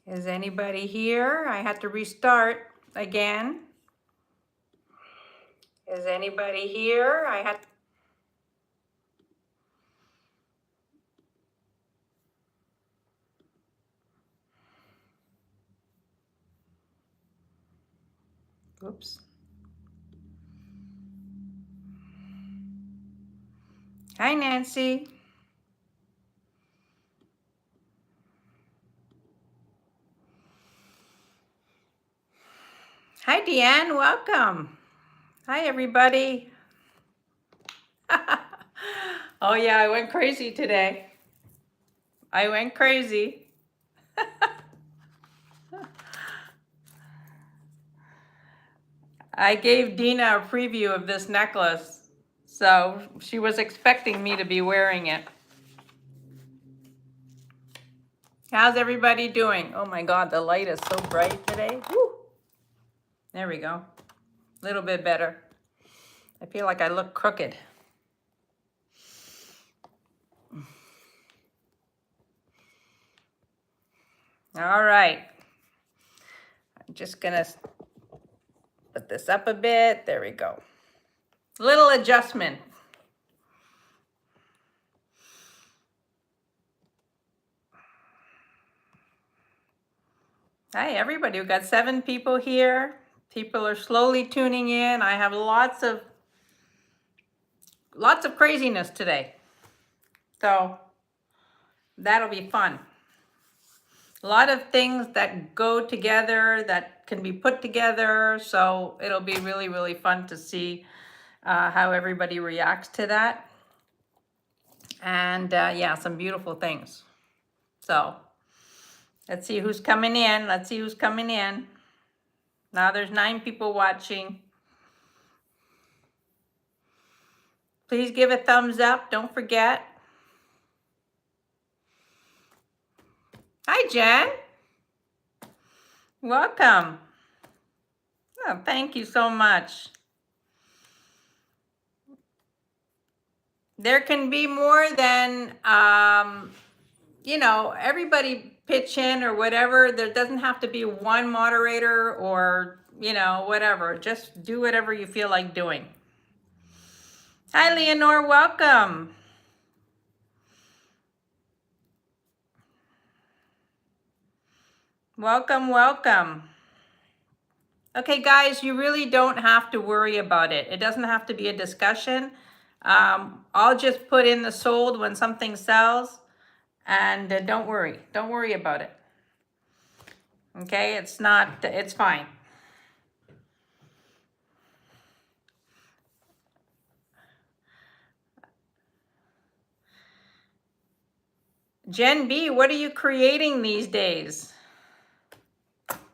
Is anybody here? I had to restart again. Is anybody here? Oops. Hi, Nancy. Hi, Deanne. Welcome. Hi, everybody. Oh, yeah, I went crazy today. I went crazy. I gave Dina a preview of this necklace, so she was expecting me to be wearing it. How's everybody doing? Oh my God, the light is so bright today. Woo. There we go. A little bit better. I feel like I look crooked. All right. I'm just gonna put this up a bit. There we go. Little adjustment. Hi, everybody. We've got 7 people here. People are slowly tuning in. I have lots of craziness today. So that'll be fun. A lot of things that go together that can be put together. So it'll be really, really fun to see how everybody reacts to that. And yeah, some beautiful things. So let's see who's coming in. Let's see who's coming in. Now there's 9 people watching. Please give a thumbs up. Don't forget. Hi, Jen. Welcome. Oh, thank you so much. There can be more than, you know, everybody pitch in or whatever. There doesn't have to be one moderator or, you know, whatever. Just do whatever you feel like doing. Hi, Leonore. Welcome. Welcome, welcome. Okay, guys, you really don't have to worry about it. It doesn't have to be a discussion. I'll just put in the sold when something sells, and don't worry about it. Okay, it's fine. Jen B, what are you creating these days?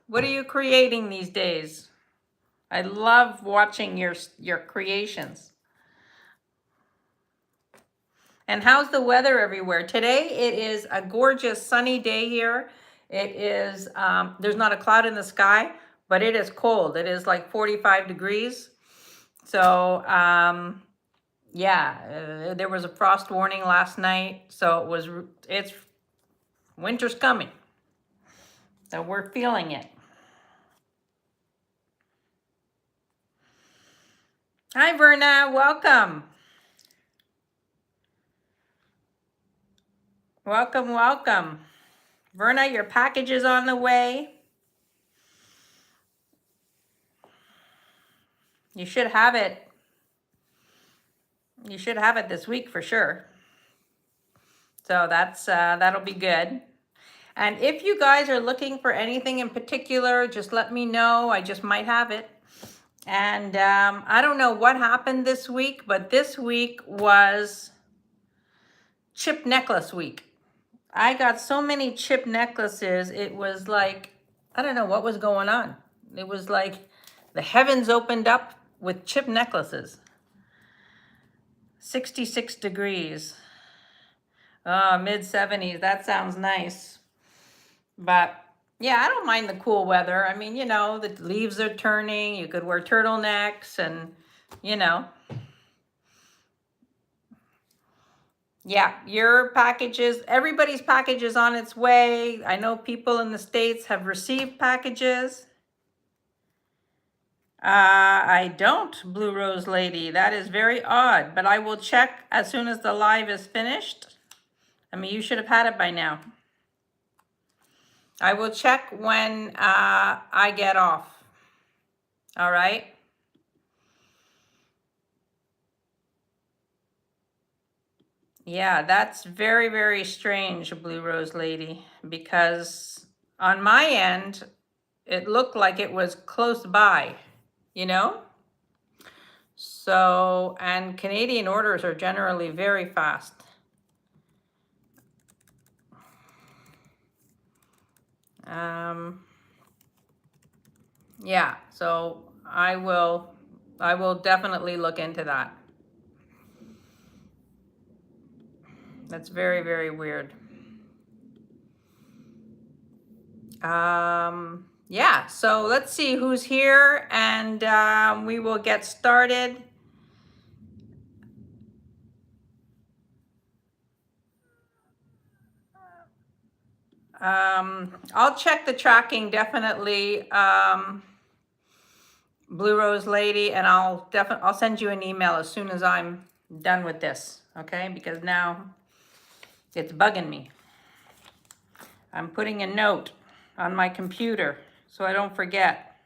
What are you creating these days? I love watching your creations. And how's the weather everywhere? Today it is a gorgeous sunny day here. It is, there's not a cloud in the sky, but it is cold. It is like 45 degrees. So, yeah, there was a frost warning last night. So it's winter's coming. So we're feeling it. Hi, Verna, welcome. Welcome, welcome. Verna, your package is on the way. You should have it. You should have it this week for sure. So that'll be good. And if you guys are looking for anything in particular, just let me know. I just might have it. And I don't know what happened this week, but this week was chip necklace week. I got so many chip necklaces. It was like, I don't know what was going on. It was like the heavens opened up with chip necklaces. 66 degrees. Mid 70s. That sounds nice. But yeah, I don't mind the cool weather. I mean, you know, the leaves are turning. You could wear turtlenecks and, you know. Yeah, your packages, everybody's package is on its way. I know people in the States have received packages. I don't, Blue Rose Lady. That is very odd, but I will check as soon as the live is finished. I mean, you should have had it by now. I will check when I get off. All right. Yeah, that's very, very strange, Blue Rose Lady, because on my end, it looked like it was close by, you know? So, and Canadian orders are generally very fast. Yeah, so I will definitely look into that. That's very, very weird. Yeah, so let's see who's here, and we will get started. I'll check the tracking definitely, Blue Rose Lady, and I'll send you an email as soon as I'm done with this, okay? Because now it's bugging me. I'm putting a note on my computer so I don't forget.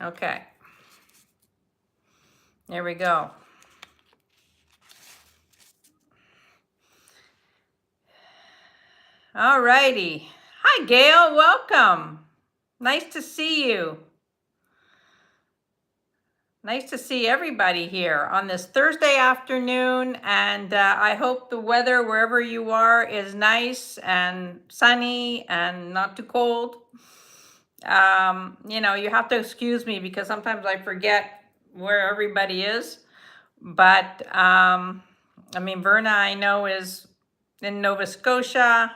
Okay. There we go. All righty. Hi, Gail. Welcome. Nice to see you. Nice to see everybody here on this Thursday afternoon, and I hope the weather wherever you are is nice and sunny and not too cold. You know, you have to excuse me because sometimes I forget where everybody is, but I mean, Verna, I know, is in Nova Scotia.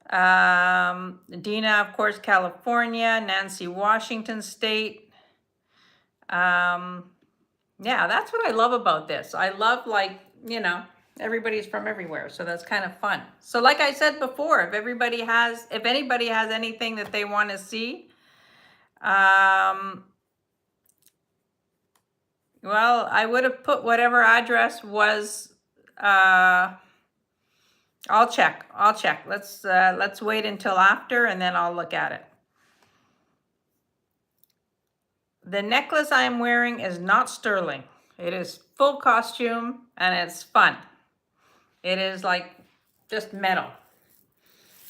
Dina, of course, California. Nancy, Washington State. Yeah, that's what I love about this. I love, like, you know, everybody's from everywhere, so that's kind of fun. So like I said before, if anybody has anything that they want to see, well, I would have put whatever address was, I'll check. Let's wait until after, and then I'll look at it. The necklace I'm wearing is not sterling. It is full costume, and it's fun. It is like just metal.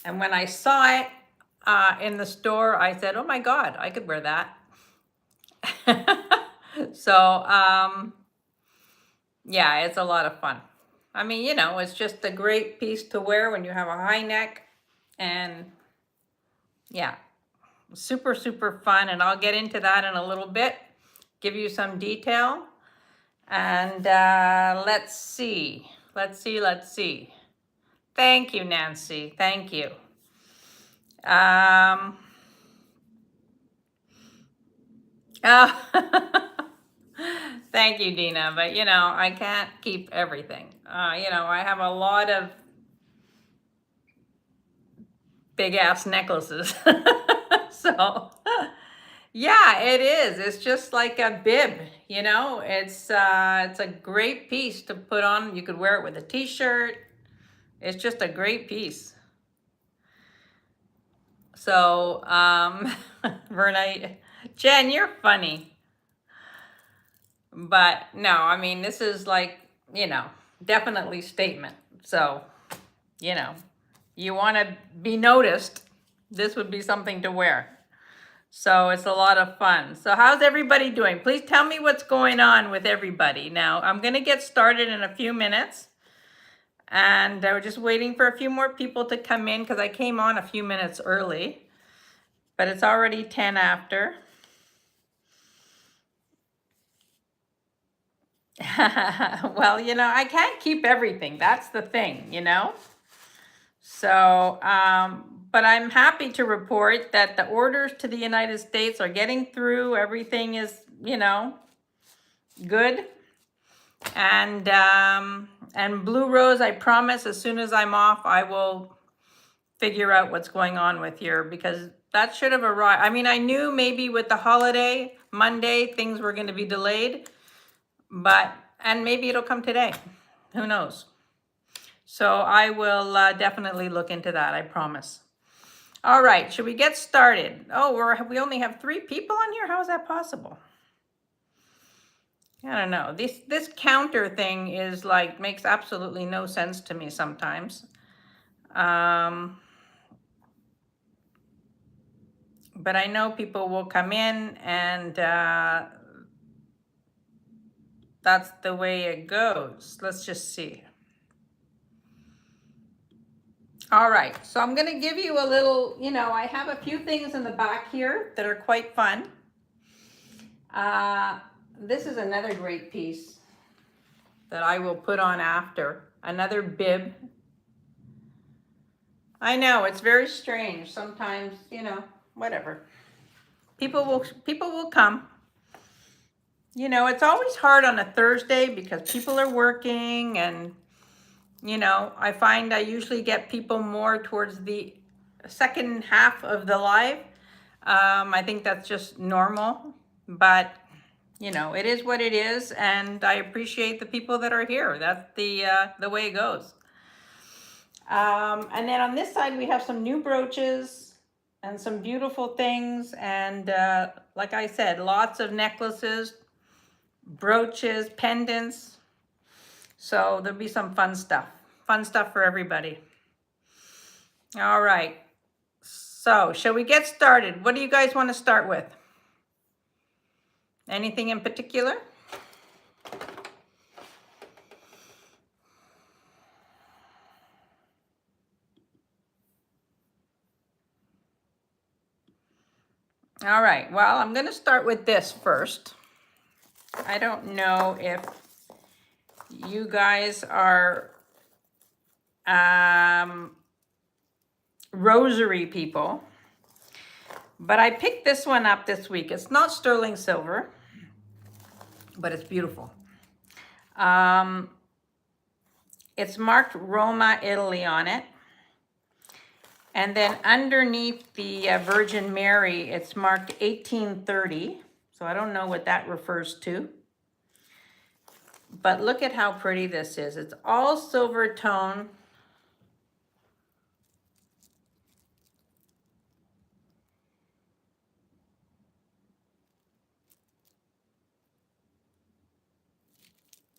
And when I saw it in the store, I said, oh my God, I could wear that. So, yeah, it's a lot of fun. I mean, you know, it's just a great piece to wear when you have a high neck, and yeah, super, super fun. And I'll get into that in a little bit, give you some detail. And let's see. Thank you, Nancy. Thank you. Oh, thank you, Dina. But, you know, I can't keep everything. You know, I have a lot of big ass necklaces. So, yeah, it is. It's just like a bib, you know. It's a great piece to put on. You could wear it with a t-shirt. It's just a great piece. So, Verna, Jen, you're funny. But no, I mean, this is like, you know, definitely statement. So, you know, you want to be noticed, this would be something to wear. So it's a lot of fun. So how's everybody doing? Please tell me what's going on with everybody. Now, I'm going to get started in a few minutes. And we're just waiting for a few more people to come in because I came on a few minutes early. But it's already 10 after. Well, you know, I can't keep everything. That's the thing, you know? So, but I'm happy to report that the orders to the United States are getting through. Everything is, you know, good. And Blue Rose, I promise as soon as I'm off, I will figure out what's going on with here, because that should have arrived. I mean, I knew maybe with the holiday, Monday, things were going to be delayed, and maybe it'll come today. Who knows? So I will definitely look into that, I promise. All right, should we get started? Oh, we only have 3 people on here? How is that possible? I don't know. This counter thing is like, makes absolutely no sense to me sometimes. But I know people will come in, and that's the way it goes. Let's just see. All right, so I'm gonna give you a little, I have a few things in the back here that are quite fun. This is another great piece that I will put on after. Another bib. I know, it's very strange. Sometimes, whatever. People will come. It's always hard on a Thursday because people are working, and I find I usually get people more towards the second half of the live. I think that's just normal, but it is what it is, and I appreciate the people that are here. That's the way it goes. And then on this side, we have some new brooches and some beautiful things. And like I said, lots of necklaces, brooches, pendants. So there'll be some fun stuff for everybody. All right. So shall we get started? What do you guys want to start with? Anything in particular? All right, well, I'm going to start with this first. I don't know if you guys are rosary people, but I picked this one up this week. It's not sterling silver, but it's beautiful. It's marked Roma, Italy on it. And then underneath the Virgin Mary, it's marked 1830. So I don't know what that refers to. But look at how pretty this is. It's all silver tone.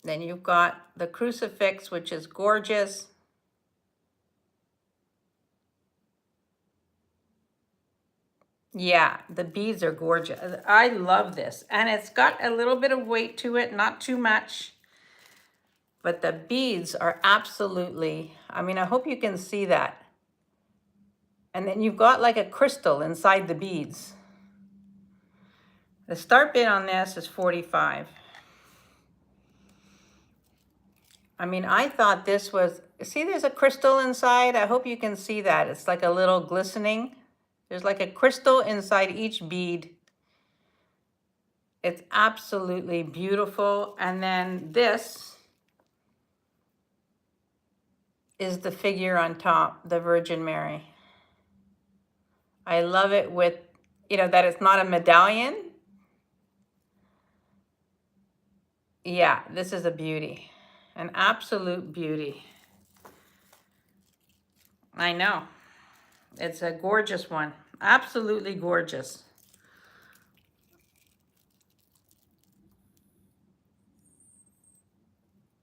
Then you've got the crucifix, which is gorgeous. Yeah, the beads are gorgeous. I love this. And it's got a little bit of weight to it, not too much. But the beads are absolutely, I mean, I hope you can see that. And then you've got like a crystal inside the beads. The start bid on this is 45. I mean, I thought this was, see there's a crystal inside? I hope you can see that. It's like a little glistening. There's like a crystal inside each bead. It's absolutely beautiful. And then this is the figure on top, the Virgin Mary. I love it with, that it's not a medallion. Yeah, this is a beauty, an absolute beauty. I know. It's a gorgeous one, absolutely gorgeous.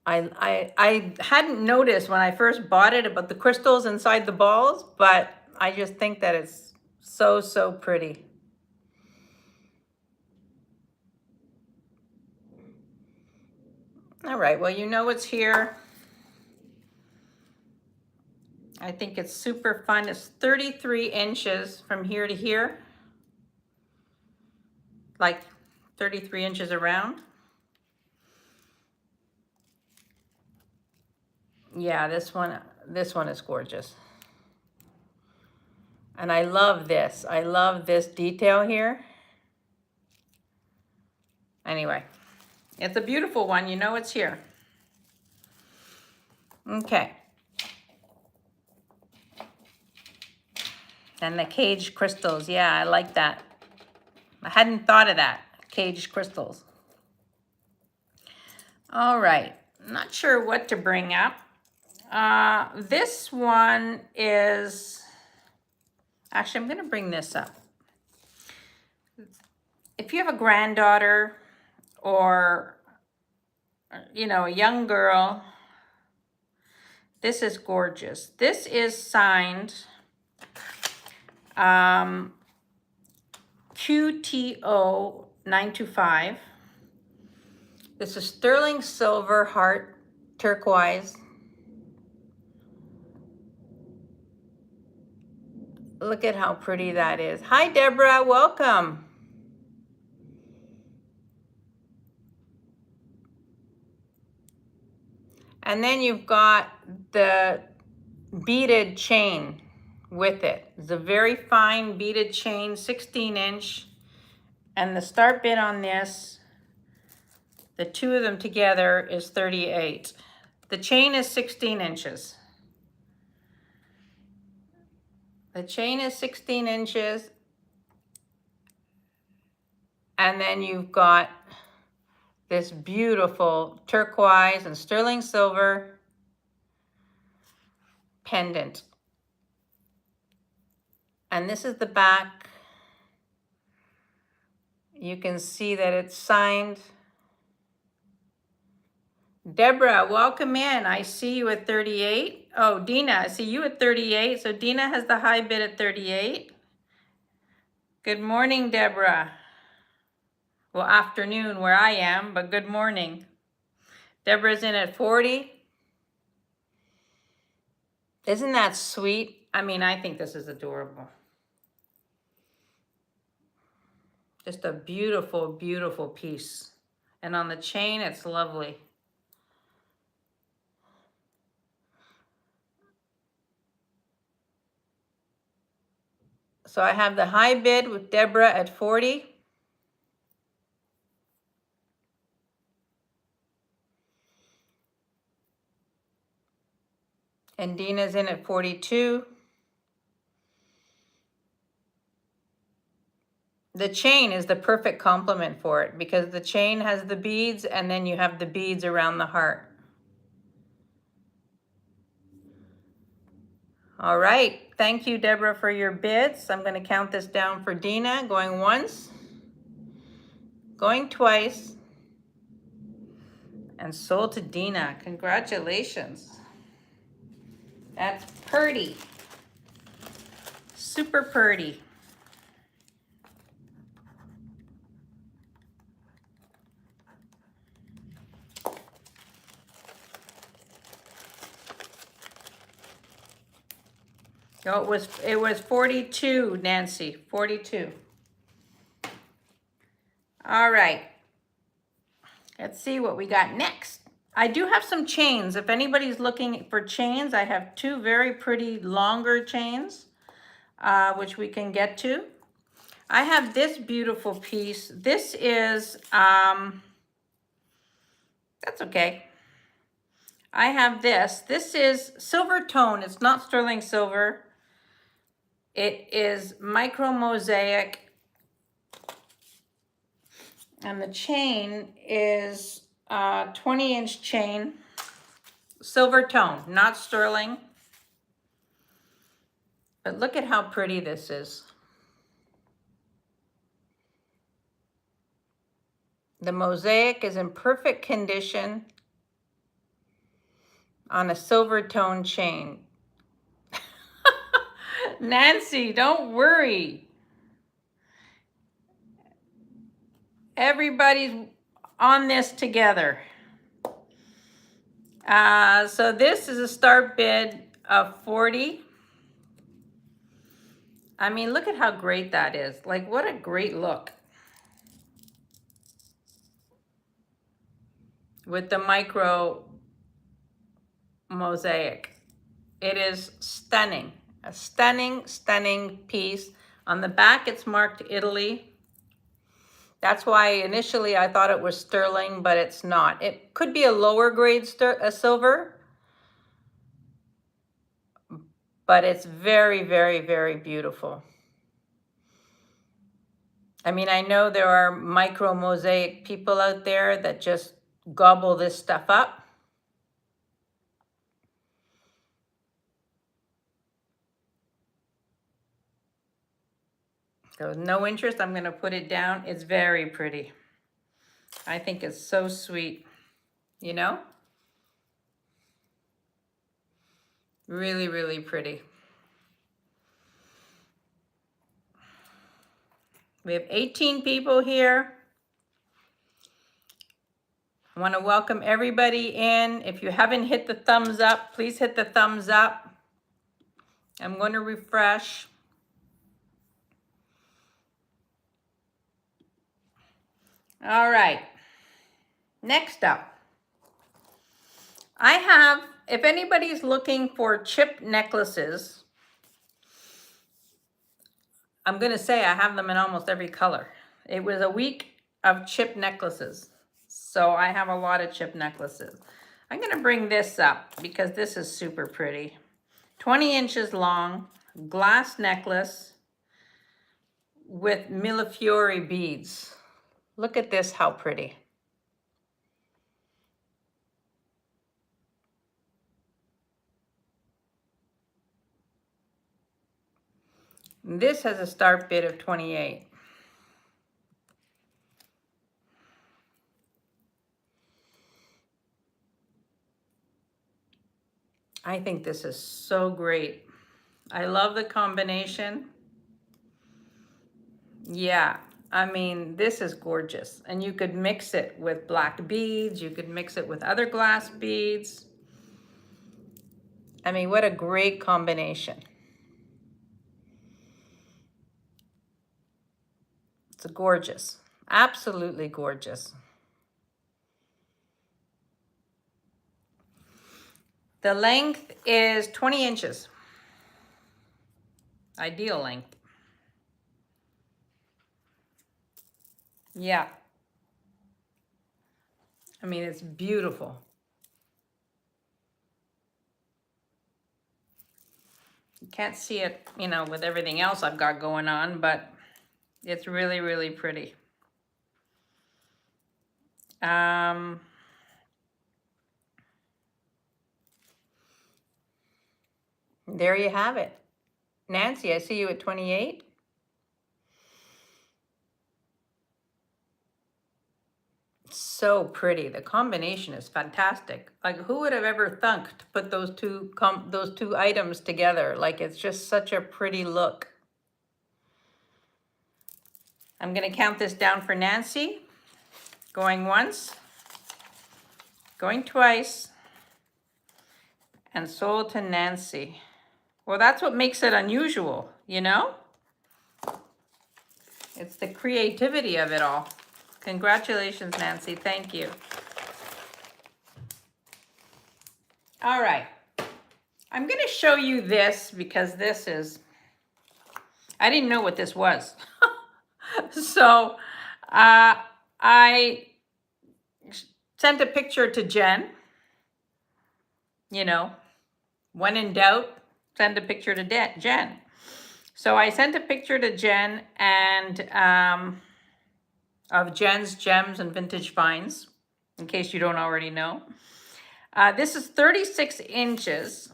I hadn't noticed when I first bought it about the crystals inside the balls, but I just think that it's so, so pretty. All right, well, you know it's here. I think it's super fun. It's 33 inches from here to here, like 33 inches around. Yeah, this one is gorgeous. And I love this. I love this detail here. Anyway, It's a beautiful one. You know it's here. Okay. And the caged crystals. Yeah, I like that. I hadn't thought of that. Caged crystals. All right. Not sure what to bring up. This one is... Actually, I'm going to bring this up. If you have a granddaughter or, you know, a young girl, this is gorgeous. This is signed QTO 925. This is sterling silver heart turquoise. Look at how pretty that is. Hi, Deborah, welcome. And then you've got the beaded chain with it. It's a very fine beaded chain, 16-inch. And the start bid on this, the two of them together, is 38. The chain is 16 inches. The chain is 16 inches. And then you've got this beautiful turquoise and sterling silver pendant. And this is the back. You can see that it's signed. Deborah, welcome in. I see you at 38. Oh, Dina, I see you at 38. So Dina has the high bid at 38. Good morning, Deborah. Well, afternoon where I am, but good morning. Deborah's in at 40. Isn't that sweet? I mean, I think this is adorable. Just a beautiful, beautiful piece. And on the chain, it's lovely. So I have the high bid with Deborah at 40. And Dina's in at 42. The chain is the perfect complement for it because the chain has the beads and then you have the beads around the heart. All right. Thank you, Deborah, for your bids. I'm going to count this down for Dina. Going once, going twice, and sold to Dina. Congratulations. That's pretty. Super pretty. Oh, it was 42, Nancy. 42. All right. Let's see what we got next. I do have some chains. If anybody's looking for chains, I have two very pretty longer chains, which we can get to. I have this beautiful piece. This is, that's okay. I have this. This is silver tone. It's not sterling silver. It is micro mosaic. And the chain is 20-inch chain. Silver tone, not sterling. But look at how pretty this is. The mosaic is in perfect condition on a silver tone chain. Nancy, don't worry. Everybody's on this together. So this is a start bid of 40. I mean, look at how great that is. Like, what a great look. With the micro mosaic. It is stunning. A stunning, stunning piece. On the back, it's marked Italy. That's why initially I thought it was sterling, but it's not. It could be a lower grade silver, but it's very, very, very beautiful. I mean, I know there are micro mosaic people out there that just gobble this stuff up. So no interest, I'm gonna put it down. It's very pretty. I think it's so sweet, you know? Really, really pretty. We have 18 people here. I want to welcome everybody in. If you haven't hit the thumbs up, please hit the thumbs up. I'm going to refresh. All right. Next up, I have, if anybody's looking for chip necklaces, I'm going to say I have them in almost every color. It was a week of chip necklaces, so I have a lot of chip necklaces. I'm going to bring this up because this is super pretty. 20 inches long, glass necklace with millefiori beads. Look at this, how pretty. This has a start bid of 28. I think this is so great. I love the combination. Yeah, I mean, this is gorgeous. And you could mix it with black beads. You could mix it with other glass beads. I mean, what a great combination. It's gorgeous. Absolutely gorgeous. The length is 20 inches. Ideal length. Yeah. I mean, it's beautiful. You can't see it, you know, with everything else I've got going on, but it's really, really pretty. There you have it. Nancy, I see you at 28. So pretty. The combination is fantastic. Like, who would have ever thunk to put those two items together? Like, it's just such a pretty look. I'm going to count this down for Nancy. Going once, going twice, and sold to Nancy. Well, that's what makes it unusual, you know? It's the creativity of it all. Congratulations, Nancy. Thank you. All right. I'm going to show you this because this is, I didn't know what this was. So I sent a picture to Jen. You know, when in doubt, send a picture to Jen. So I sent a picture to Jen and of Jen's Gems and Vintage Finds, in case you don't already know. This is 36 inches.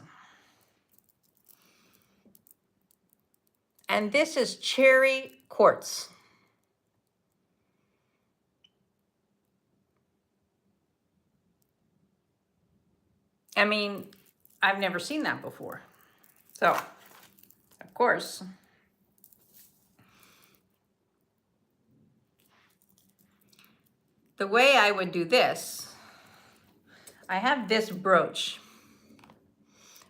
And this is cherry quartz. I mean, I've never seen that before. So, of course, the way I would do this, I have this brooch,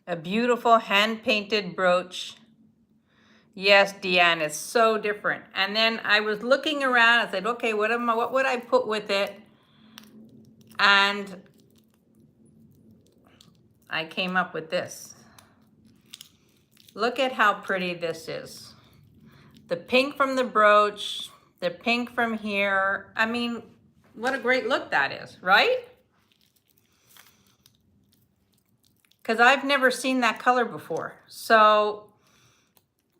a beautiful hand-painted brooch. Yes, Deanne, it's so different. And then I was looking around, I said, okay, what would I put with it? And I came up with this. Look at how pretty this is. The pink from the brooch the pink from here. I mean, what a great look that is, right? Because I've never seen that color before. So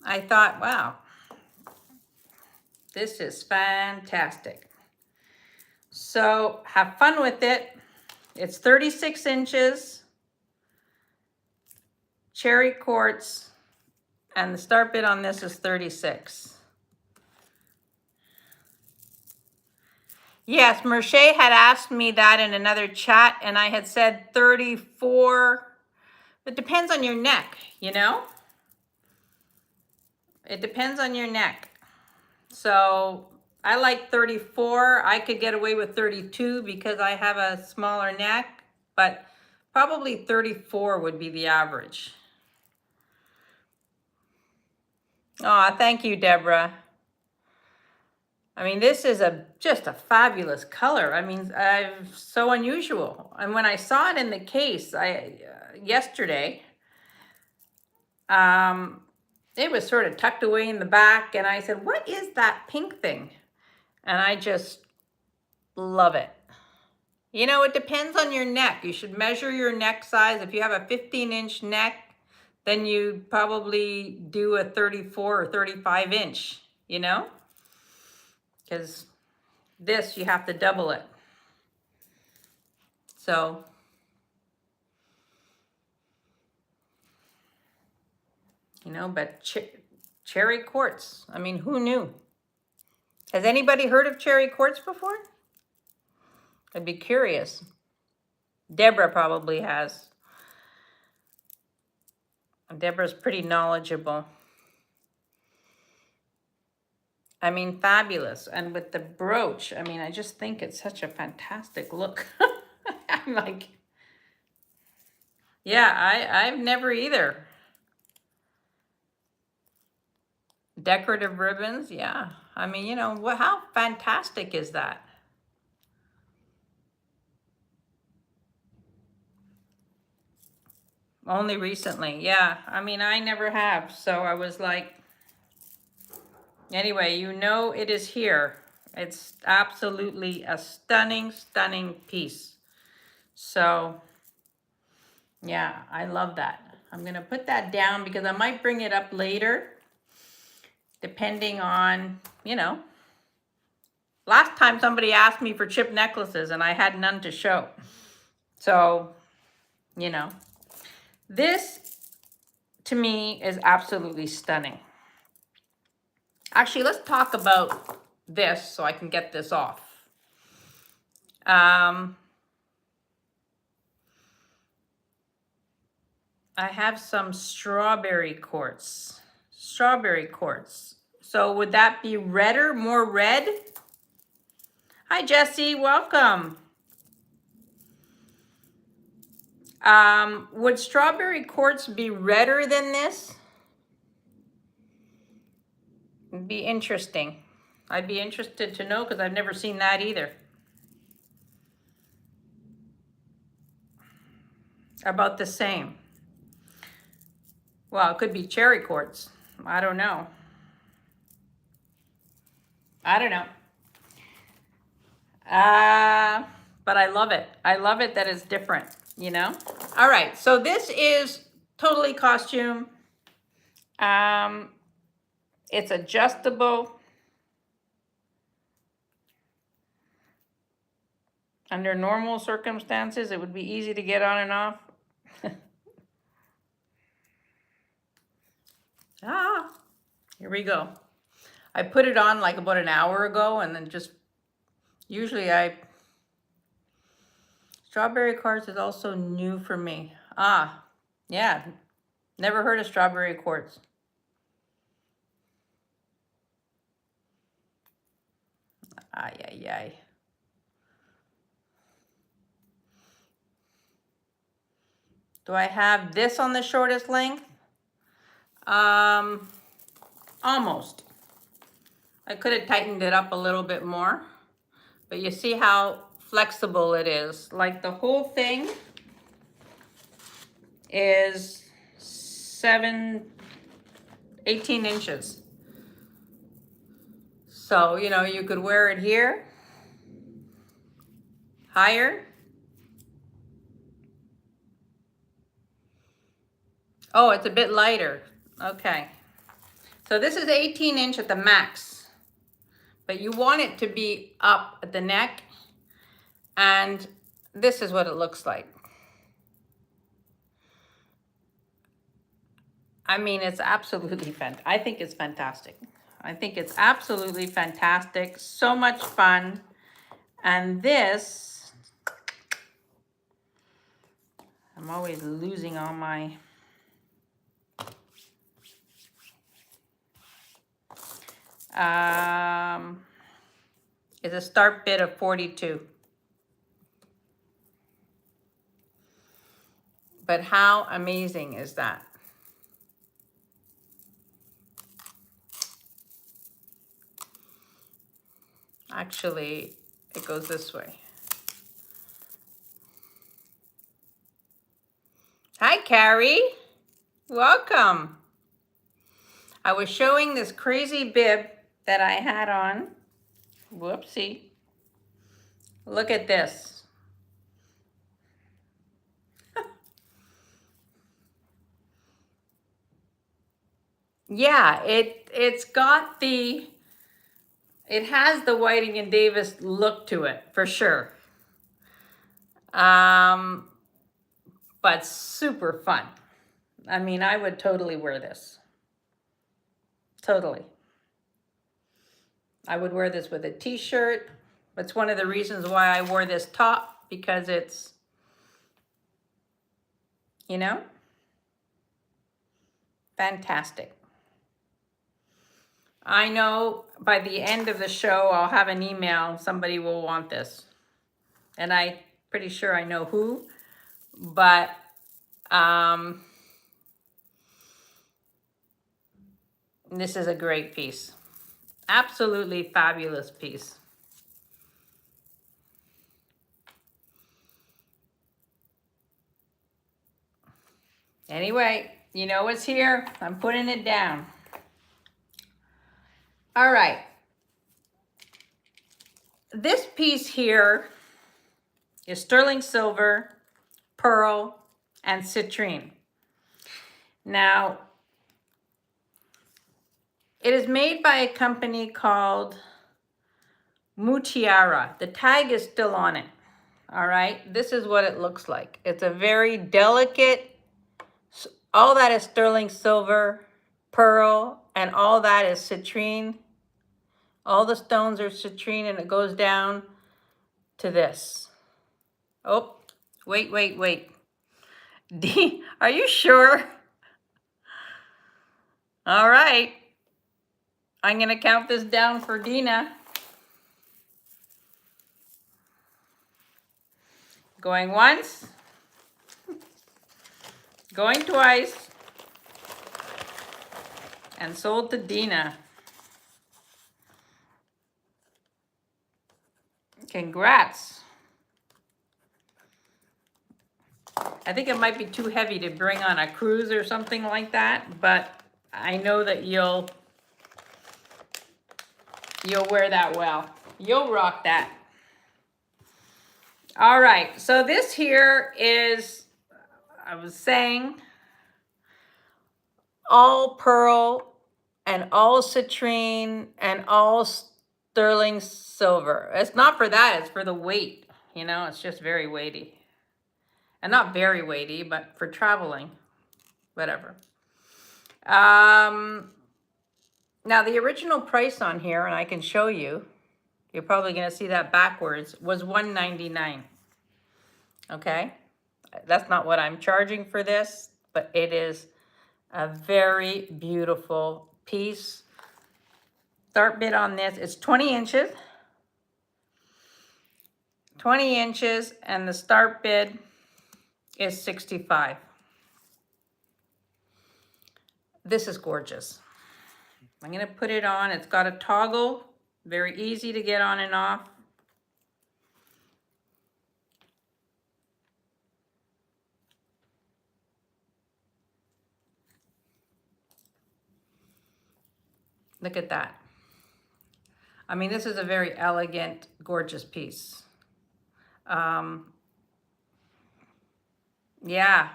I thought, wow, this is fantastic. So have fun with it. It's 36 inches, cherry quartz, and the start bid on this is 36. Yes, Merche had asked me that in another chat, and I had said 34. It depends on your neck, you know? It depends on your neck. So I like 34. I could get away with 32 because I have a smaller neck, but probably 34 would be the average. Oh, thank you, Deborah. I mean, this is just a fabulous color. I mean, so unusual. And when I saw it in the case yesterday, it was sort of tucked away in the back, and I said, "What is that pink thing?" And I just love it. You know, it depends on your neck. You should measure your neck size. If you have a 15-inch neck, then you probably do a 34 or 35 inch, you know? Because this, you have to double it. So, you know, but cherry quartz, I mean, who knew? Has anybody heard of cherry quartz before? I'd be curious. Deborah probably has. Deborah's pretty knowledgeable. I mean, fabulous. And with the brooch, I mean, I just think it's such a fantastic look. I'm like, yeah, I've never either. Decorative ribbons, yeah. I mean, you know, how fantastic is that? Only recently, yeah. I mean, I never have. So I was like, anyway, you know it is here. It's absolutely a stunning, stunning piece. So, yeah, I love that. I'm going to put that down because I might bring it up later, depending on, you know. Last time somebody asked me for chip necklaces and I had none to show. So, you know, this to me is absolutely stunning. Actually, let's talk about this so I can get this off. I have some strawberry quartz. Strawberry quartz. So would that be redder, more red? Hi, Jessie, welcome. Would strawberry quartz be redder than this? It'd be interesting. I'd be interested to know because I've never seen that either. About the same. Well, it could be cherry quartz. I don't know. I don't know. But I love it. I love it that it's different, you know? All right, so this is totally costume. It's adjustable. Under normal circumstances, it would be easy to get on and off. Here we go. I put it on like about an hour ago and then just, usually strawberry quartz is also new for me. Yeah, never heard of strawberry quartz. Ay. Do I have this on the shortest length? Almost. I could have tightened it up a little bit more, but you see how flexible it is. Like the whole thing is 18 inches. So, you know, you could wear it here, higher. Oh, it's a bit lighter. Okay. So this is 18 inch at the max, but you want it to be up at the neck, and this is what it looks like. I mean, it's absolutely fantastic. I think it's fantastic. I think it's absolutely fantastic. So much fun. And this, I'm always losing all my, is a start bid of 42. But how amazing is that? Actually, it goes this way. Hi, Carrie. Welcome. I was showing this crazy bib that I had on. Whoopsie. Look at this. Yeah, it's got the, it has the Whiting and Davis look to it, for sure. But super fun. I mean, I would totally wear this. Totally. I would wear this with a t-shirt. It's one of the reasons why I wore this top, because it's, you know, fantastic. I know by the end of the show, I'll have an email. Somebody will want this. And I'm pretty sure I know who, but this is a great piece. Absolutely fabulous piece. Anyway, you know what's here? I'm putting it down. All right. This piece here is sterling silver, pearl, and citrine. Now, it is made by a company called Montreal. The tag is still on it. All right, this is what it looks like. It's a very delicate, all that is sterling silver, pearl, and all that is citrine. All the stones are citrine, and it goes down to this. Oh, wait. D, are you sure? All right. I'm going to count this down for Dina. Going once. Going twice. And sold to Dina. Congrats. I think it might be too heavy to bring on a cruise or something like that, but I know that you'll wear that well. You'll rock that. All right, so this here is, I was saying, all pearl and all citrine and all sterling silver. It's not for that, it's for the weight. You know, it's just very weighty. And not very weighty, but for traveling, whatever. Now the original price on here, and I can show you, you're probably going to see that backwards, was $199. Okay? That's not what I'm charging for this, but it is a very beautiful piece. Start bid on this, it's 20 inches. 20 inches, and the start bid is 65. This is gorgeous. I'm going to put it on. It's got a toggle, very easy to get on and off. Look at that. I mean, this is a very elegant, gorgeous piece. Yeah,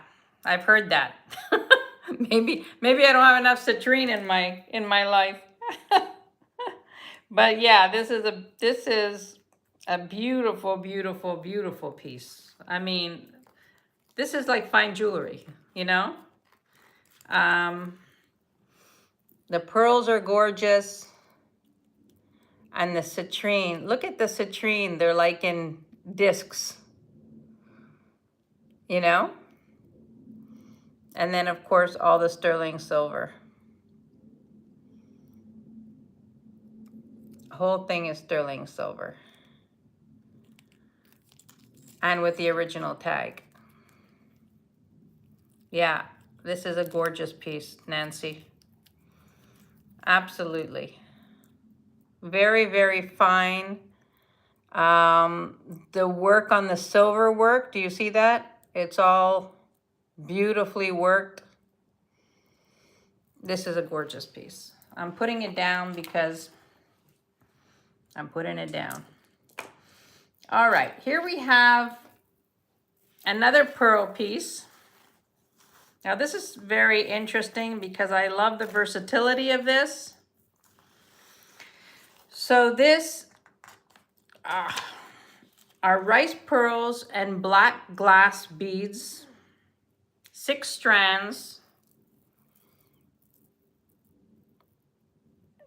I've heard that. maybe I don't have enough citrine in my life. But yeah, this is a beautiful, beautiful, beautiful piece. I mean, this is like fine jewelry, you know? The pearls are gorgeous. And the citrine, look at the citrine. They're like in discs, you know? And then of course, all the sterling silver. Whole thing is sterling silver. And with the original tag. Yeah, this is a gorgeous piece, Nancy. Absolutely. Very, very fine. The work on the silver work, do you see that? It's all beautifully worked. This is a gorgeous piece. I'm putting it down because I'm putting it down. All right, here we have another pearl piece. Now this is very interesting because I love the versatility of this. So this are rice pearls and black glass beads, 6 strands.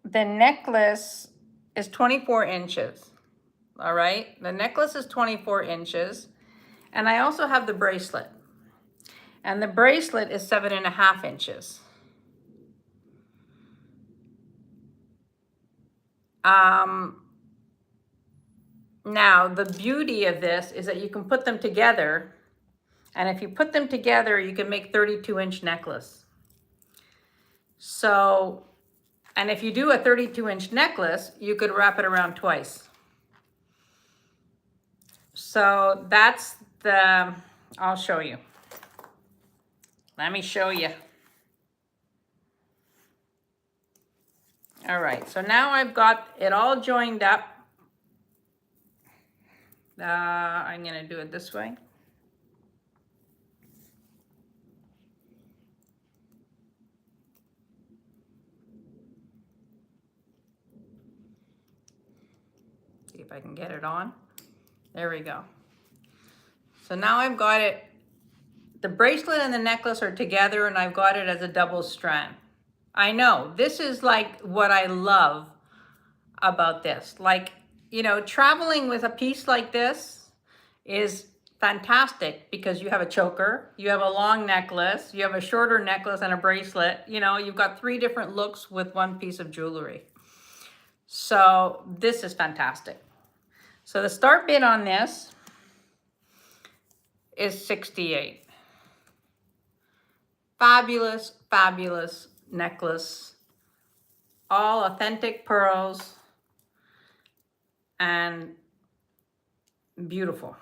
The necklace is 24 inches. All right, the necklace is 24 inches. And I also have the bracelet. And the bracelet is 7.5 inches. Now, the beauty of this is that you can put them together. And if you put them together, you can make 32-inch necklace. So, and if you do a 32-inch necklace, you could wrap it around twice. So that's the, I'll show you. Let me show you. All right, so now I've got it all joined up. I'm gonna do it this way. See if I can get it on. There we go. So now I've got it, the bracelet and the necklace are together and I've got it as a double strand. I know, this is like what I love about this. Like, you know, traveling with a piece like this is fantastic because you have a choker, you have a long necklace, you have a shorter necklace and a bracelet. You know, you've got 3 different looks with one piece of jewelry. So this is fantastic. So the start bid on this is 68. Fabulous, fabulous necklace. All authentic pearls and beautiful.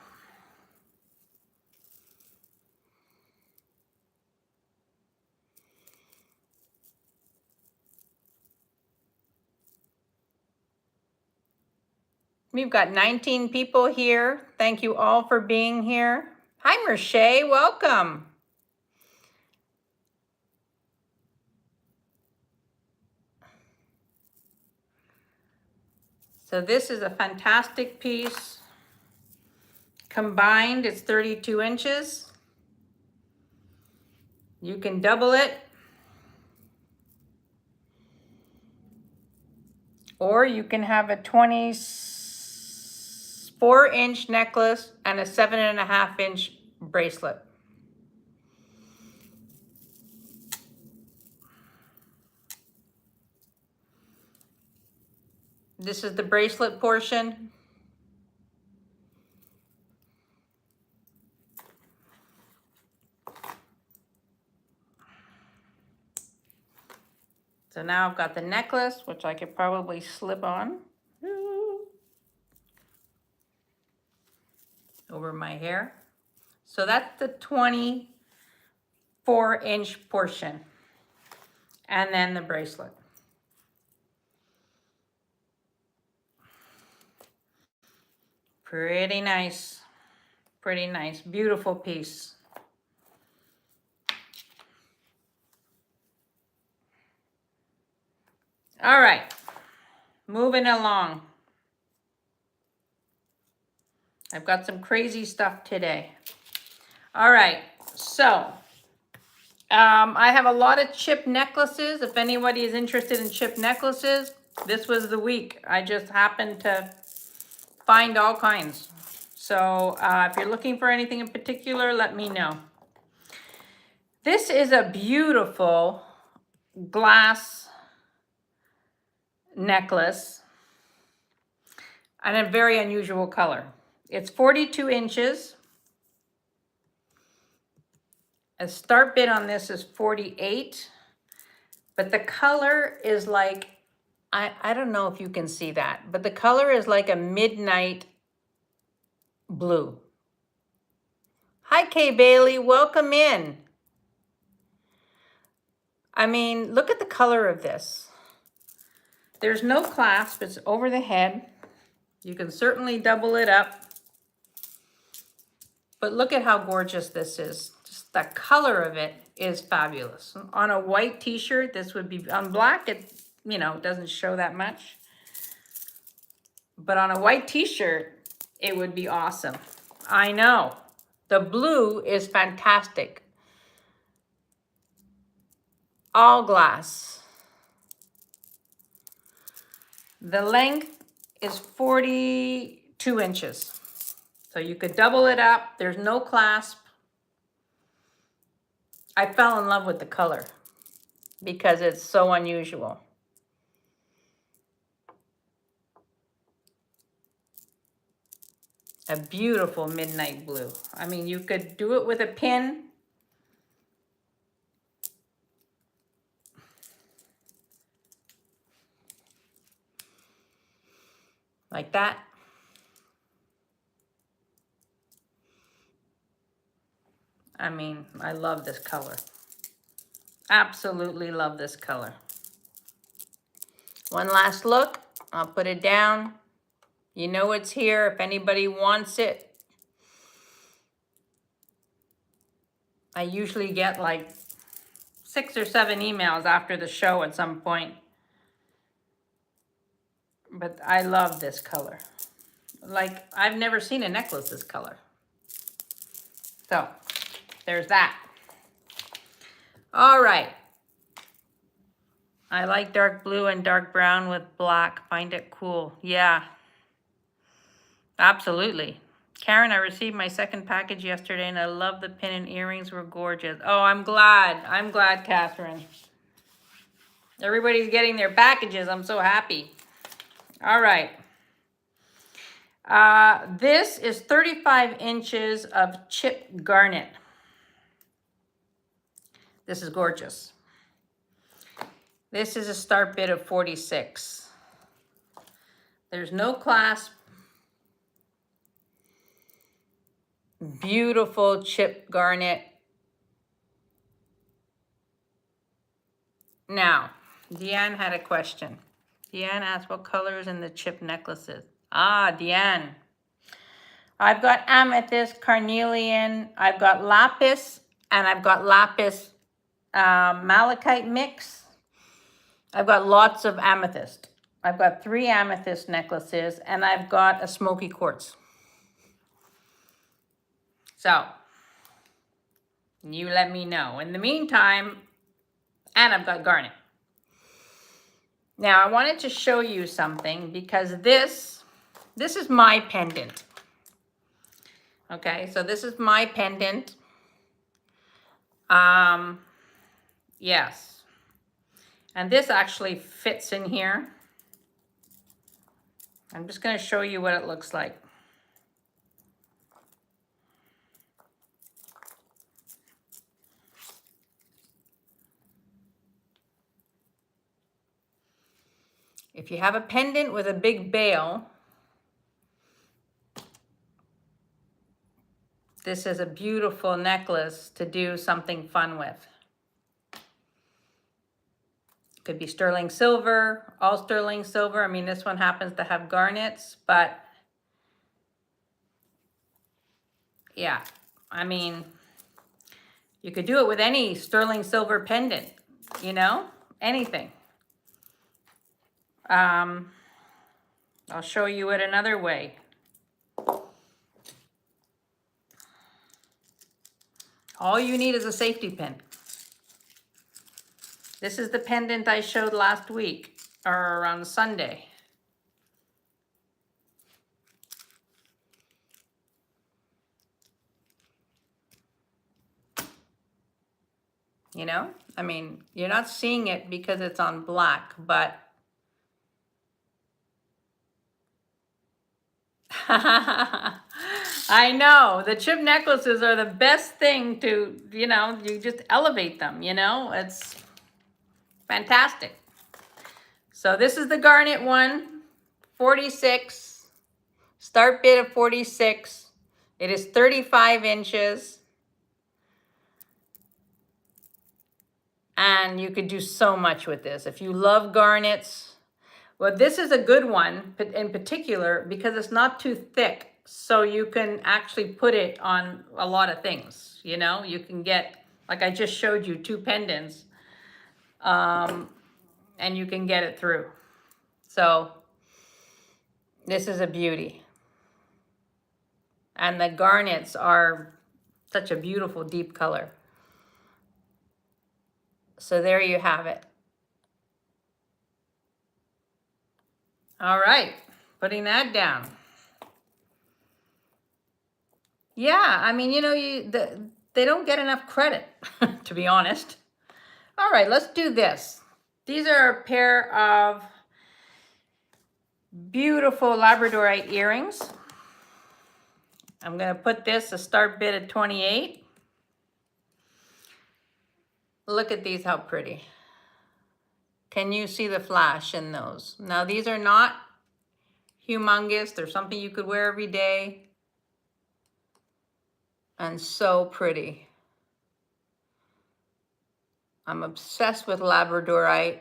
We've got 19 people here. Thank you all for being here. Hi, Merche, welcome. So this is a fantastic piece. Combined, it's 32 inches. You can double it. Or you can have a 24-inch necklace and a 7.5-inch bracelet. This is the bracelet portion. So now I've got the necklace, which I could probably slip on over my hair. So that's the 24-inch portion. And then the bracelet. Pretty nice. Pretty nice. Beautiful piece. All right. Moving along. I've got some crazy stuff today. All right. So, I have a lot of chip necklaces. If anybody is interested in chip necklaces, this was the week. I just happened to find all kinds. So if you're looking for anything in particular, let me know. This is a beautiful glass necklace and a very unusual color. It's 42 inches. A start bid on this is 48, but the color is like, I don't know if you can see that, but the color is like a midnight blue. Hi, Kay Bailey, welcome in. I mean, look at the color of this. There's no clasp, it's over the head. You can certainly double it up. But look at how gorgeous this is. Just the color of it is fabulous. On a white t-shirt, this would be, on black, it, you know, doesn't show that much. But on a white t-shirt, it would be awesome. I know. The blue is fantastic. All glass. The length is 42 inches. So you could double it up. There's no clasp. I fell in love with the color because it's so unusual. A beautiful midnight blue. I mean, you could do it with a pin. Like that. I mean, I love this color. Absolutely love this color. One last look. I'll put it down. You know it's here if anybody wants it. I usually get like 6 or 7 emails after the show at some point. But I love this color. Like, I've never seen a necklace this color. So, there's that. All right. I like dark blue and dark brown with black. Find it cool. Yeah. Absolutely. Karen, I received my second package yesterday and I love the pin and earrings were gorgeous. Oh, I'm glad. I'm glad, Catherine. Everybody's getting their packages. I'm so happy. All right. This is 35 inches of chip garnet. This is gorgeous. This is a start bid of 46. There's no clasp. Beautiful chip garnet. Now, Deanne had a question. Deanne asked what colors in the chip necklaces. Ah, Deanne. I've got amethyst, carnelian, I've got lapis, and I've got lapis malachite mix. I've got lots of amethyst. I've got 3 amethyst necklaces, and I've got a smoky quartz. So, you let me know. In the meantime, and I've got garnet. Now, I wanted to show you something because this is my pendant. Okay, so this is my pendant. Yes. And this actually fits in here. I'm just going to show you what it looks like. If you have a pendant with a big bail, this is a beautiful necklace to do something fun with. Could be sterling silver, all sterling silver. I mean, this one happens to have garnets, but Yeah, I mean, you could do it with any sterling silver pendant, you know, anything. I'll show you it another way. All you need is a safety pin. This is the pendant I showed last week, or on Sunday. You know, I mean, you're not seeing it because it's on black, but I know the chip necklaces are the best thing to, you know, you just elevate them, you know, it's fantastic. So this is the garnet one, 46, start bid of 46. It is 35 inches. And you could do so much with this. If you love garnets, well, this is a good one in particular because it's not too thick. So you can actually put it on a lot of things, you know? You can get, like I just showed you, 2 pendants, and you can get it through. So this is a beauty. And the garnets are such a beautiful deep color. So there you have it. All right, putting that down. Yeah, I mean, you know, they don't get enough credit, to be honest. All right, let's do this. These are a pair of beautiful Labradorite earrings. I'm going to put this a start bid at 28. Look at these, how pretty. Can you see the flash in those? Now, these are not humongous. They're something you could wear every day. And so pretty. I'm obsessed with Labradorite.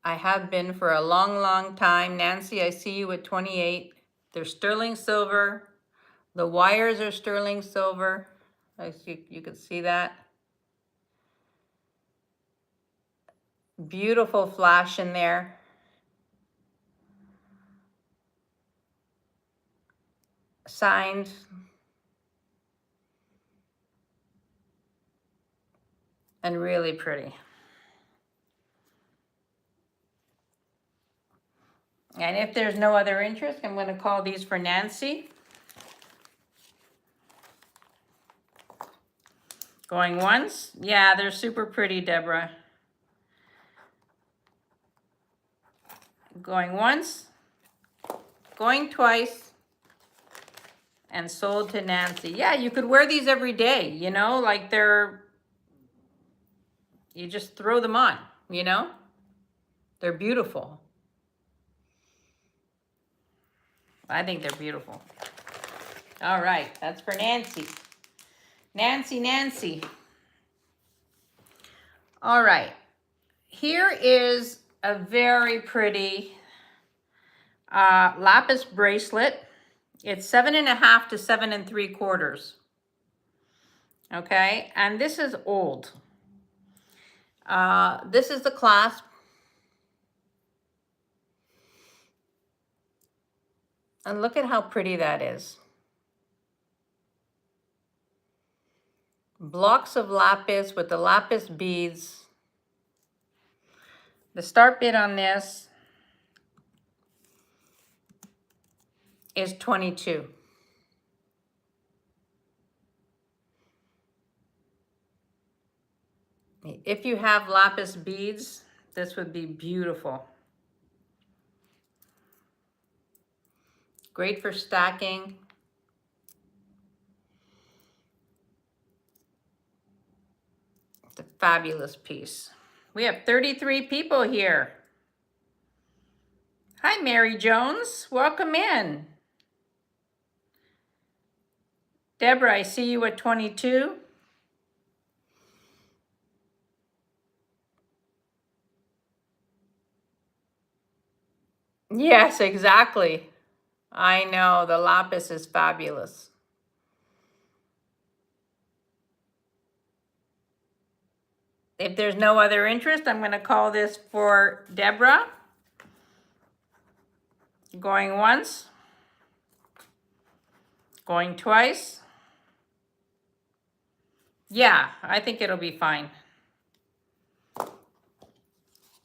I have been for a long, long time. Nancy, I see you at 28. They're sterling silver. The wires are sterling silver. You can see that. Beautiful flash in there. Signed. And really pretty. And if there's no other interest, I'm going to call these for Nancy. Going once? Yeah, they're super pretty, Deborah. Going once, going twice, and sold to Nancy. Yeah, you could wear these every day, you know, like you just throw them on, you know? They're beautiful. I think they're beautiful. All right, that's for Nancy. Nancy. All right, here is a very pretty lapis bracelet. It's 7.5 to 7 3/4. Okay, and this is old. This is the clasp. And look at how pretty that is. Blocks of lapis with the lapis beads. The start bid on this is 22. If you have lapis beads, this would be beautiful. Great for stacking. It's a fabulous piece. We have 33 people here. Hi, Mary Jones. Welcome in. Deborah, I see you at 22. Yes, exactly. I know, the lapis is fabulous. If there's no other interest, I'm going to call this for Deborah. Going once. Going twice. Yeah, I think it'll be fine.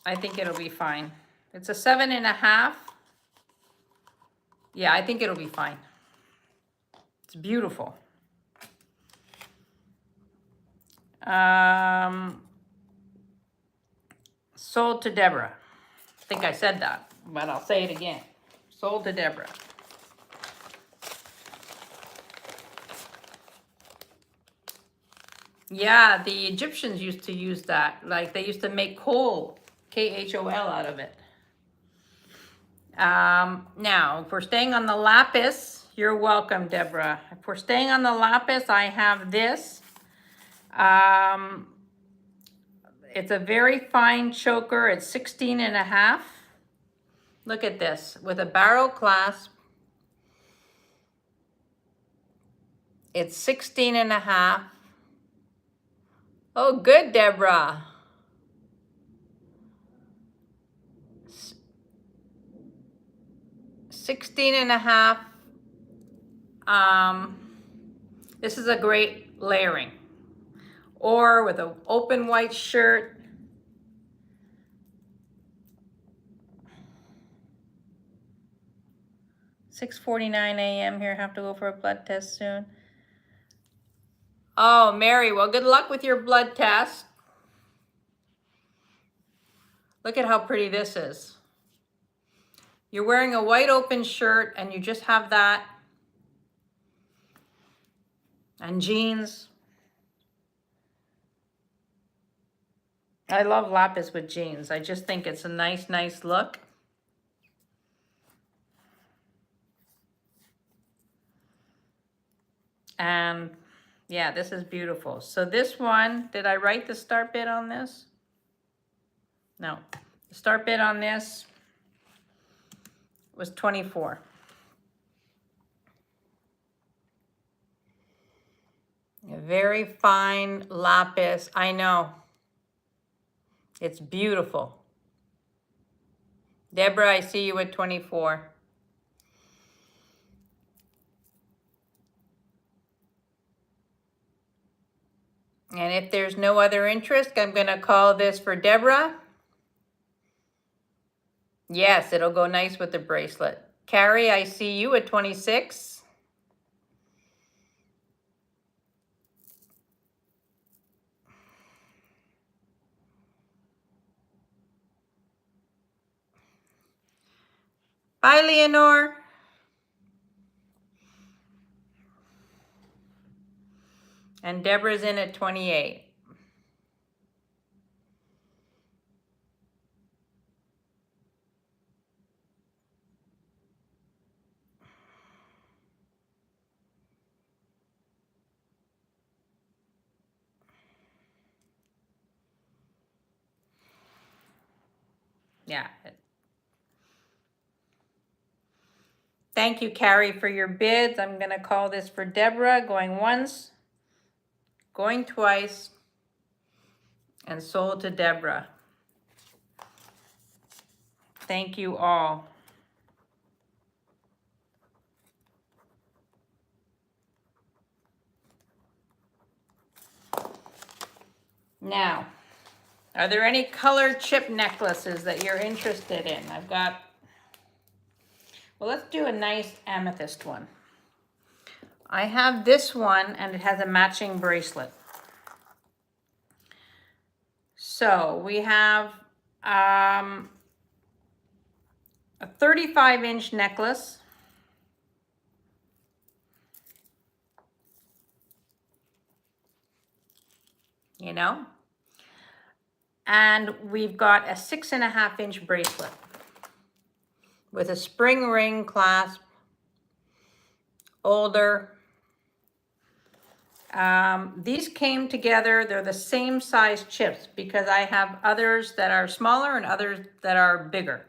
I think it'll be fine. It's a 7.5. Yeah, I think it'll be fine. It's beautiful. Sold to Deborah. I think I said that, but I'll say it again. Sold to Deborah. Yeah, the Egyptians used to use that. Like they used to make kohl, Khol out of it. Now, if we're staying on the lapis, you're welcome, Deborah. If we're staying on the lapis, I have this. It's a very fine choker. It's 16.5. Look at this, with a barrel clasp. It's 16.5. Oh, good, Deborah. 16.5. This is a great layering. Or with an open white shirt. $6:49 a.m. here. Have to go for a blood test soon. Oh, Mary, well, good luck with your blood test. Look at how pretty this is. You're wearing a white open shirt and you just have that. And jeans. I love lapis with jeans. I just think it's a nice look. And yeah, this is beautiful. So this one, did I write the start bid on this? No. The start bid on this was 24. A very fine lapis. I know. It's beautiful. Deborah, I see you at 24. And if there's no other interest, I'm going to call this for Deborah. Yes, it'll go nice with the bracelet. Carrie, I see you at 26. Bye, Leonore. And Deborah's in at 28. Yeah. Thank you, Carrie, for your bids. I'm going to call this for Deborah, going once, going twice, and sold to Deborah. Thank you all. Now, are there any colored chip necklaces that you're interested in? I've got, well, let's do a nice amethyst one. I have this one and it has a matching bracelet. So we have a 35-inch necklace. You know? And we've got a 6.5-inch bracelet with a spring ring clasp, older. These came together, they're the same size chips because I have others that are smaller and others that are bigger.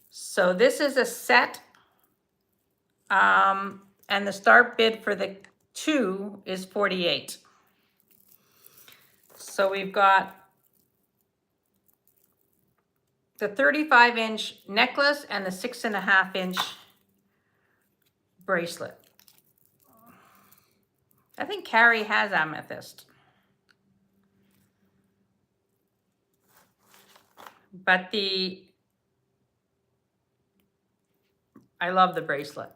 So this is a set And the start bid for the 2 is 48. So we've got the 35-inch necklace and the 6.5-inch bracelet. I think Carrie has amethyst. But I love the bracelet.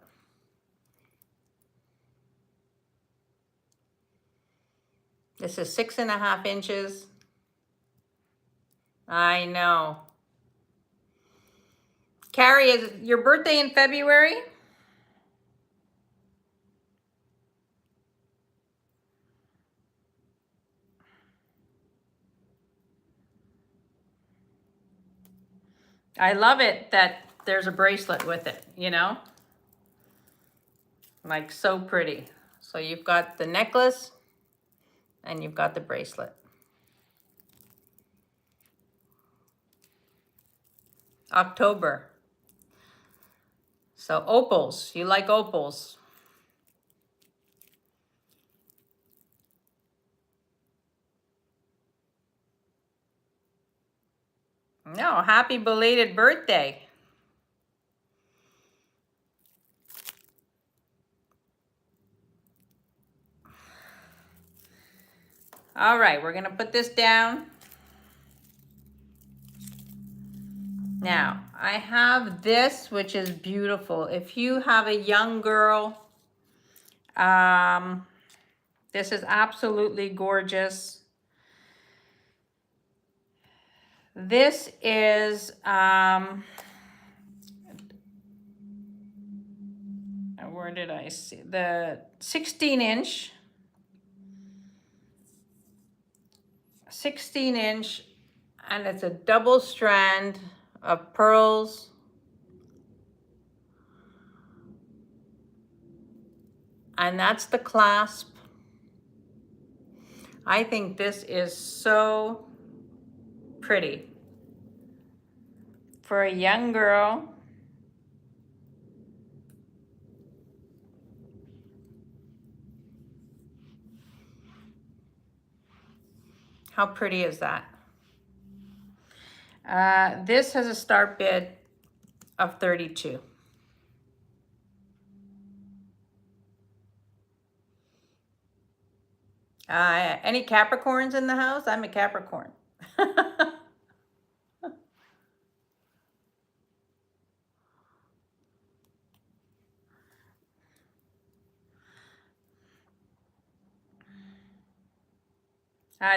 This is 6.5 inches. I know. Carrie, is your birthday in February? I love it that there's a bracelet with it, you know? Like, so pretty. So you've got the necklace and you've got the bracelet. October. So opals, you like opals. No, happy belated birthday. All right, we're gonna put this down. Now, I have this, which is beautiful. If you have a young girl, this is absolutely gorgeous. This is, where did I see? The 16-inch. 16-inch, and it's a double strand of pearls. And that's the clasp. I think this is so pretty for a young girl. How pretty is that? This has a start bid of 32. Any Capricorns in the house? I'm a Capricorn.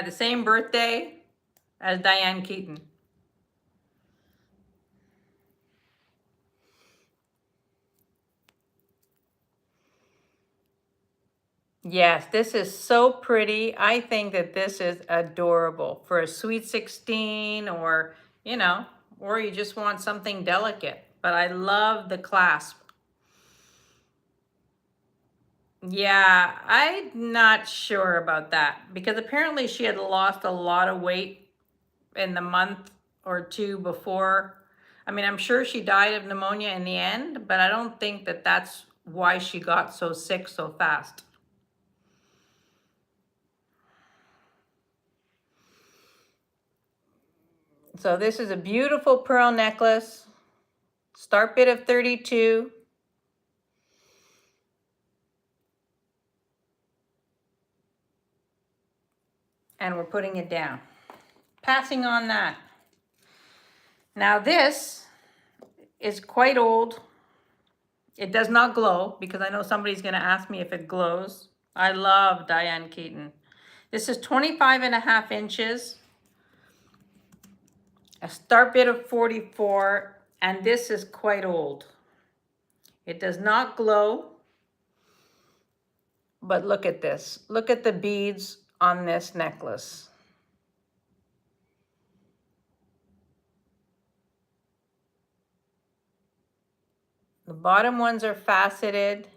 The same birthday as Diane Keaton. Yes, this is so pretty. I think that this is adorable for a sweet 16, or, you know, or you just want something delicate. But I love the clasp. Yeah, I'm not sure about that because apparently she had lost a lot of weight in the month or 2 before. I mean, I'm sure she died of pneumonia in the end, but I don't think that that's why she got so sick so fast. So this is a beautiful pearl necklace, start bid of 32. And we're putting it down. Passing on that. Now this is quite old. It does not glow because I know somebody's gonna ask me if it glows. I love Diane Keaton. This is 25.5 inches. A start bid of 44, and this is quite old. It does not glow, but look at this. Look at the beads on this necklace. The bottom ones are faceted.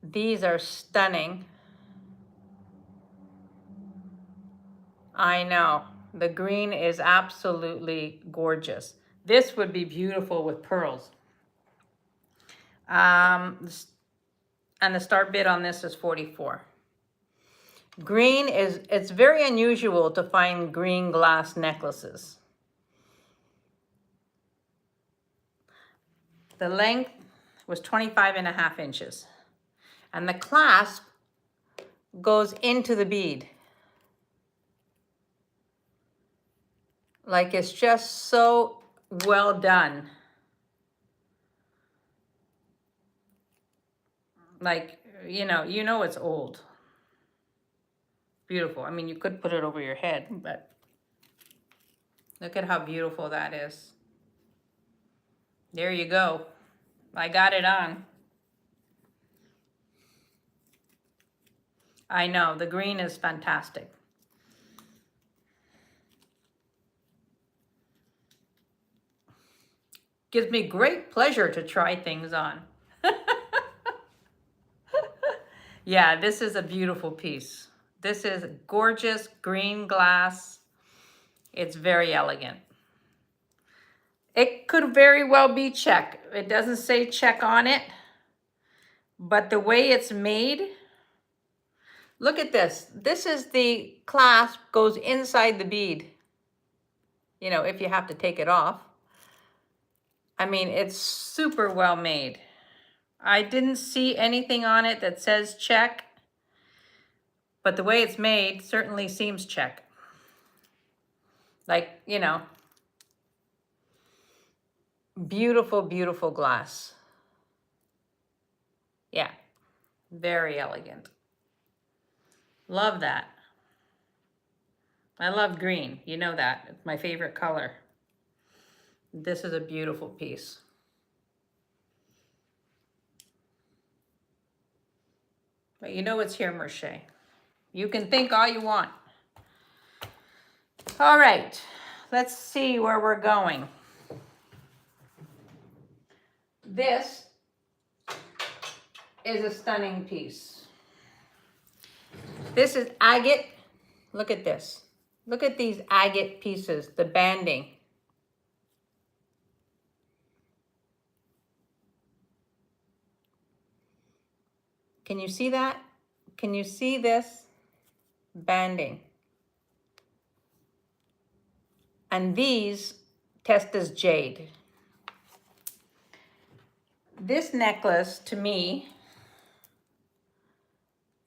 These are stunning. I know. The green is absolutely gorgeous. This would be beautiful with pearls. And the start bid on this is 44. Green is, it's very unusual to find green glass necklaces. The length was 25.5 inches. And the clasp goes into the bead. Like, it's just so well done. Like, you know it's old. Beautiful. I mean, you could put it over your head, but look at how beautiful that is. There you go. I got it on. I know, the green is fantastic. Gives me great pleasure to try things on. Yeah, this is a beautiful piece. This is gorgeous green glass. It's very elegant. It could very well be check. It doesn't say check on it, but the way it's made, look at this. This is the clasp goes inside the bead. You know, if you have to take it off. I mean, it's super well made. I didn't see anything on it that says check, but the way it's made certainly seems check. Like, you know, beautiful, beautiful glass. Yeah, very elegant. Love that. I love green, you know that. It's my favorite color. This is a beautiful piece. But you know it's here, Merche. You can think all you want. All right, let's see where we're going. This is a stunning piece. This is agate. Look at this. Look at these agate pieces, the banding. Can you see that? Can you see this banding? And these test as jade. This necklace, to me,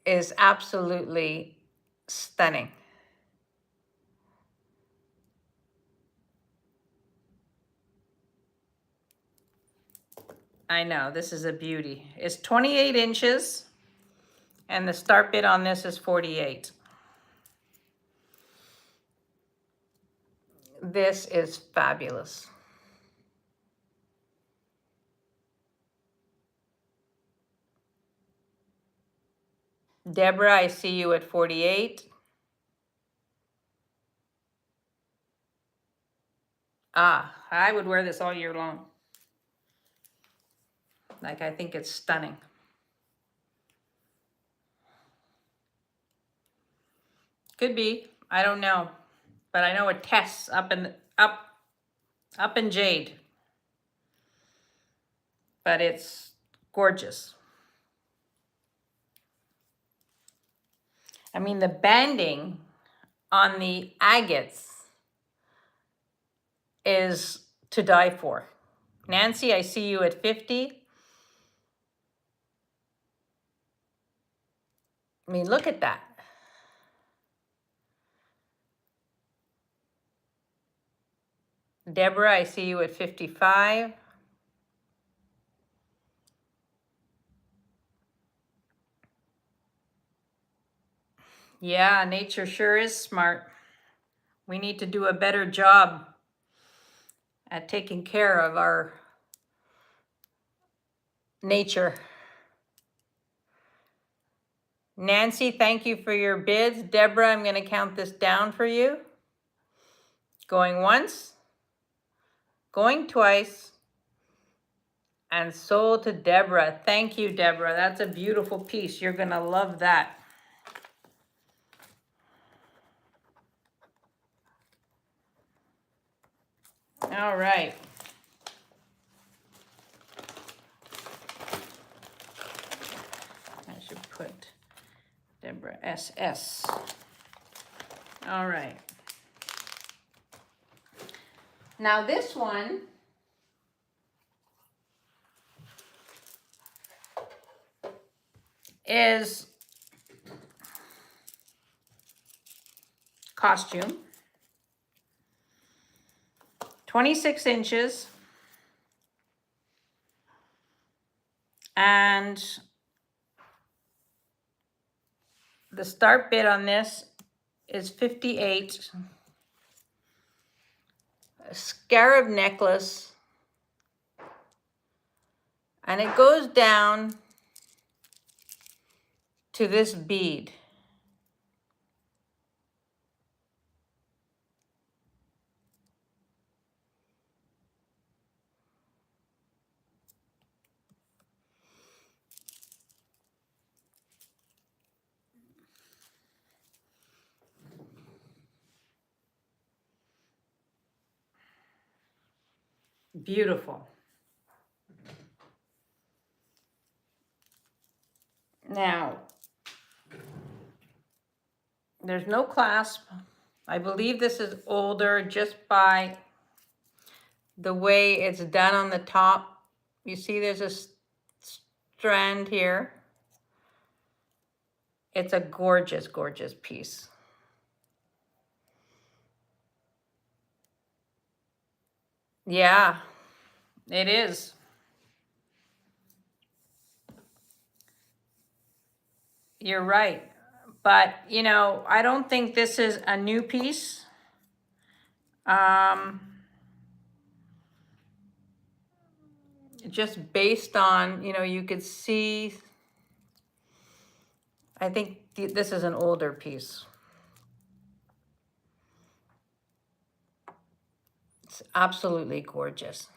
is absolutely stunning. I know, this is a beauty. It's 28 inches, and the start bid on this is 48. This is fabulous. Deborah, I see you at 48. Ah, I would wear this all year long. Like, I think it's stunning. Could be, I don't know. But I know it tests up in jade. But it's gorgeous. I mean, the banding on the agates is to die for. Nancy, I see you at 50. I mean, look at that. Deborah, I see you at 55. Yeah, nature sure is smart. We need to do a better job at taking care of our nature. Nancy, thank you for your bids. Deborah, I'm going to count this down for you. Going once, going twice, and sold to Deborah. Thank you, Deborah. That's a beautiful piece. You're going to love that. All right. put Deborah SS. All right. Now this one is costume, 26 inches, and the start bid on this is 58. A scarab necklace, and it goes down to this bead. Beautiful. Now, there's no clasp. I believe this is older just by the way it's done on the top. You see there's a strand here. It's a gorgeous, gorgeous piece. Yeah, it is. You're right. But, you know, I don't think this is a new piece. Just based on, you know, you could see, I think this is an older piece. It's absolutely gorgeous.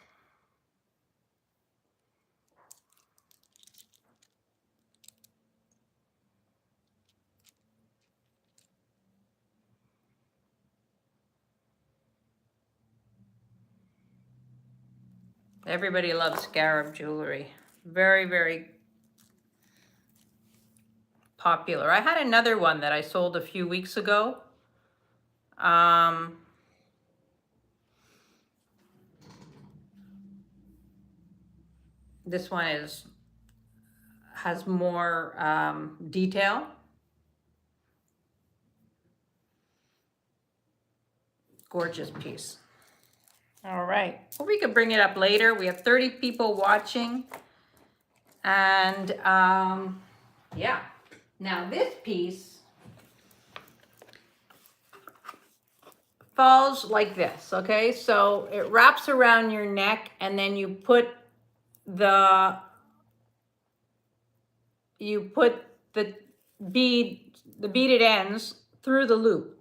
Everybody loves scarab jewelry. Very, very popular. I had another one that I sold a few weeks ago. This one has more detail. Gorgeous piece. All right. Well, we could bring it up later. We have 30 people watching. And yeah. Now this piece falls like this, okay? So it wraps around your neck, and then you put the beaded ends through the loop.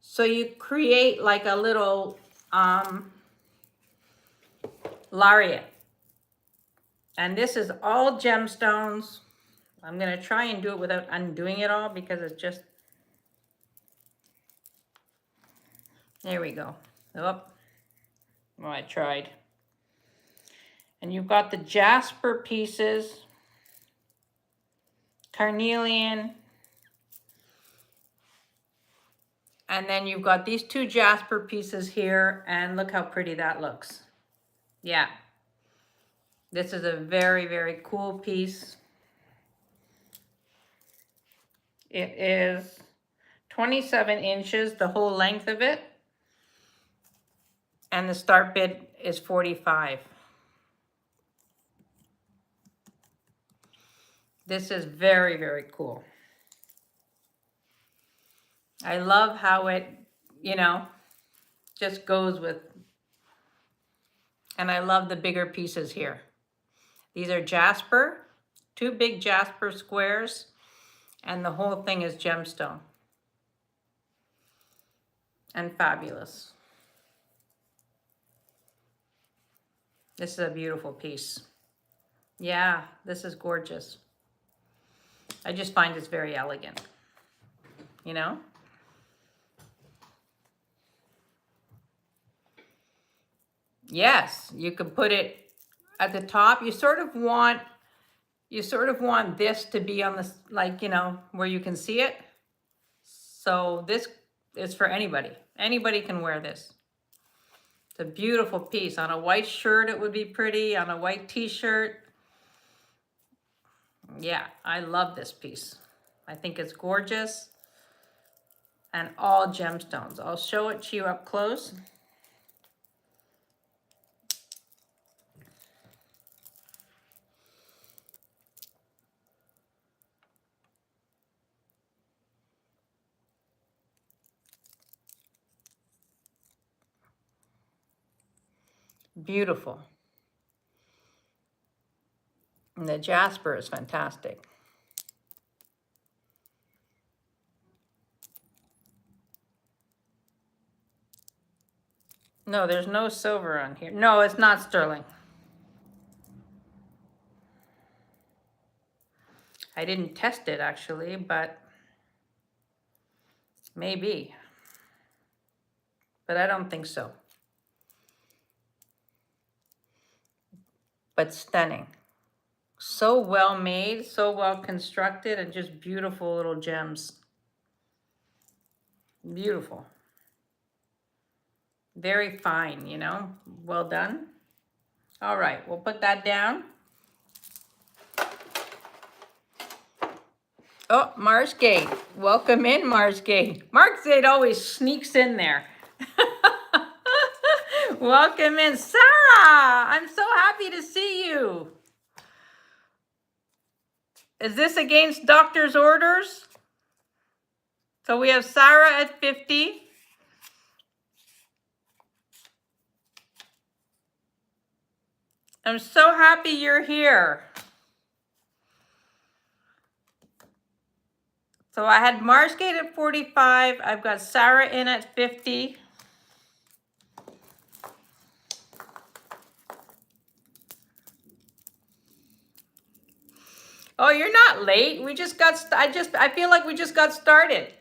So you create like a little lariat. And this is all gemstones. I'm gonna try and do it without undoing it all because it's just, there we go. Oh, well, I tried. And you've got the jasper pieces, carnelian, and then you've got these two jasper pieces here, and look how pretty that looks. Yeah. This is a very, very cool piece. It is 27 inches, the whole length of it. And the start bid is 45. This is very, very cool. I love how it, you know, just goes with, and I love the bigger pieces here. These are jasper, two big jasper squares, and the whole thing is gemstone. And fabulous. This is a beautiful piece. Yeah, this is gorgeous. I just find it's very elegant, you know? Yes, you could put it at the top. You sort of want you sort of want this to be on the, like, you know, where you can see it. So this is for anybody. Anybody can wear this. It's a beautiful piece. On a white shirt, it would be pretty. On a white t-shirt. Yeah, I love this piece. I think it's gorgeous. And all gemstones. I'll show it to you up close. Beautiful. And the jasper is fantastic. No, there's no silver on here. No, it's not sterling. I didn't test it actually, but maybe. But I don't think so. But stunning. So well made, so well constructed, and just beautiful little gems. Beautiful. Very fine, you know, well done. All right, we'll put that down. Oh, Marsgate. Welcome in, Marsgate. Marsgate always sneaks in there. Welcome in, Sarah. I'm so happy to see you. Is this against doctor's orders? So we have Sarah at 50. I'm so happy you're here. So I had Marsgate at 45. I've got Sarah in at 50. Oh, you're not late. We just got, I feel like we just got started.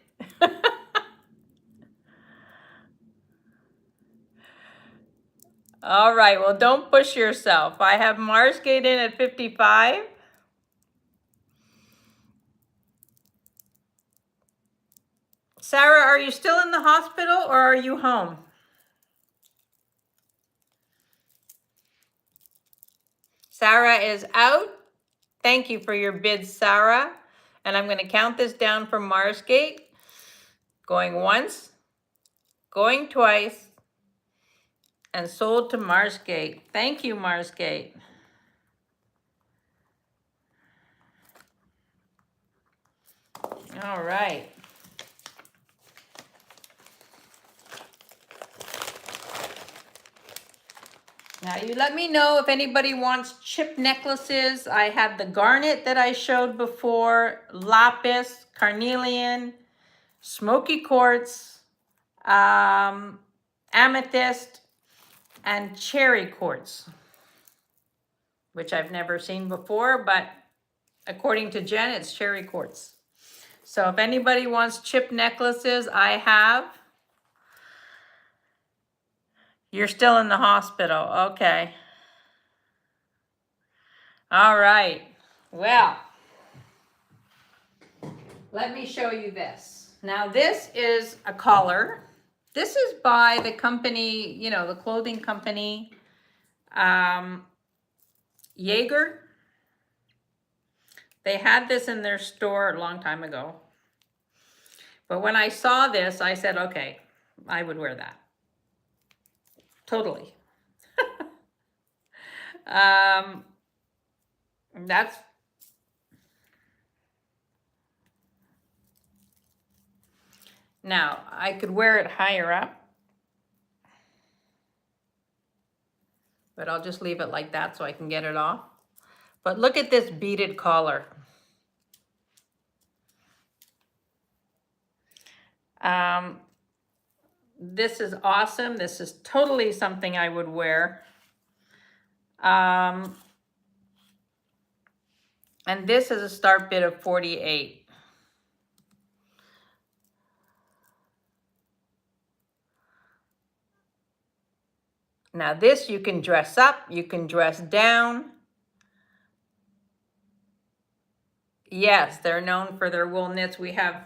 All right, well, don't push yourself. I have Marsgate in at 55. Sarah, are you still in the hospital or are you home? Sarah is out. Thank you for your bid, Sarah. And I'm going to count this down for Marsgate. Going once, going twice, and sold to Marsgate. Thank you, Marsgate. All right. Now you let me know if anybody wants chip necklaces. I have the garnet that I showed before, lapis, carnelian, smoky quartz, amethyst, and cherry quartz, which I've never seen before, but according to Jen, it's cherry quartz. So if anybody wants chip necklaces, I have. You're still in the hospital. Okay. All right. Well, let me show you this. Now this is a collar. This is by the company, you know, the clothing company, Jaeger. They had this in their store a long time ago. But when I saw this, I said, okay, I would wear that. Totally. That's, now I could wear it higher up, but I'll just leave it like that so I can get it off. But look at this beaded collar. This is awesome. This is totally something I would wear. And this is a start bid of 48. Now this you can dress up, you can dress down. Yes, they're known for their wool knits. We have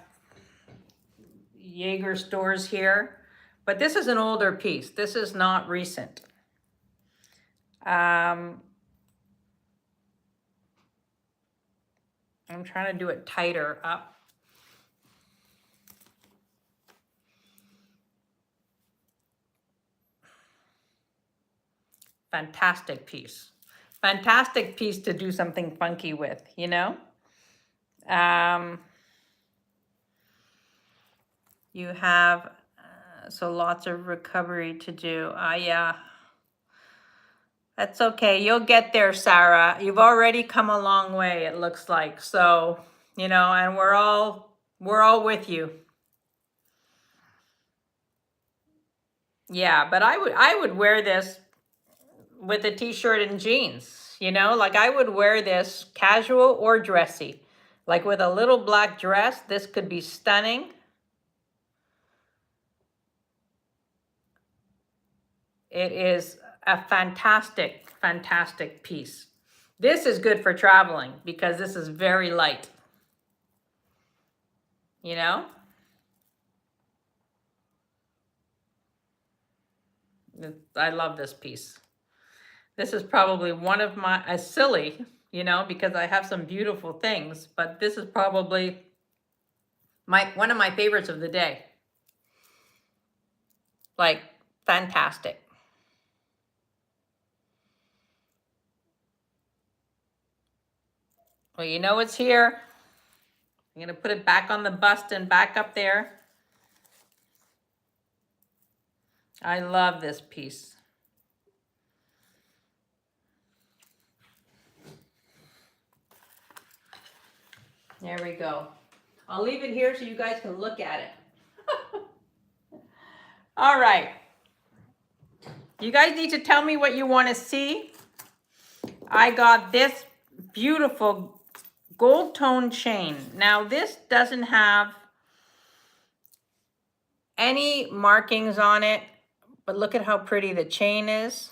Jaeger stores here, but this is an older piece. This is not recent. I'm trying to do it tighter up. Fantastic piece. Fantastic piece to do something funky with, you know? You have, so lots of recovery to do. Yeah. That's okay. You'll get there, Sarah. You've already come a long way, it looks like. So, you know, and we're all with you. Yeah, but I would wear this with a t-shirt and jeans, you know? Like I would wear this casual or dressy. Like with a little black dress, this could be stunning. It is a fantastic, fantastic piece. This is good for traveling because this is very light. You know? I love this piece. This is probably one of my, silly, you know, because I have some beautiful things, but this is probably one of my favorites of the day. Like, fantastic. Well, you know it's here. I'm going to put it back on the bust and back up there. I love this piece. There we go. I'll leave it here so you guys can look at it. All right. You guys need to tell me what you want to see. I got this beautiful gold tone chain. Now this doesn't have any markings on it, but look at how pretty the chain is.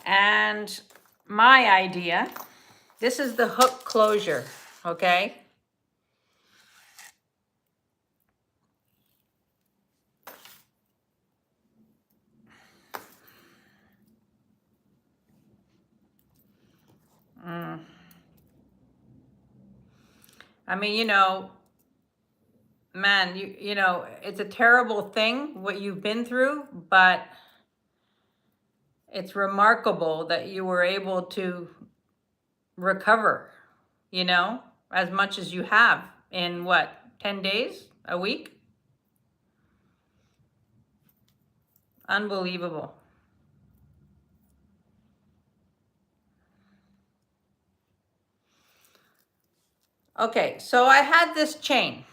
And my idea, this is the hook closure, okay? I mean, you know, man, you know, it's a terrible thing what you've been through, but it's remarkable that you were able to recover, you know, as much as you have in what, 10 days, a week? Unbelievable. Okay, so I had this chain,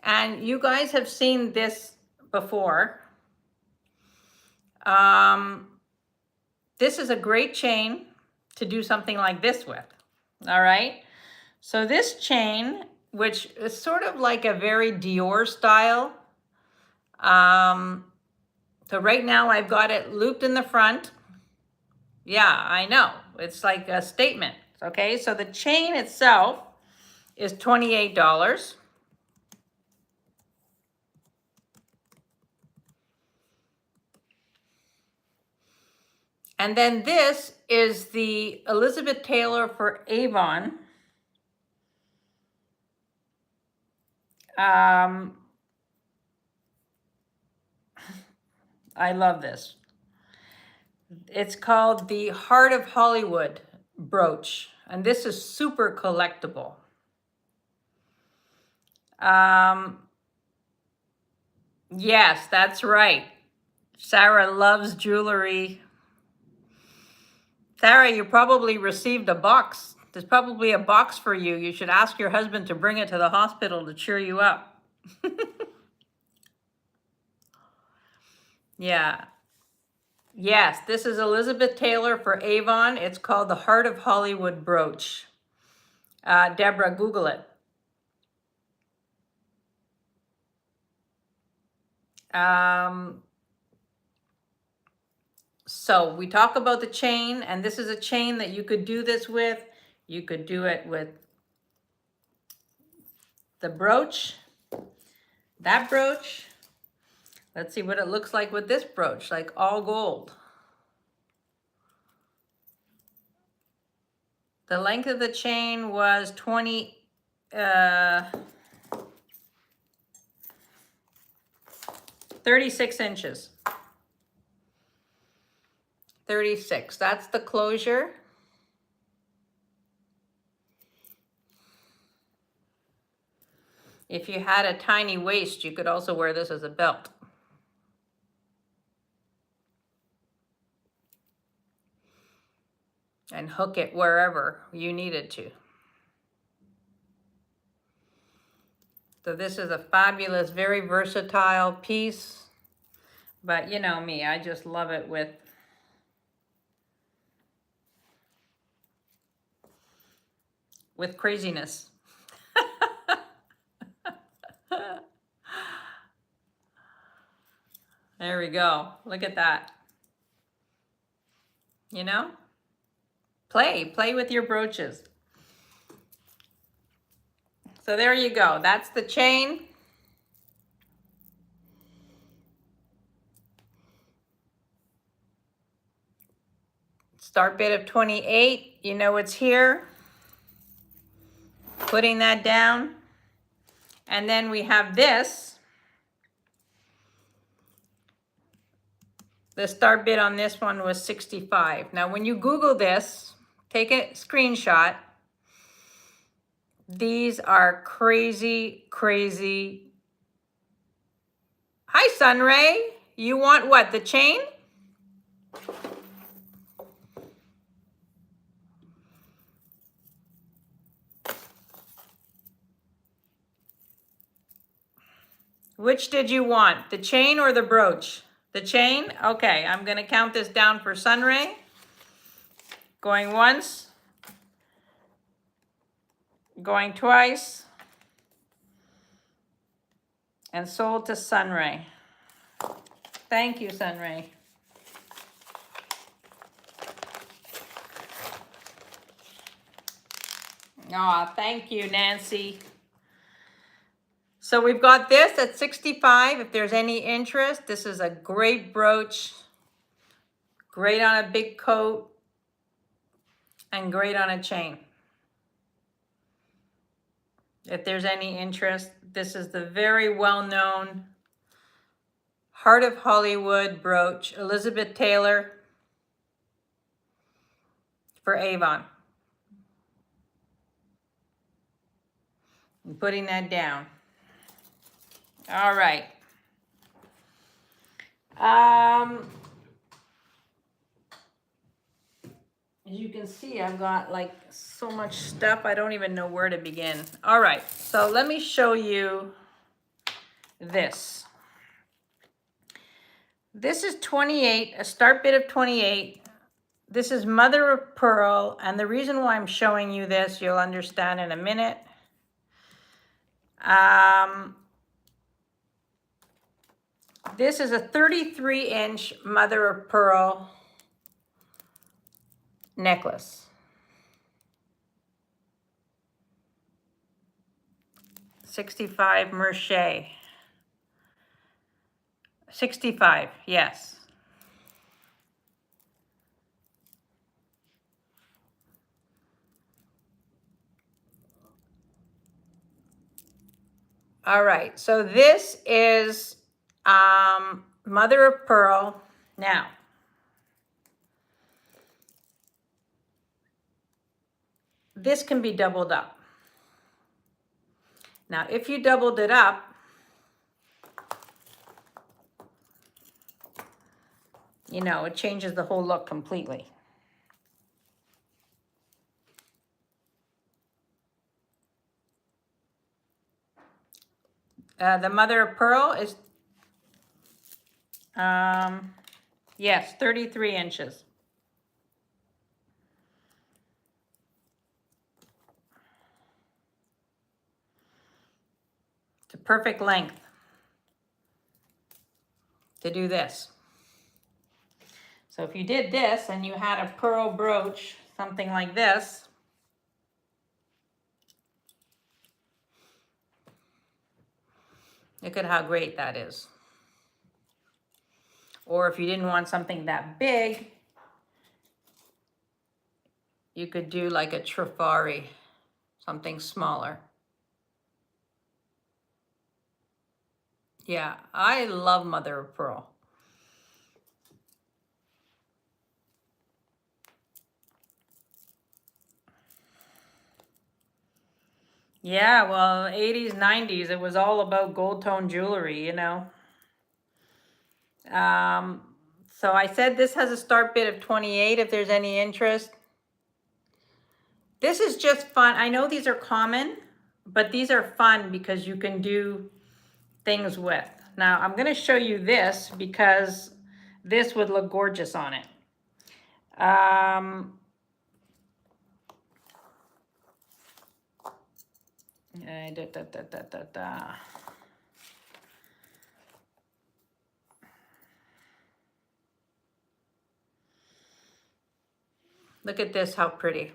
and you guys have seen this before. This is a great chain to do something like this with, all right? So this chain, which is sort of like a very Dior style, so right now I've got it looped in the front. Yeah, I know, it's like a statement, okay? So the chain itself is $28. And then this is the Elizabeth Taylor for Avon. I love this. It's called the Heart of Hollywood brooch, and this is super collectible. Yes, that's right. Sarah loves jewelry. Sarah, you probably received a box. There's probably a box for you. You should ask your husband to bring it to the hospital to cheer you up. Yeah. Yes, this is Elizabeth Taylor for Avon. It's called the Heart of Hollywood brooch. Deborah, Google it. So we talk about the chain, and this is a chain that you could do this with. You could do it with the brooch, that brooch. Let's see what it looks like with this brooch, like all gold. The length of the chain was 36 inches. 36, that's the closure. If you had a tiny waist, you could also wear this as a belt. And hook it wherever you needed to. So this is a fabulous, very versatile piece. But you know me, I just love it with craziness. There we go. Look at that. You know? Play with your brooches. So there you go. That's the chain. Start bit of 28. You know it's here. Putting that down. And then we have this. The start bid on this one was 65. Now, when you Google this, take a screenshot. These are crazy, crazy. Hi, Sunray. You want what, the chain? Which did you want, the chain or the brooch? The chain? Okay, I'm gonna count this down for Sunray. Going once. Going twice. And sold to Sunray. Thank you, Sunray. Aw, thank you, Nancy. So we've got this at 65. If there's any interest, this is a great brooch. Great on a big coat. And great on a chain. If there's any interest, this is the very well-known Heart of Hollywood brooch, Elizabeth Taylor for Avon. I'm putting that down. All right. As you can see, I've got like so much stuff, I don't even know where to begin. All right, so let me show you this. This is 28, a start bid of 28. This is mother of pearl, and the reason why I'm showing you this, you'll understand in a minute. This is a 33-inch mother of pearl necklace. 65 Mercier. 65, yes. All right, so this is mother of pearl. Now, this can be doubled up. Now, if you doubled it up, you know, it changes the whole look completely. The mother of pearl is, yes, 33 inches. It's a perfect length. to do this. So if you did this and you had a pearl brooch, something like this, look at how great that is. Or if you didn't want something that big, you could do like a trifari, something smaller. Yeah, I love mother of pearl. Yeah, well, 80s, 90s, it was all about gold tone jewelry, you know. So I said this has a start bid of 28 if there's any interest. This is just fun. I know these are common, but these are fun because you can do things with. Now I'm going to show you this because this would look gorgeous on it. Look at this, how pretty.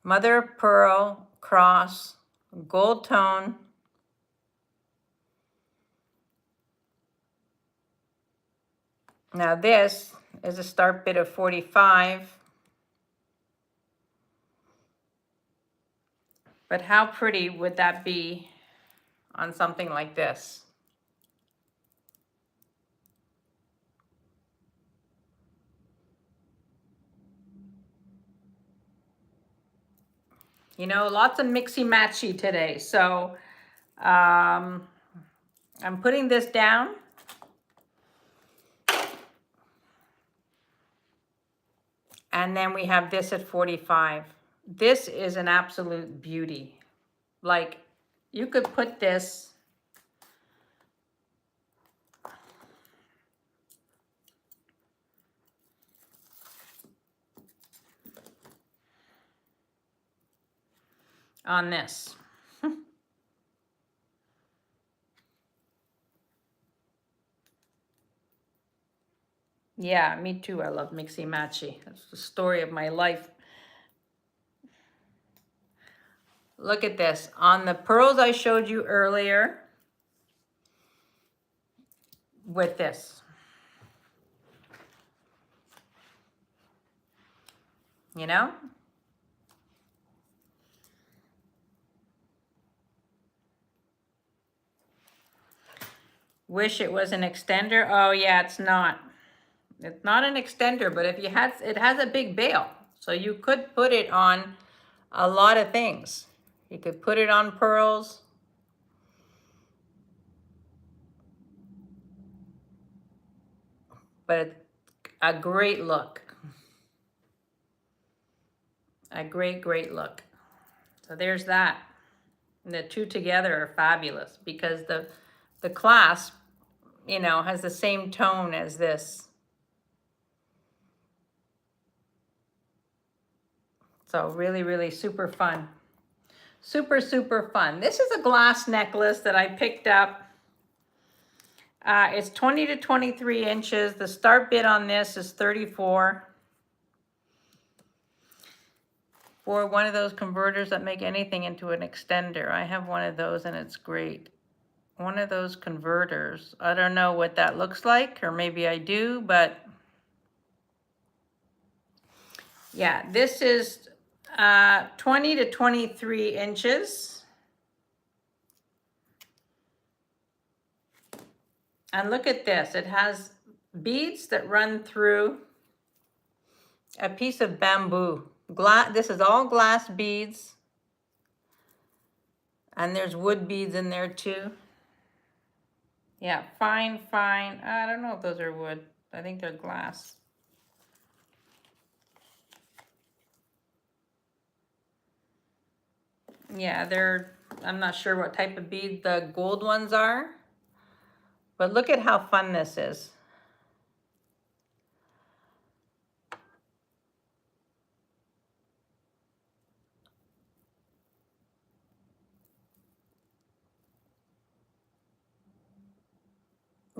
Mother of pearl, cross, gold tone. Now this is a start bid of 45. But how pretty would that be on something like this? You know, lots of mixy-matchy today. So I'm putting this down. And then we have this at 45. This is an absolute beauty. Like, you could put this on this. Yeah, me too. I love mixy-matchy. That's the story of my life. Look at this. On the pearls I showed you earlier, with this. You know? Wish it was an extender. Oh yeah, it's not. It's not an extender, but if you had, it has a big bail. So you could put it on a lot of things. You could put it on pearls. But it's a great look. A great, great look. So there's that. And the two together are fabulous because the clasp, you know, has the same tone as this. So really, really super fun. Super, super fun. This is a glass necklace that I picked up. It's 20 to 23 inches. The start bid on this is 34. For one of those converters that make anything into an extender. I have one of those and it's great. One of those converters. I don't know what that looks like, or maybe I do, but yeah, this is 20 to 23 inches. And look at this. It has beads that run through a piece of bamboo. This is all glass beads. And there's wood beads in there too. Yeah, fine, fine. I don't know if those are wood. I think they're glass. Yeah, I'm not sure what type of bead the gold ones are. But look at how fun this is.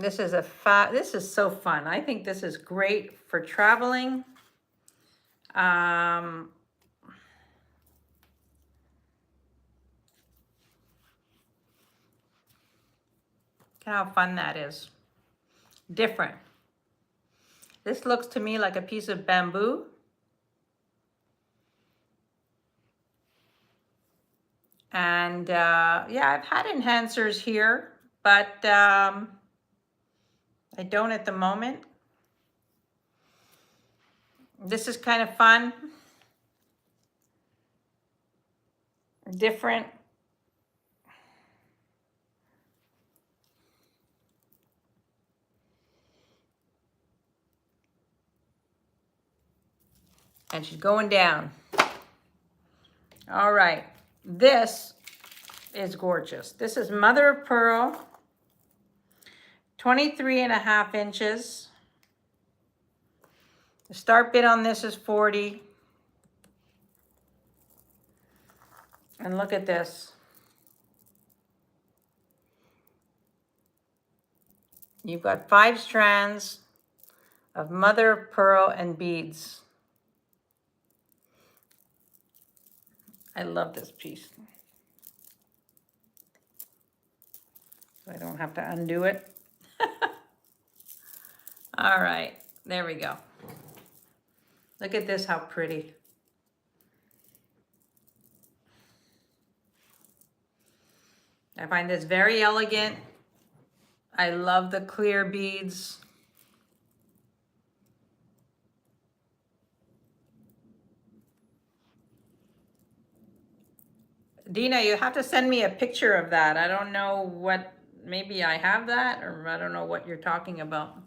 This is this is so fun. I think this is great for traveling. Look how fun that is. Different. This looks to me like a piece of bamboo. And yeah, I've had enhancers here, but I don't at the moment. This is kind of fun. Different. And she's going down. All right. This is gorgeous. This is mother of pearl, 23.5 inches. The start bid on this is 40. And look at this. You've got 5 strands of mother of pearl and beads. I love this piece. So I don't have to undo it. All right, there we go. Look at this, how pretty. I find this very elegant. I love the clear beads. Dina, you have to send me a picture of that. I don't know what, maybe I have that, or I don't know what you're talking about.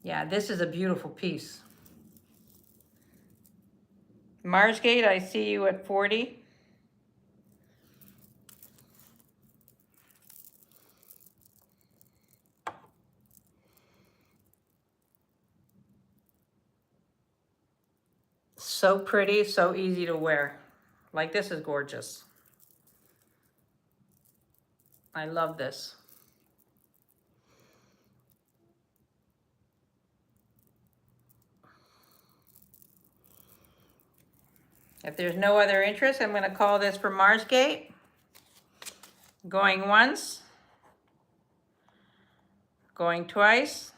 Yeah, this is a beautiful piece. Marsgate, I see you at 40. So pretty, so easy to wear. Like, this is gorgeous. I love this. If there's no other interest, I'm going to call this for Marsgate. Going once. Going twice.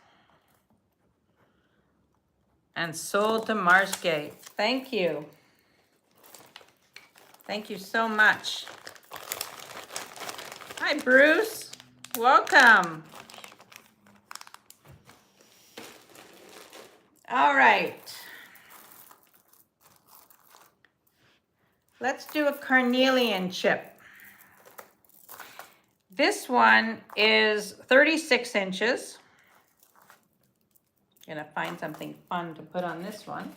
And sold to Marsgate. Thank you. Thank you so much. Hi, Bruce. Welcome. All right. Let's do a carnelian chip. This one is 36 inches. Gonna find something fun to put on this one.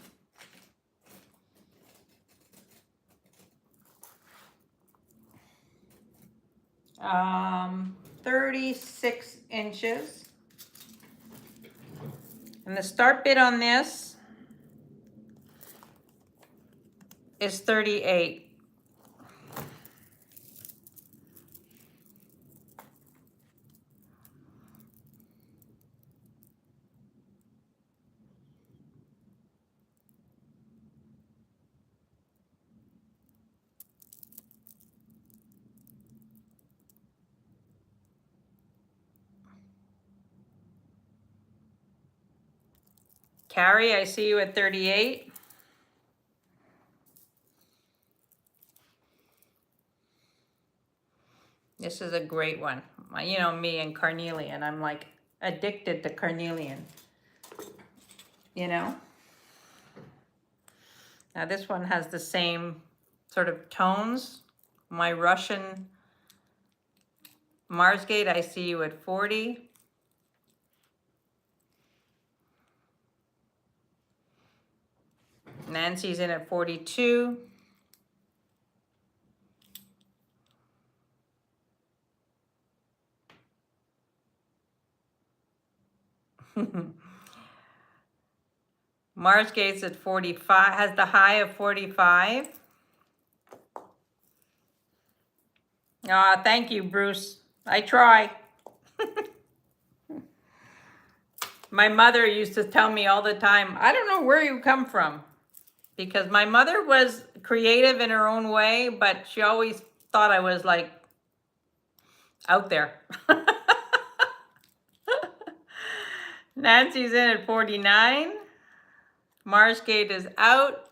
Um, 36 inches. And the start bid on this is 38. Carrie, I see you at 38. This is a great one. You know me and carnelian. I'm like addicted to carnelian. You know? Now this one has the same sort of tones. My Russian Marsgate, I see you at 40. Nancy's in at 42. Marsgate's at 45, has the high of 45. Thank you, Bruce. I try. My mother used to tell me all the time, I don't know where you come from. Because my mother was creative in her own way, but she always thought I was like out there. Nancy's in at 49. Marsgate is out.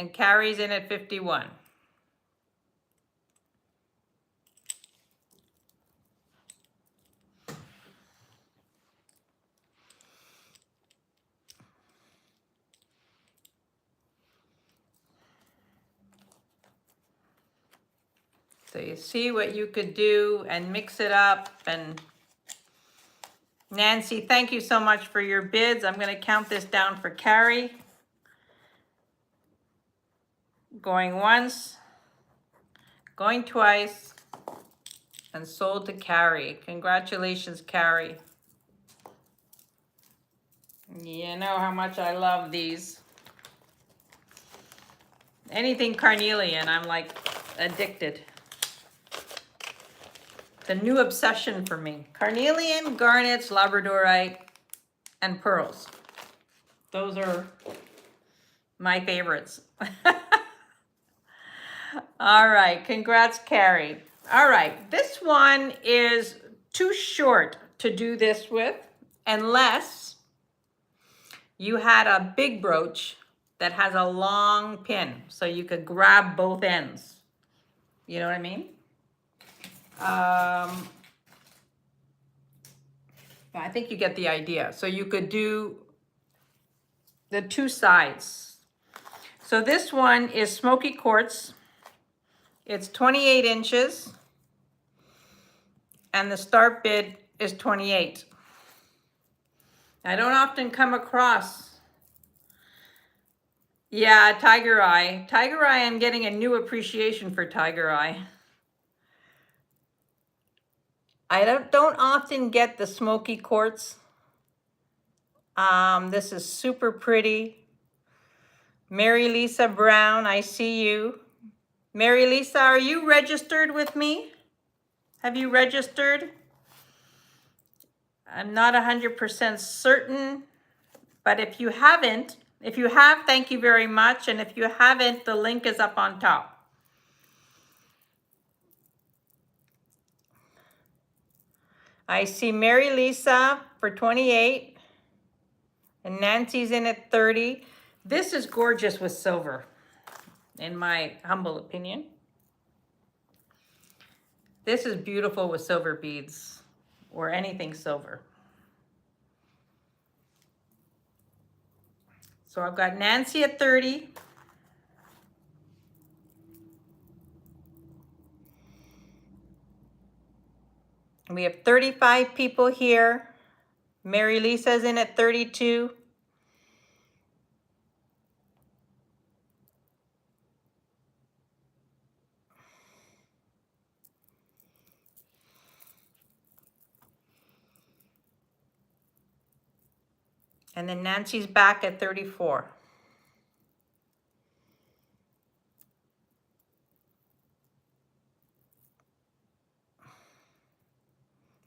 And Carrie's in at 51. So you see what you could do and mix it up. And Nancy, thank you so much for your bids. I'm going to count this down for Carrie. Going once, going twice, and sold to Carrie. Congratulations, Carrie. You know how much I love these. Anything carnelian, I'm like addicted. The new obsession for me. Carnelian, garnets, labradorite, and pearls. Those are my favorites. All right, congrats, Carrie. All right, this one is too short to do this with unless you had a big brooch that has a long pin so you could grab both ends. You know what I mean? I think you get the idea. So you could do the two sides. So this one is smoky quartz. It's 28 inches. And the start bid is 28. I don't often come across. Yeah, Tiger Eye. Tiger Eye, I'm getting a new appreciation for Tiger Eye. I don't often get the smoky quartz. This is super pretty. Mary Lisa Brown, I see you. Mary Lisa, are you registered with me? Have you registered? I'm not 100% certain, but if you haven't, if you have, thank you very much. And if you haven't, the link is up on top. I see Mary Lisa for 28 and Nancy's in at 30. This is gorgeous with silver, in my humble opinion. This is beautiful with silver beads or anything silver. So I've got Nancy at 30. We have 35 people here. Mary Lisa's in at 32. And then Nancy's back at 34.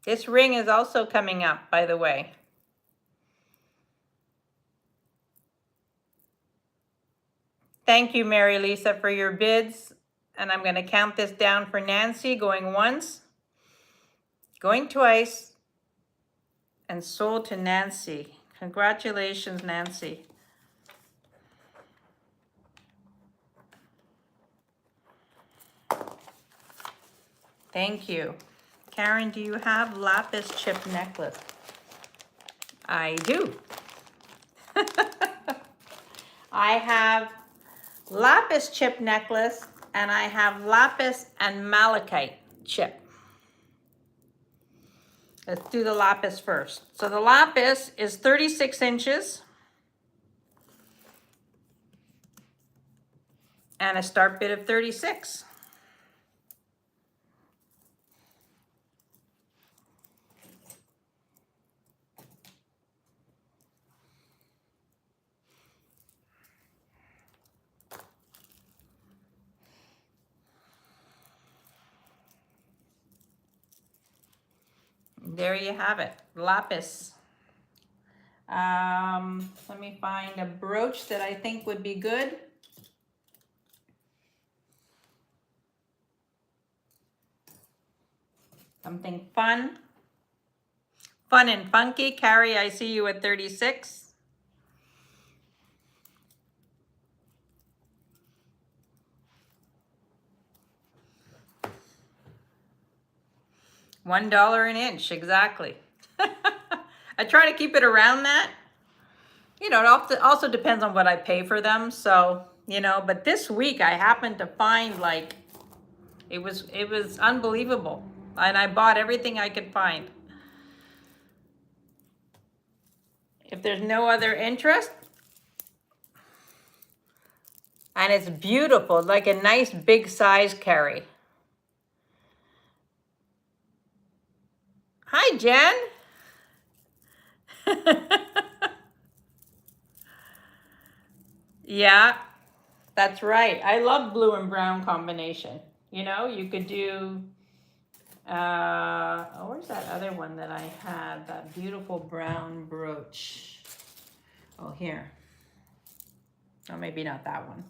This ring is also coming up, by the way. Thank you, Mary Lisa, for your bids. And I'm going to count this down for Nancy, going once, going twice, and sold to Nancy. Congratulations, Nancy. Thank you. Karen, do you have lapis chip necklace? I do. I have lapis chip necklace and I have lapis and malachite chip. Let's do the lapis first. So the lapis is 36 inches and a start bid of 36. There you have it, lapis. Let me find a brooch that I think would be good. Something fun. Fun and funky. Carrie, I see you at 36. $1 an inch, exactly. I try to keep it around that. You know, it also depends on what I pay for them. So, you know, but this week I happened to find like, it was unbelievable. And I bought everything I could find. If there's no other interest, and it's beautiful, like a nice big size Carrie. Hi, Jen. Yeah, that's right. I love blue and brown combination. You know, you could do, oh, where's that other one that I had? That beautiful brown brooch. Oh, here. Oh, maybe not that one.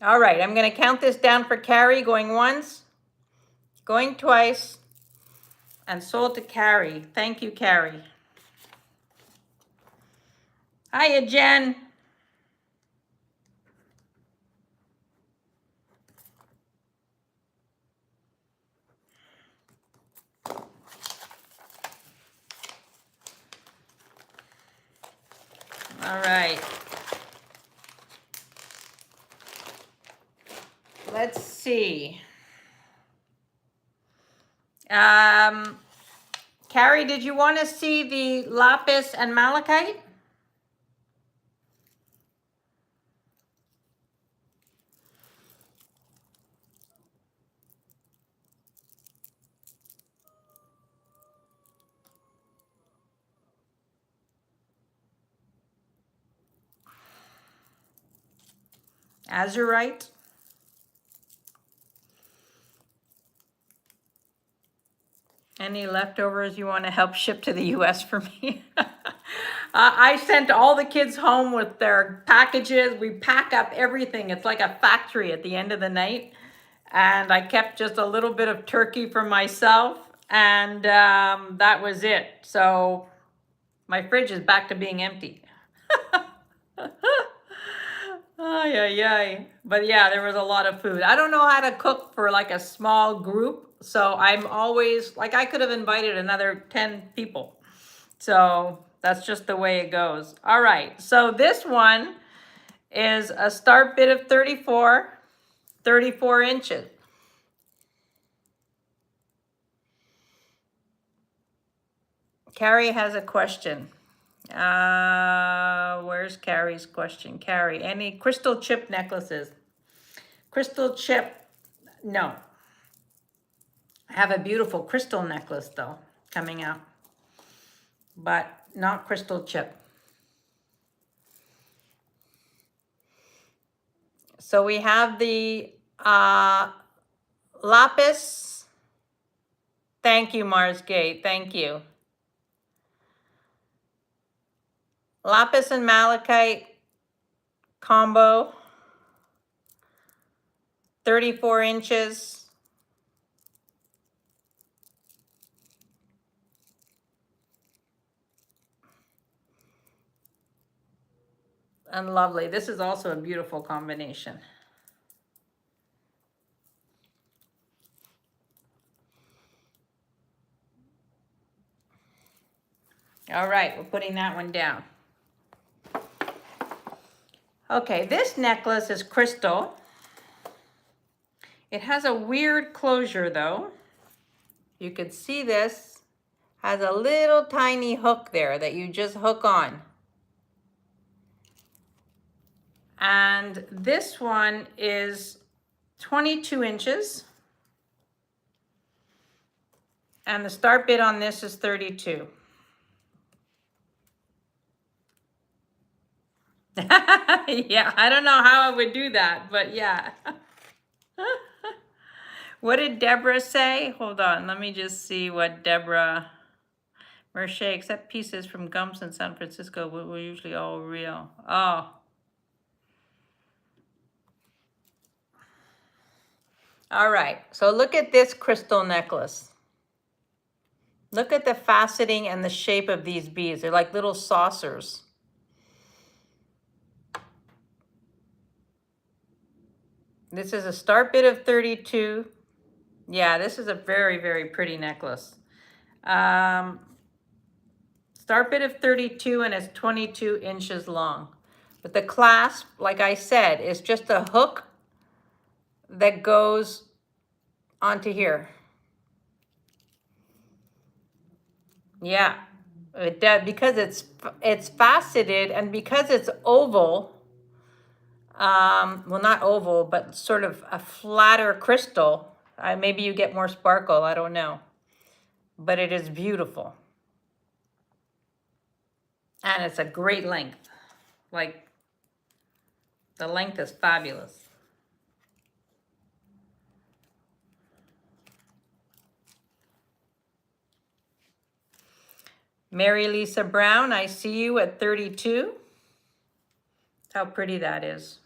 All right, I'm going to count this down for Carrie, going once, going twice, and sold to Carrie. Thank you, Carrie. Hiya, Jen. All right. Let's see. Carrie, did you want to see the lapis and malachite? Azurite? Any leftovers you want to help ship to the US for me? I sent all the kids home with their packages. We pack up everything. It's like a factory at the end of the night. And I kept just a little bit of turkey for myself. And that was it. So my fridge is back to being empty. Ay, ay, ay. But yeah, there was a lot of food. I don't know how to cook for like a small group. So I'm always, like I could have invited another 10 people. So that's just the way it goes. All right, so this one is a start bit of 34 inches. Carrie has a question. Where's Carrie's question? Carrie, any crystal chip necklaces? Crystal chip, no. I have a beautiful crystal necklace though, coming out, but not crystal chip. So we have the lapis. Thank you, Mars Gate. Thank you. Lapis and malachite combo, 34 inches. And lovely. This is also a beautiful combination. All right, we're putting that one down. Okay, this necklace is crystal. It has a weird closure though. You can see this has a little tiny hook there that you just hook on. And this one is 22 inches. And the start bid on this is 32. Yeah, I don't know how I would do that, but yeah. What did Deborah say? Hold on, let me just see what Deborah... Merche, except pieces from gums in San Francisco, were usually all real. Oh. All right, so look at this crystal necklace. Look at the faceting and the shape of these beads. They're like little saucers. This is a start bid of 32. Yeah, this is a very, very pretty necklace. Start bid of 32 and it's 22 inches long. But the clasp, like I said, is just a hook that goes onto here. Yeah, it does, because it's faceted and because it's oval. Well, not oval, but sort of a flatter crystal. Maybe you get more sparkle, I don't know. But it is beautiful. And it's a great length. Like, the length is fabulous. Mary Lisa Brown, I see you at 32. How pretty that is.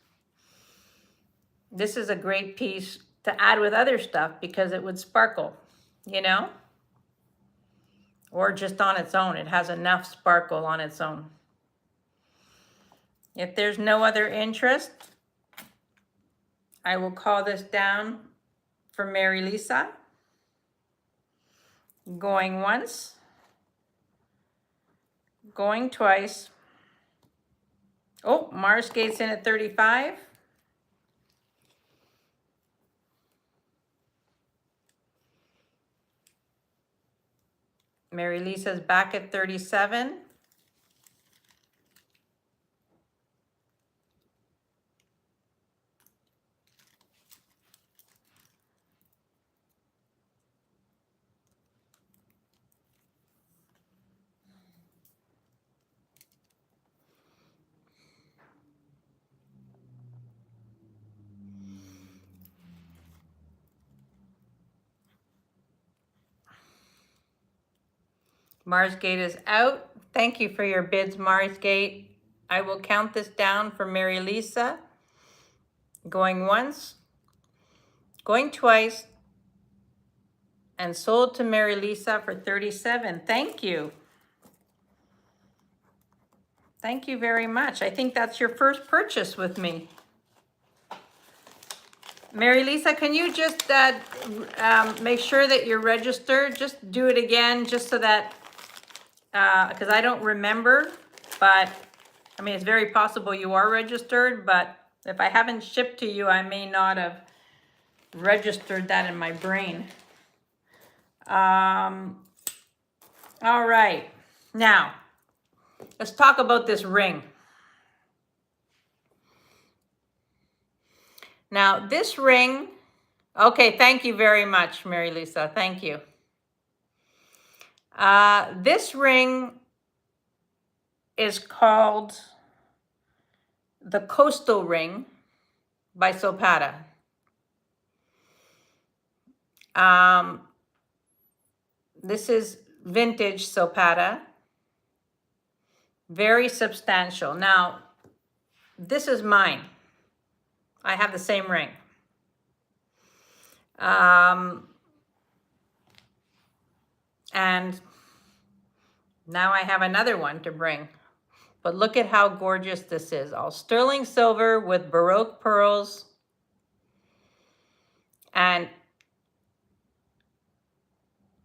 This is a great piece to add with other stuff because it would sparkle, you know? Or just on its own. It has enough sparkle on its own. If there's no other interest, I will call this down for Mary Lisa. Going once. Going twice. Oh, Mars Gate's in at 35. Mary Lisa's back at 37. Mars Gate is out. Thank you for your bids, Mars Gate. I will count this down for Mary Lisa. Going once, going twice, and sold to Mary Lisa for 37. Thank you. Thank you very much. I think that's your first purchase with me. Mary Lisa, can you just make sure that you're registered? Just do it again, just so that, because I don't remember, but I mean, it's very possible you are registered, but if I haven't shipped to you, I may not have registered that in my brain. All right, now let's talk about this ring. Now this ring, okay, thank you very much, Mary Lisa, thank you. This ring is called the Coastal Ring by Sopata. This is vintage Sopata. Very substantial. Now, this is mine. I have the same ring. And now I have another one to bring. But look at how gorgeous this is. All sterling silver with Baroque pearls. And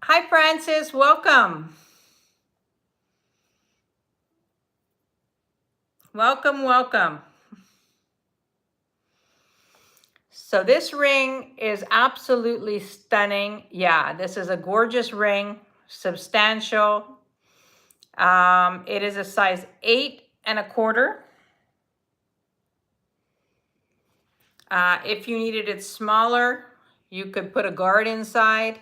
hi, Francis, welcome. Welcome, welcome. So this ring is absolutely stunning. Yeah, this is a gorgeous ring, substantial. It is a size 8 1/4. If you needed it smaller, you could put a guard inside.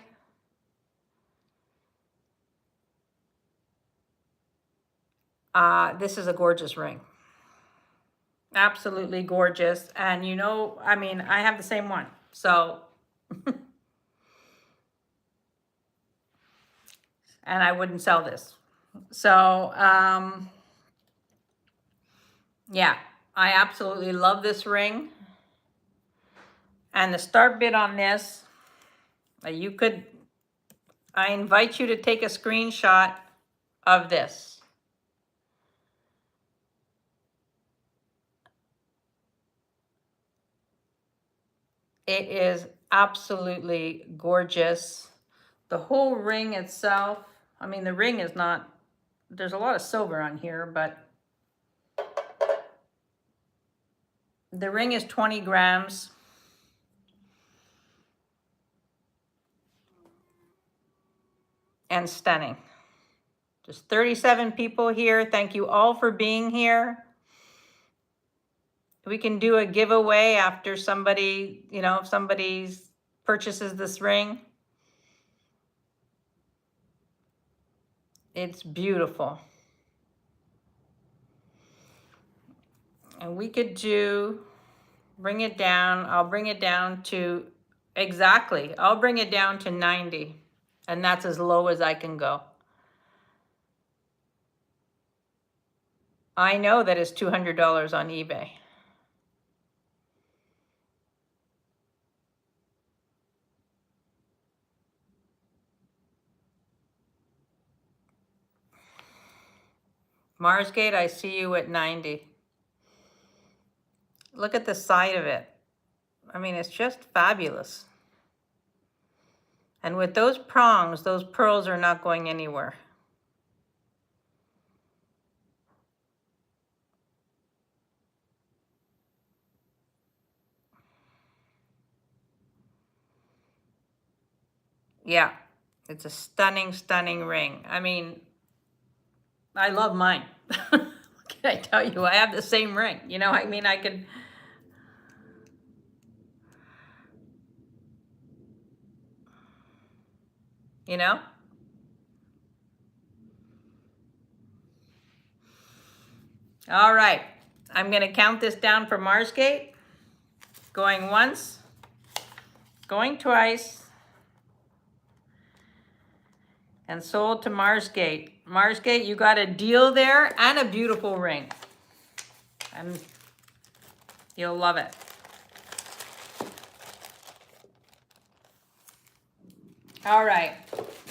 This is a gorgeous ring. Absolutely gorgeous. And you know, I mean, I have the same one. So and I wouldn't sell this. So, yeah, I absolutely love this ring. And the start bid on this, I invite you to take a screenshot of this. It is absolutely gorgeous. The whole ring itself, I mean, the ring is not, there's a lot of silver on here, but the ring is 20 grams. And stunning. Just 37 people here. Thank you all for being here. We can do a giveaway after somebody, you know, if somebody purchases this ring. It's beautiful. And we could bring it down. I'll bring it down to, exactly, I'll bring it down to 90. And that's as low as I can go. I know that it's $200 on eBay. Marsgate, I see you at 90. Look at the side of it. I mean, it's just fabulous. And with those prongs, those pearls are not going anywhere. Yeah, it's a stunning, stunning ring. I mean, I love mine. What can I tell you? I have the same ring. You know, I mean, I could... You know? All right. I'm going to count this down for Marsgate. Going once. Going twice. And sold to Marsgate. Marsgate, you got a deal there and a beautiful ring. You'll love it. All right.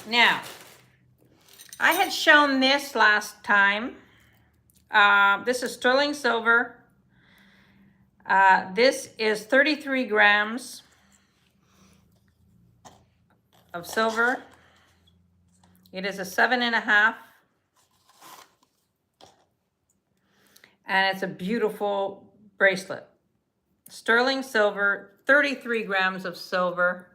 Now, I had shown this last time. This is sterling silver. This is 33 grams of silver. It is a 7.5. And it's a beautiful bracelet. Sterling silver, 33 grams of silver.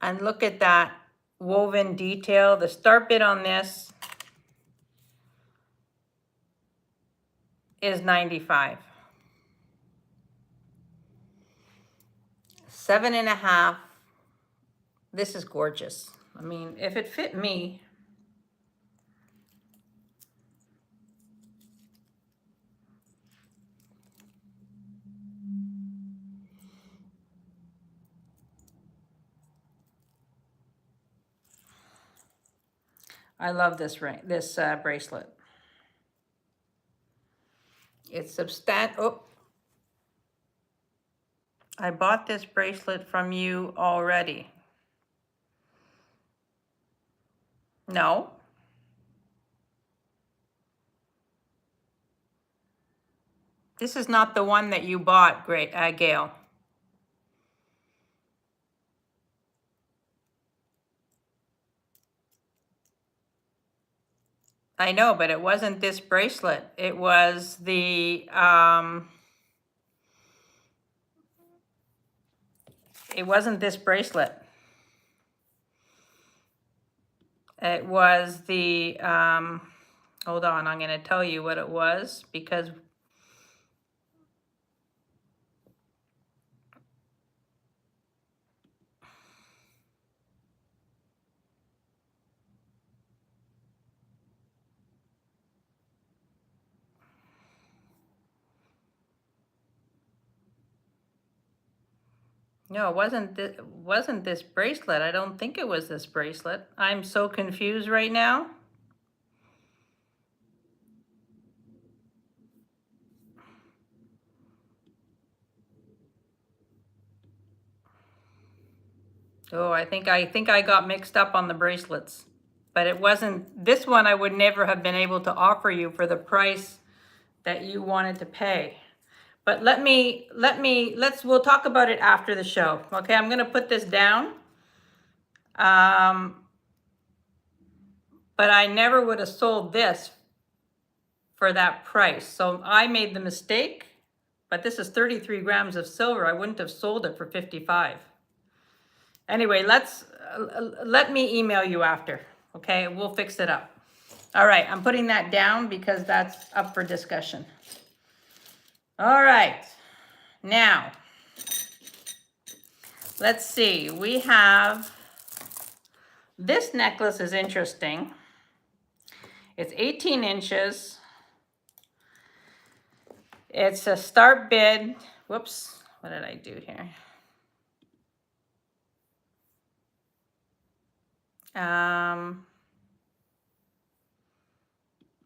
And look at that woven detail. The start bid on this is 95. 7.5. This is gorgeous. I mean, if it fit me. I love this ring, this bracelet. It's substantial. Oh, I bought this bracelet from you already. No. This is not the one that you bought, Gail. I know, but it wasn't this bracelet. It was the, it wasn't this bracelet. It was the, hold on, I'm going to tell you what it was because No, it wasn't this bracelet. I don't think it was this bracelet. I'm so confused right now. Oh, I think I got mixed up on the bracelets. But it wasn't this one. I would never have been able to offer you for the price that you wanted to pay. But we'll talk about it after the show. Okay, I'm gonna put this down. But I never would have sold this for that price. So I made the mistake, but this is 33 grams of silver. I wouldn't have sold it for 55. Anyway, let me email you after. Okay, we'll fix it up. All right, I'm putting that down because that's up for discussion. All right, now, let's see. We have, this necklace is interesting. It's 18 inches. It's a start bid. Whoops, what did I do here?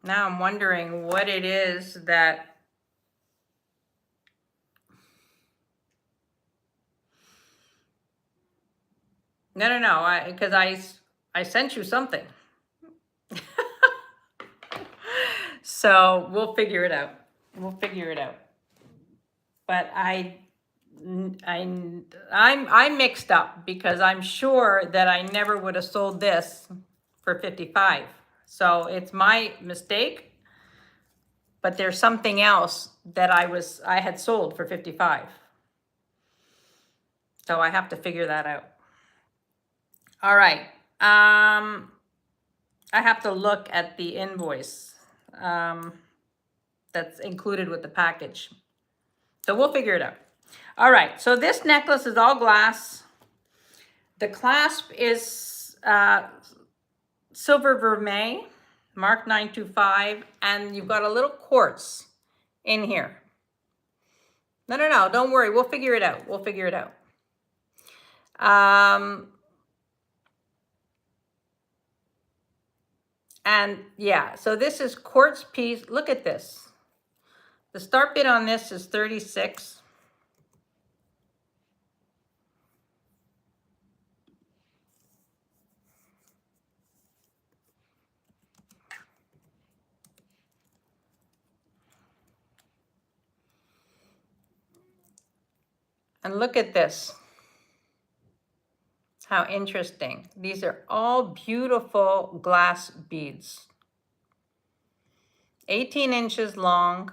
Now I'm wondering what it is that, no, because I sent you something. So we'll figure it out. We'll figure it out. But I'm mixed up because I'm sure that I never would have sold this for 55. So it's my mistake, but there's something else that I had sold for 55. So I have to figure that out. All right. I have to look at the invoice that's included with the package. So we'll figure it out. All right, so this necklace is all glass. The clasp is silver vermeil, mark 925, and you've got a little quartz in here. No, don't worry, we'll figure it out. We'll figure it out. And yeah, so this is quartz piece. Look at this. The start bid on this is 36. And look at this. How interesting. These are all beautiful glass beads. 18 inches long.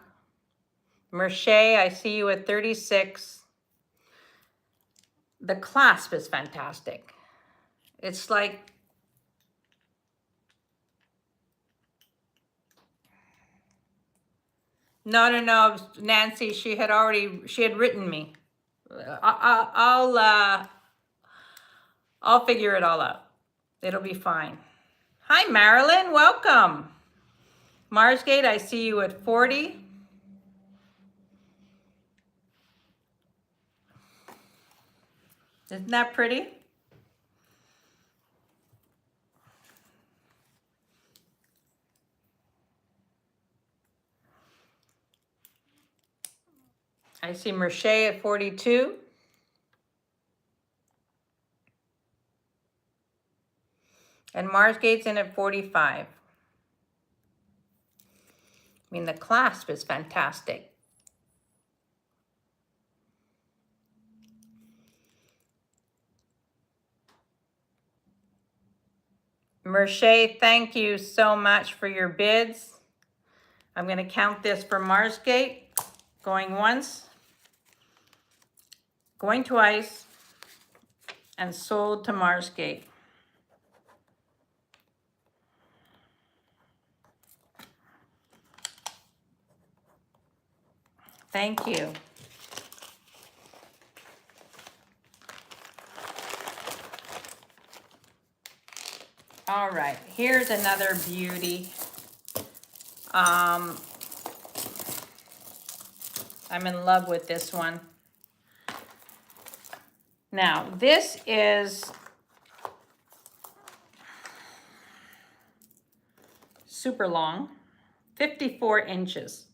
Mercier, I see you at 36. The clasp is fantastic. It's like, no, Nancy, she had written me. I'll figure it all out. It'll be fine. Hi, Marilyn, welcome. Marsgate, I see you at 40. Isn't that pretty? I see Mercier at 42. And Marsgate's in at 45. I mean, the clasp is fantastic. Mercier, thank you so much for your bids. I'm going to count this for Marsgate. Going once, going twice, and sold to Marsgate. Thank you. All right, here's another beauty. I'm in love with this one. Now, this is super long, 54 inches.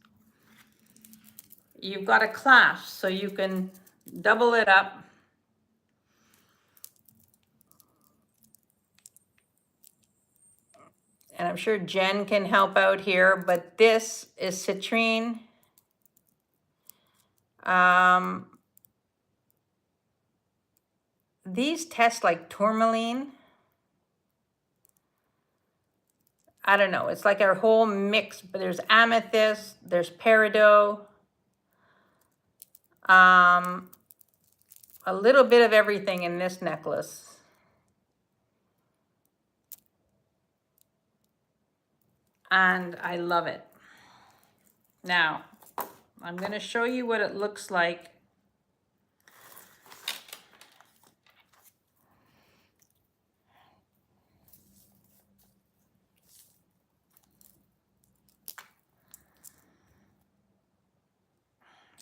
You've got a clasp, so you can double it up. And I'm sure Jen can help out here, but this is citrine. These test like tourmaline. I don't know, it's like a whole mix, but there's amethyst, there's peridot, a little bit of everything in this necklace. And I love it. Now, I'm gonna show you what it looks like.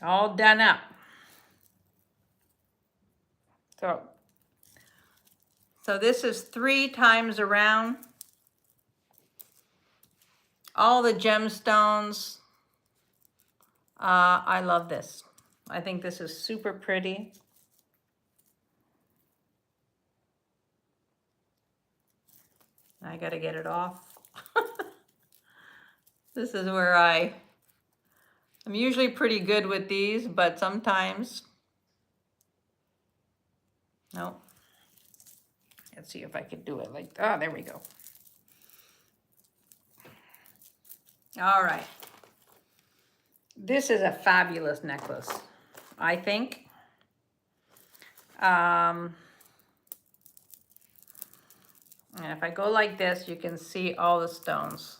All done up. So this is 3 times around. All the gemstones. I love this. I think this is super pretty. I gotta get it off. This is where I'm usually pretty good with these, but sometimes, no. Let's see if I could do it like, oh, there we go. All right. This is a fabulous necklace, I think. And if I go like this, you can see all the stones.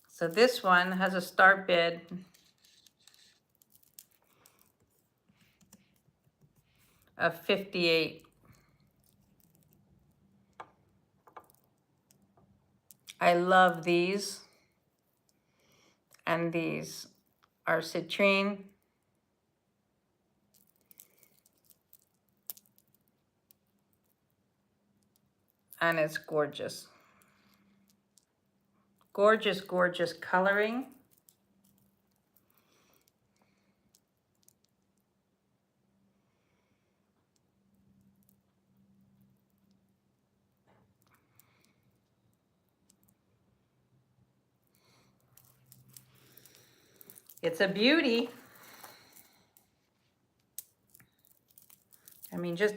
So this one has a start bid of 58. I love these. And these are citrine. And it's gorgeous. Gorgeous, gorgeous coloring. It's a beauty. I mean, just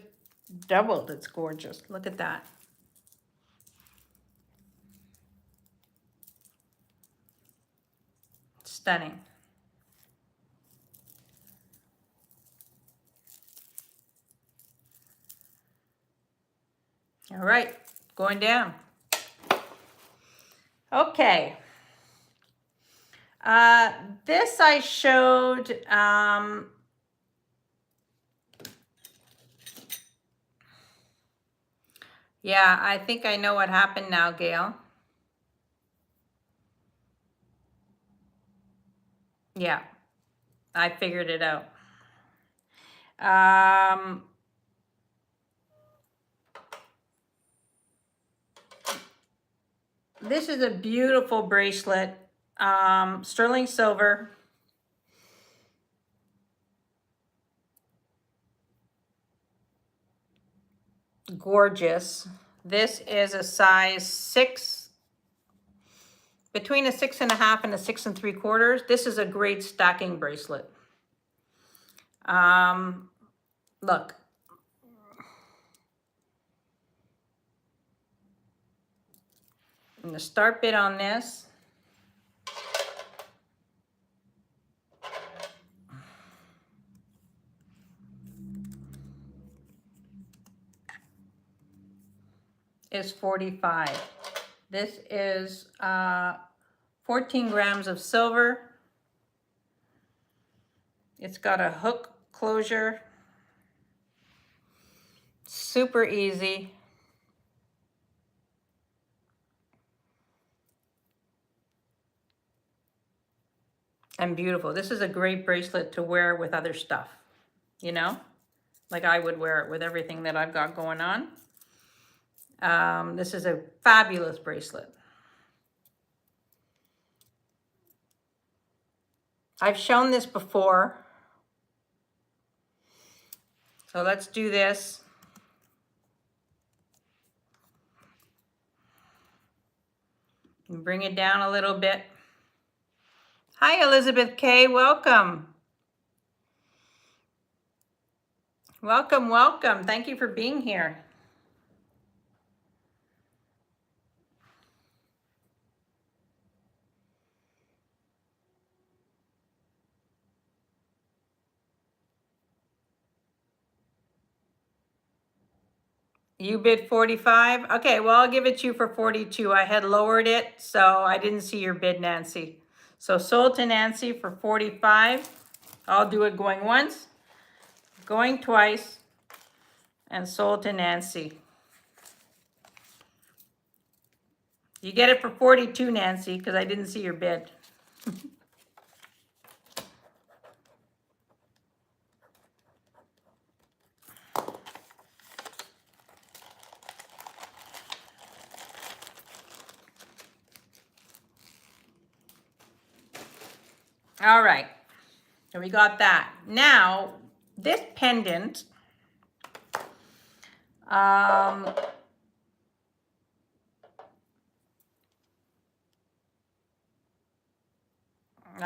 doubled, it's gorgeous. Look at that. Stunning. All right, going down. Okay. This I showed, yeah, I think I know what happened now, Gail. Yeah, I figured it out. This is a beautiful bracelet, sterling silver. Gorgeous. This is a size 6, between a 6.5 and a 6 3/4. This is a great stacking bracelet. Look. And the start bid on this is 45. This is 14 grams of silver. It's got a hook closure. Super easy. and beautiful. This is a great bracelet to wear with other stuff, you know? Like I would wear it with everything that I've got going on. This is a fabulous bracelet. I've shown this before. So let's do this. And bring it down a little bit. Hi, Elizabeth K. Welcome. Welcome, welcome. Thank you for being here. You bid 45? Okay, well, I'll give it to you for 42. I had lowered it, so I didn't see your bid, Nancy. So sold to Nancy for 45. I'll do it going once, going twice, and sold to Nancy. You get it for 42, Nancy, because I didn't see your bid. All right, so we got that. Now, this pendant, I'm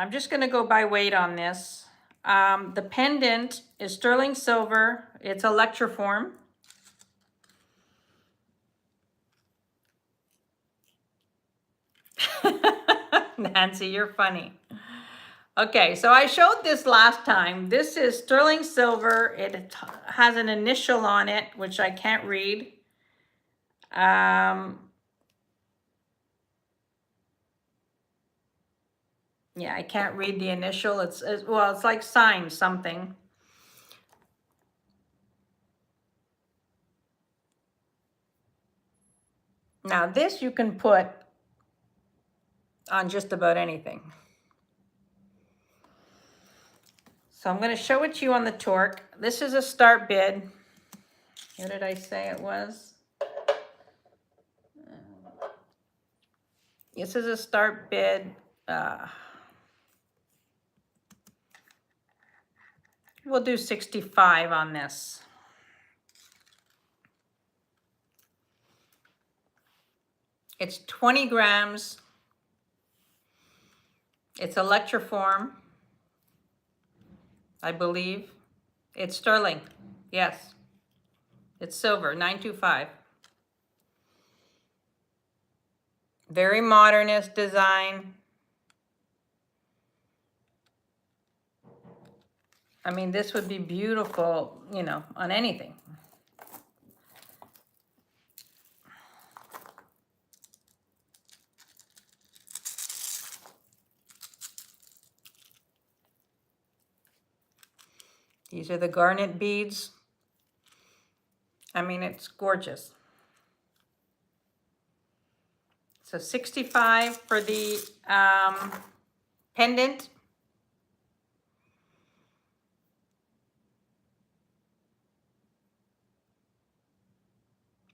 just gonna go by weight on this. The pendant is sterling silver. It's electroform. Nancy, you're funny. Okay, so I showed this last time. This is sterling silver. It has an initial on it, which I can't read. Yeah, I can't read the initial. Well, it's like signed something. Now this you can put on just about anything. So I'm going to show it to you on the torque. This is a start bid. What did I say it was? This is a start bid. We'll do 65 on this. It's 20 grams. It's electroform, I believe. It's sterling. Yes. It's silver, 925. Very modernist design. I mean, this would be beautiful, you know, on anything. These are the garnet beads. I mean, it's gorgeous. So 65 for the pendant.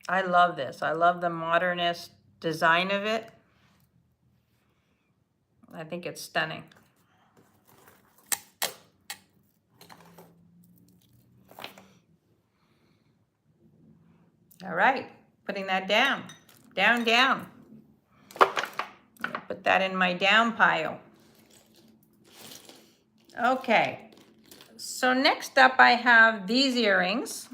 I love this. I love the modernist design of it. I think it's stunning. All right, putting that down, down, down. Put that in my down pile. Okay, so next up I have these earrings.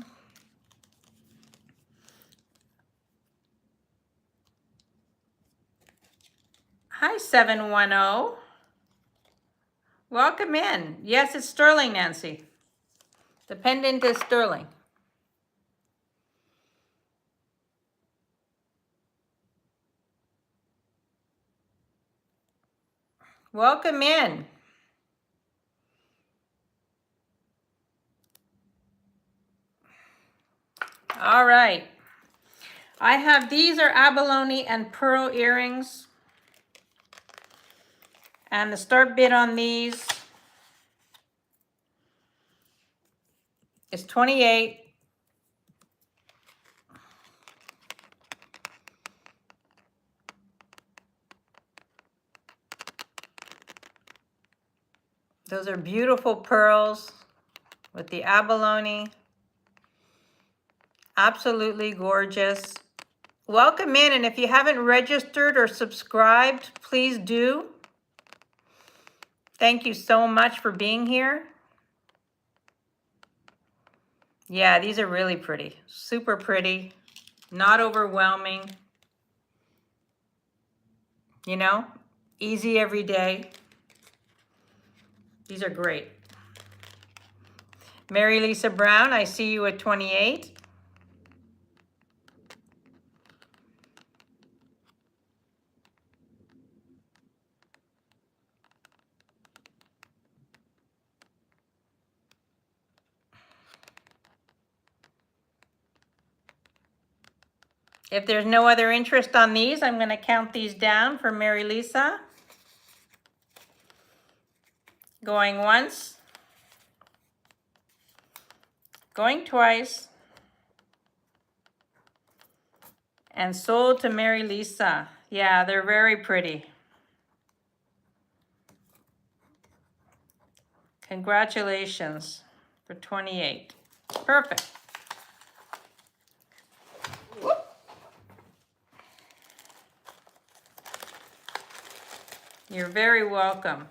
Hi, 710. Welcome in. Yes, it's sterling, Nancy. The pendant is sterling. Welcome in. All right. I have, these are abalone and pearl earrings. And the start bid on these is 28. Those are beautiful pearls with the abalone. Absolutely gorgeous. Welcome in, and if you haven't registered or subscribed, please do. Thank you so much for being here. Yeah, these are really pretty. Super pretty. Not overwhelming. You know, easy every day. These are great. Mary Lisa Brown, I see you at 28. If there's no other interest on these, I'm going to count these down for Mary Lisa. Going once. Going twice. And sold to Mary Lisa. Yeah, they're very pretty. Congratulations for 28. Perfect. Whoop. You're very welcome.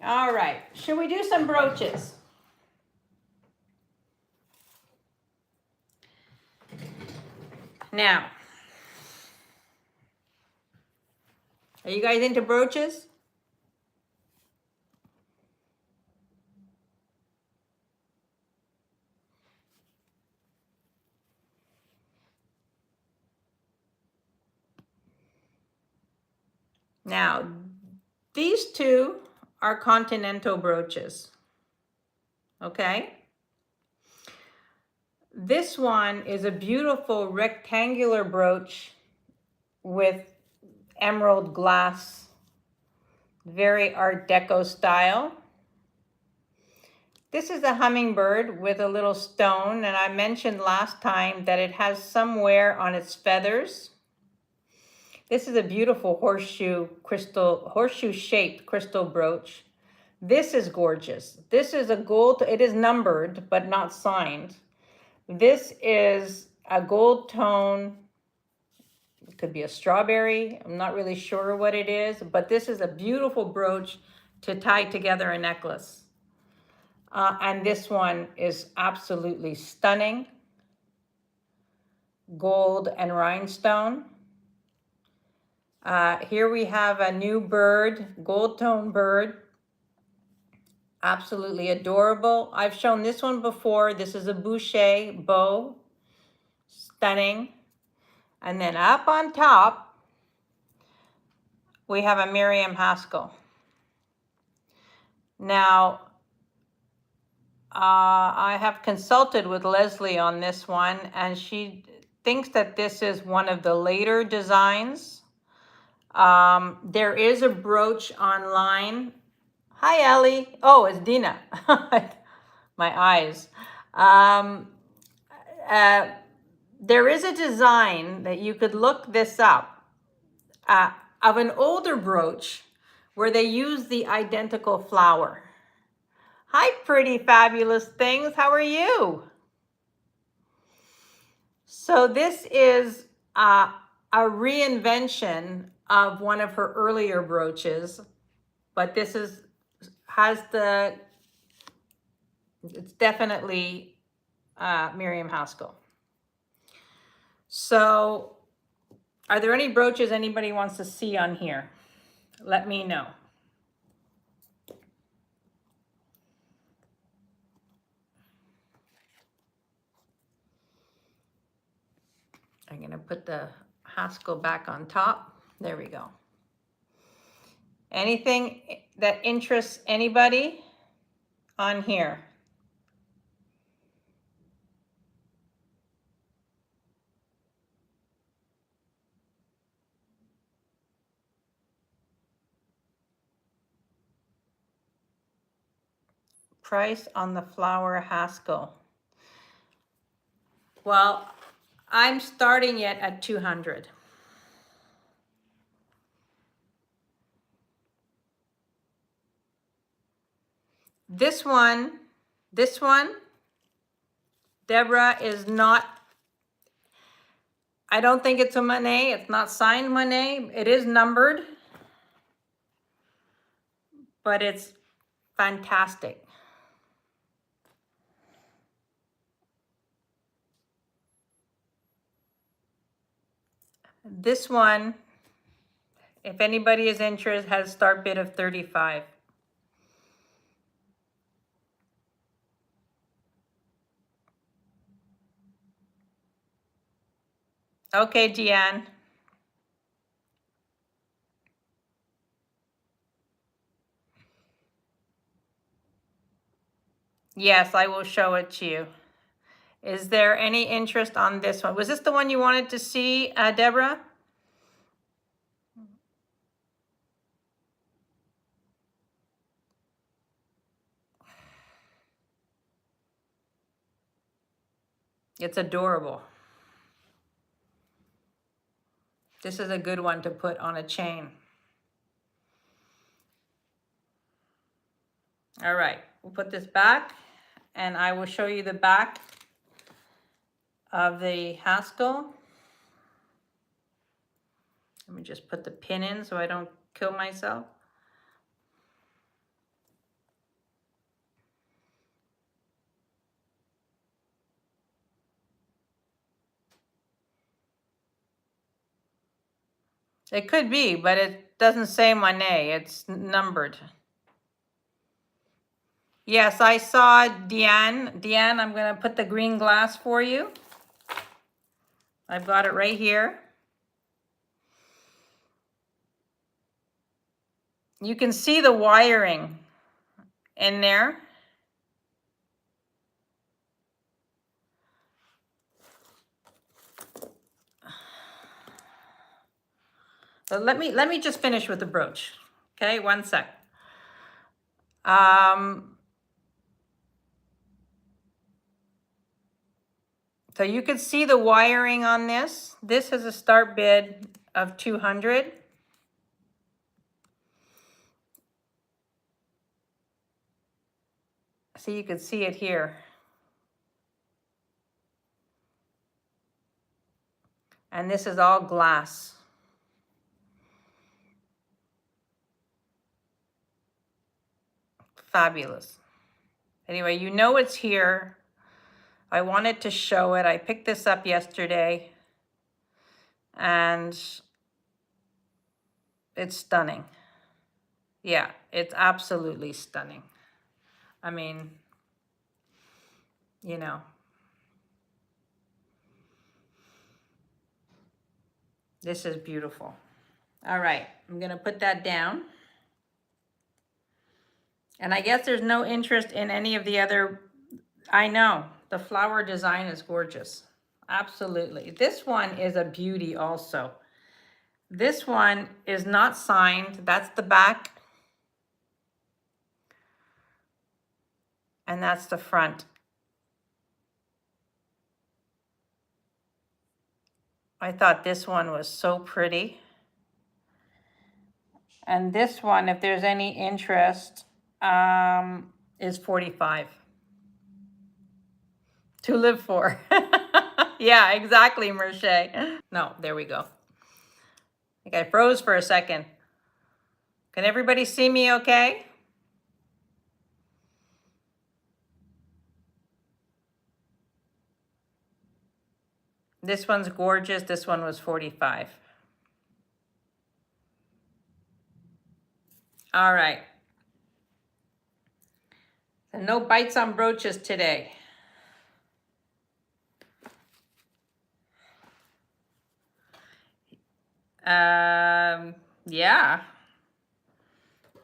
All right, should we do some brooches? Now, are you guys into brooches? Now, these two are continental brooches, okay? This one is a beautiful rectangular brooch with emerald glass, very Art Deco style. This is a hummingbird with a little stone, and I mentioned last time that it has some wear on its feathers. This is a beautiful horseshoe-shaped crystal brooch. This is gorgeous. This is a gold, it is numbered, but not signed. This is a gold tone. It could be a strawberry. I'm not really sure what it is, but this is a beautiful brooch to tie together a necklace. And this one is absolutely stunning. Gold and rhinestone. Here we have a new bird, gold tone bird. Absolutely adorable. I've shown this one before. This is a Boucher bow. Stunning. And then up on top, we have a Miriam Haskell. Now, I have consulted with Leslie on this one, and she thinks that this is one of the later designs. There is a brooch online. Hi, Ellie. Oh, it's Dina. My eyes. There is a design that you could look this up of an older brooch where they use the identical flower. Hi, pretty fabulous things. How are you? So this is a reinvention of one of her earlier brooches, but this it's definitely Miriam Haskell. So are there any brooches anybody wants to see on here? Let me know. I'm going to put the Haskell back on top. There we go. Anything that interests anybody on here? price on the flower Haskell? Well, I'm starting it at 200. This one, Deborah, is not, I don't think it's a Monet. It's not signed Monet. It is numbered, but it's fantastic. This one, if anybody is interested, has a start bid of 35. Okay, Deanne. Yes, I will show it to you. Is there any interest on this one? Was this the one you wanted to see, Deborah? It's adorable. This is a good one to put on a chain. All right, we'll put this back and I will show you the back of the Haskell. Let me just put the pin in so I don't kill myself. It could be, but it doesn't say Monet. It's numbered. Yes, I saw Deanne. Deanne, I'm going to put the green glass for you. I've got it right here. You can see the wiring in there. So let me just finish with the brooch. Okay, one sec. So you can see the wiring on this. This is a start bid of 200. So you can see it here. And this is all glass. Fabulous. Anyway, you know it's here. I wanted to show it. I picked this up yesterday and it's stunning. Yeah, it's absolutely stunning. I mean, you know, this is beautiful. All right, I'm gonna put that down. And I guess there's no interest in any of the other, I know, the flower design is gorgeous. Absolutely. This one is a beauty also. This one is not signed. That's the back. And that's the front. I thought this one was so pretty. And this one, if there's any interest, is 45 to live for. Yeah, exactly, Merche. No, there we go. I think I froze for a second. Can everybody see me okay? This one's gorgeous. This one was 45. All right. So no bites on brooches today. Yeah.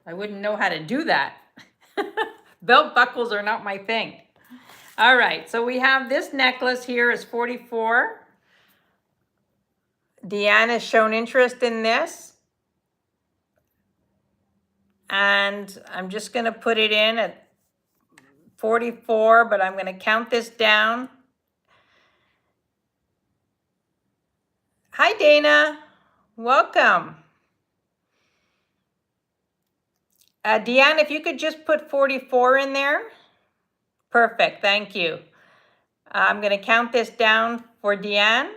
I wouldn't know how to do that. Belt buckles are not my thing. All right, so we have this necklace here is 44. Deanne has shown interest in this. And I'm just gonna put it in at 44, but I'm going to count this down. Hi, Dana. Welcome. Deanne, if you could just put 44 in there. Perfect. Thank you. I'm going to count this down for Deanne.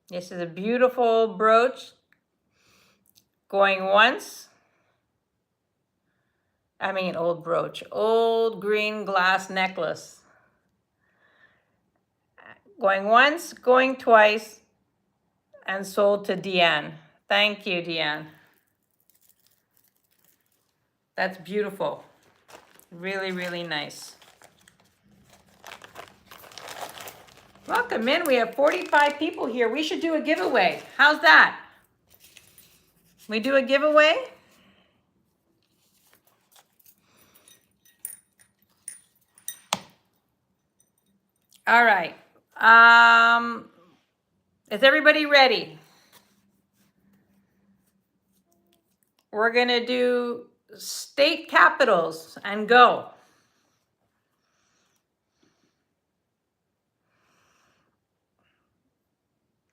This is a beautiful brooch. Going once. I mean, old brooch. Old green glass necklace. Going once, going twice, and sold to Deanne. Thank you, Deanne. That's beautiful. Really, really nice. Welcome in. We have 45 people here. We should do a giveaway. How's that? We do a giveaway? All right. Is everybody ready? We're going to do state capitals and go.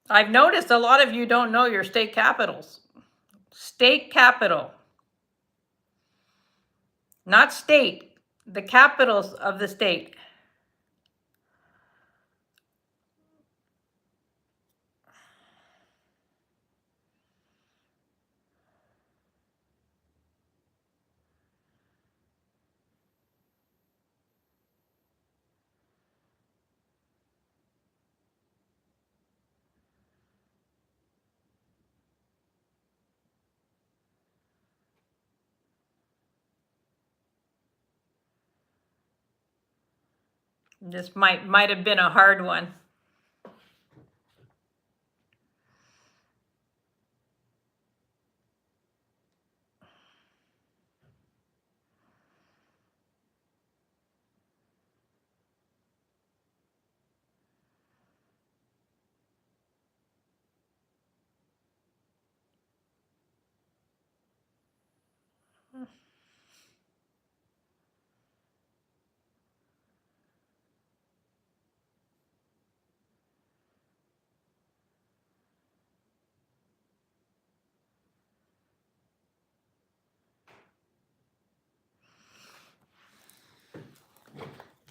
I've noticed a lot of you don't know your state capitals. State capital. Not state, the capitals of the state. This might have been a hard one.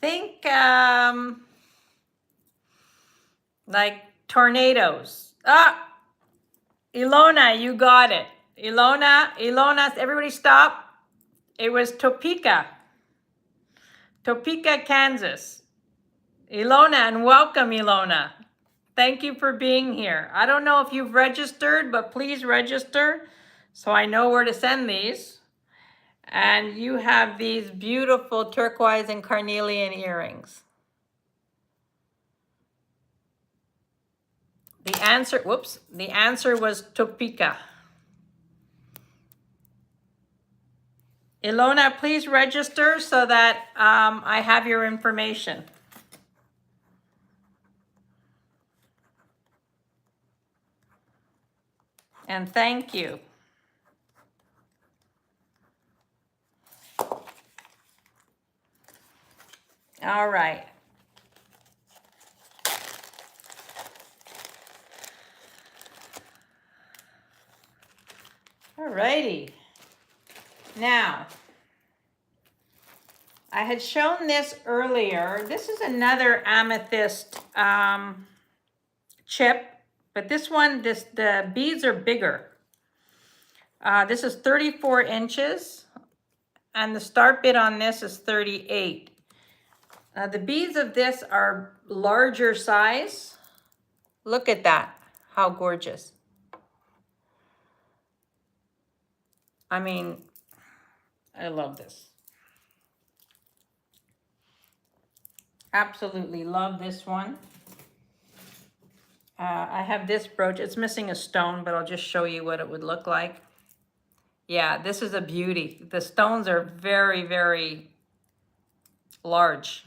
Think like tornadoes. Ilona, you got it. Ilona, everybody stop. It was Topeka. Topeka, Kansas. Ilona, and welcome, Ilona. Thank you for being here. I don't know if you've registered, but please register so I know where to send these. And you have these beautiful turquoise and carnelian earrings. The answer was Topeka. Ilona, please register so that I have your information. And thank you. All right. All righty. Now, I had shown this earlier. This is another amethyst chip, but this one, the beads are bigger. This is 34 inches, and the start bid on this is 38. The beads of this are larger size. Look at that, how gorgeous. I mean, I love this. Absolutely love this one. I have this brooch. It's missing a stone, but I'll just show you what it would look like. Yeah, this is a beauty. The stones are very, very large.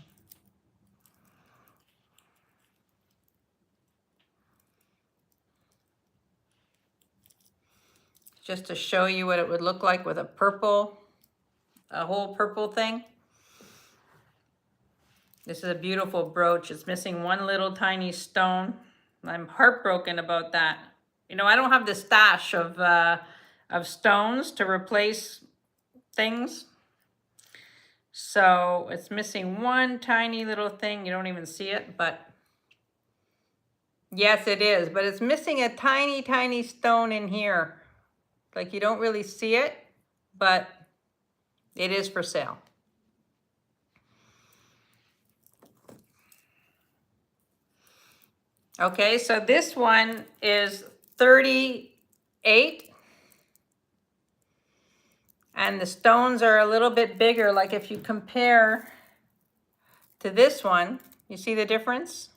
Just to show you what it would look like with a whole purple thing. This is a beautiful brooch. It's missing one little tiny stone. I'm heartbroken about that. You know, I don't have the stash of stones to replace things. So it's missing one tiny little thing. You don't even see it, but yes, it is. But it's missing a tiny, tiny stone in here. Like you don't really see it, but it is for sale. Okay, so this one is 38. And the stones are a little bit bigger. Like if you compare to this one, you see the difference?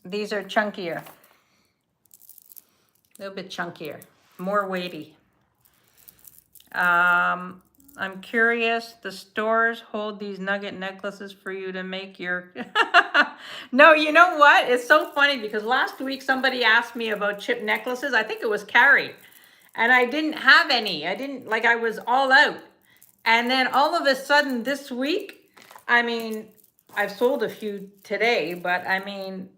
These are chunkier. A little bit chunkier, more weighty. I'm curious, the stores hold these nugget necklaces for you to make your... No, you know what? It's so funny because last week somebody asked me about chip necklaces. I think it was Carrie. And I didn't have any. I was all out. And then all of a sudden this week, I mean, I've sold a few today, but I mean,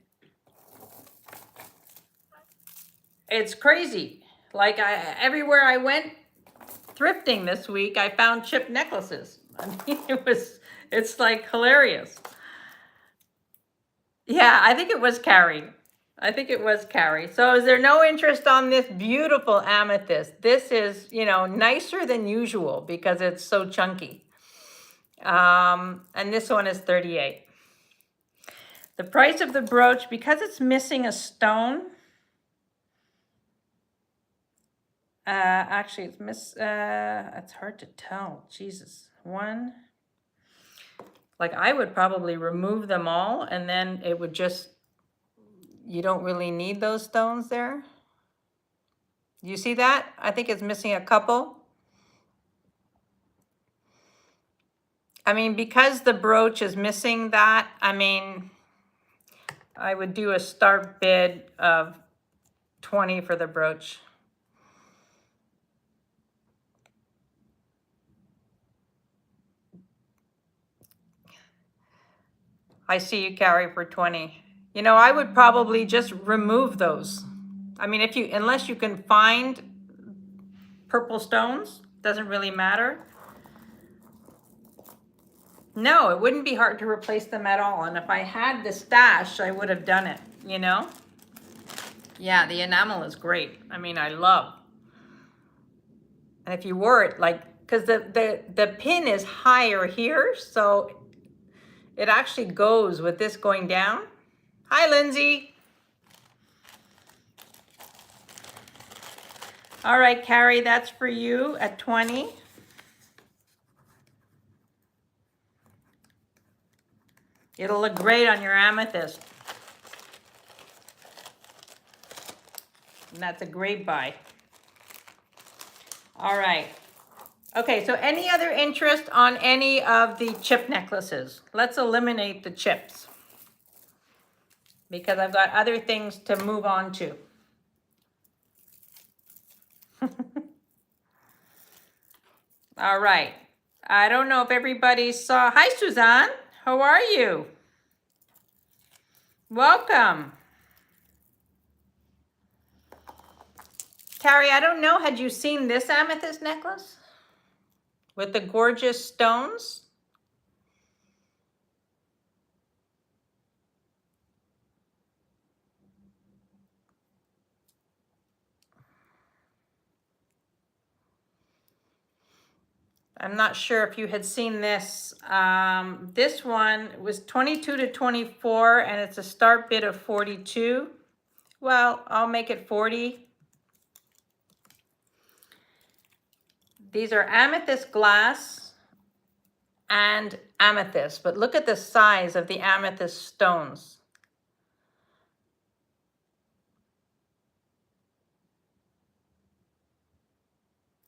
it's crazy. Everywhere I went thrifting this week, I found chip necklaces. I mean, it's like hilarious. Yeah, I think it was Carrie. I think it was Carrie. So is there no interest on this beautiful amethyst? This is, you know, nicer than usual because it's so chunky. And this one is 38. The price of the brooch, because it's missing a stone, actually it's hard to tell. Jesus. I would probably remove them all and then it would just, you don't really need those stones there. You see that? I think it's missing a couple. I mean, because the brooch is missing that, I mean, I would do a start bid of 20 for the brooch. I see you, Carrie, for 20. You know, I would probably just remove those. I mean, unless you can find purple stones, doesn't really matter. No, it wouldn't be hard to replace them at all. And if I had the stash, I would have done it, you know? Yeah, the enamel is great. I mean, I love. And if you wore it, because the pin is higher here, so it actually goes with this going down. Hi, Lindsay. All right, Carrie, that's for you at 20. It'll look great on your amethyst. And that's a great buy. All right. Okay, so any other interest on any of the chip necklaces? Let's eliminate the chips because I've got other things to move on to. All right. I don't know if everybody saw. Hi, Suzanne. How are you? Welcome. Carrie, I don't know. Had you seen this amethyst necklace with the gorgeous stones? I'm not sure if you had seen this. This one was 22 to 24 and it's a start bid of 42. Well, I'll make it 40. These are amethyst glass and amethyst, but look at the size of the amethyst stones.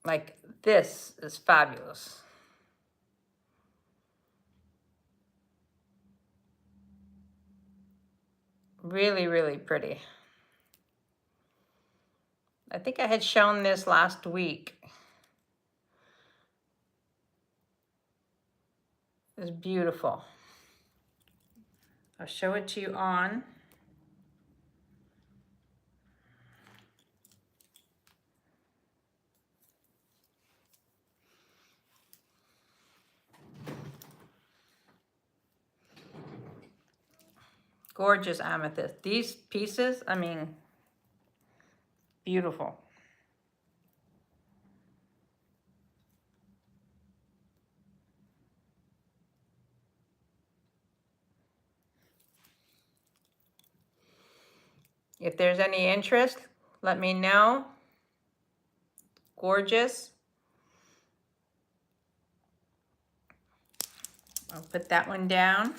Like, this is fabulous. Really, really pretty. I think I had shown this last week. is beautiful. I'll show it to you on. Gorgeous amethyst. These pieces, I mean, beautiful. If there's any interest, let me know. Gorgeous. I'll put that one down.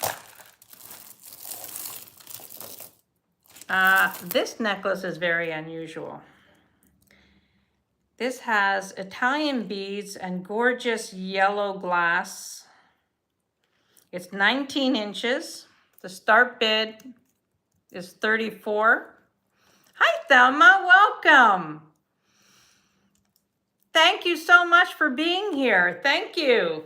This necklace is very unusual. This has Italian beads and gorgeous yellow glass. It's 19 inches. The start bid is 34. Hi, Thelma, welcome. Thank you so much for being here. Thank you.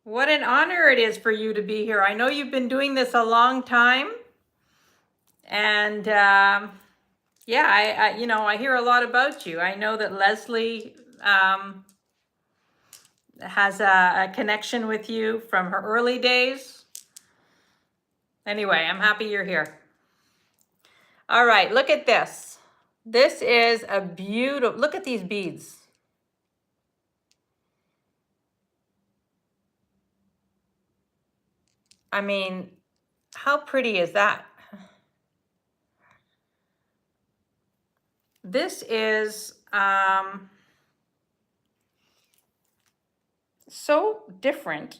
What an honor it is for you to be here. I know you've been doing this a long time. And yeah, I hear a lot about you. I know that Leslie has a connection with you from her early days. Anyway, I'm happy you're here. All right, look at this. This is a beautiful, look at these beads. I mean, how pretty is that? This is so different.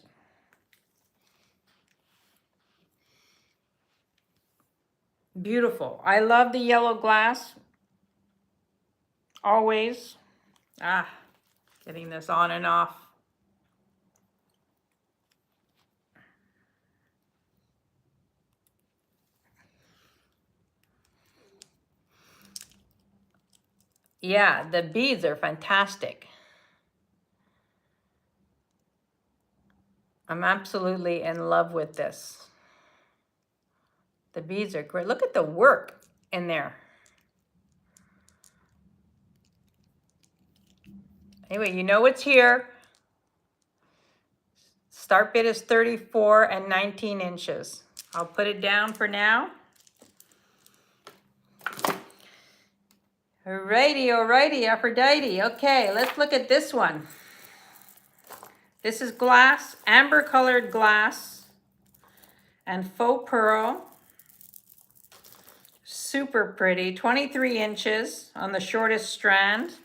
Beautiful. I love the yellow glass. Always. Getting this on and off. Yeah, the beads are fantastic. I'm absolutely in love with this. The beads are great. Look at the work in there. Anyway, you know it's here. Start bid is 34 and 19 inches. I'll put it down for now. Alrighty, Aphrodite. Okay, let's look at this one. This is glass, amber colored glass and faux pearl. Super pretty, 23 inches on the shortest strand.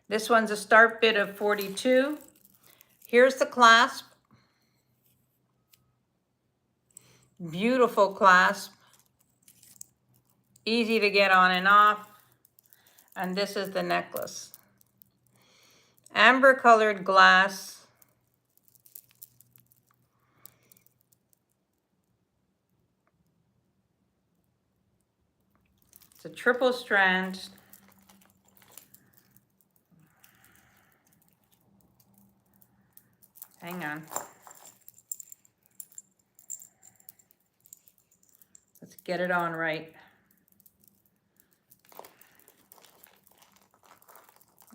This one's a start bid of 42. Here's the clasp. Beautiful clasp. Easy to get on and off. And this is the necklace. Amber colored glass. It's a triple strand. Hang on. Let's get it on right.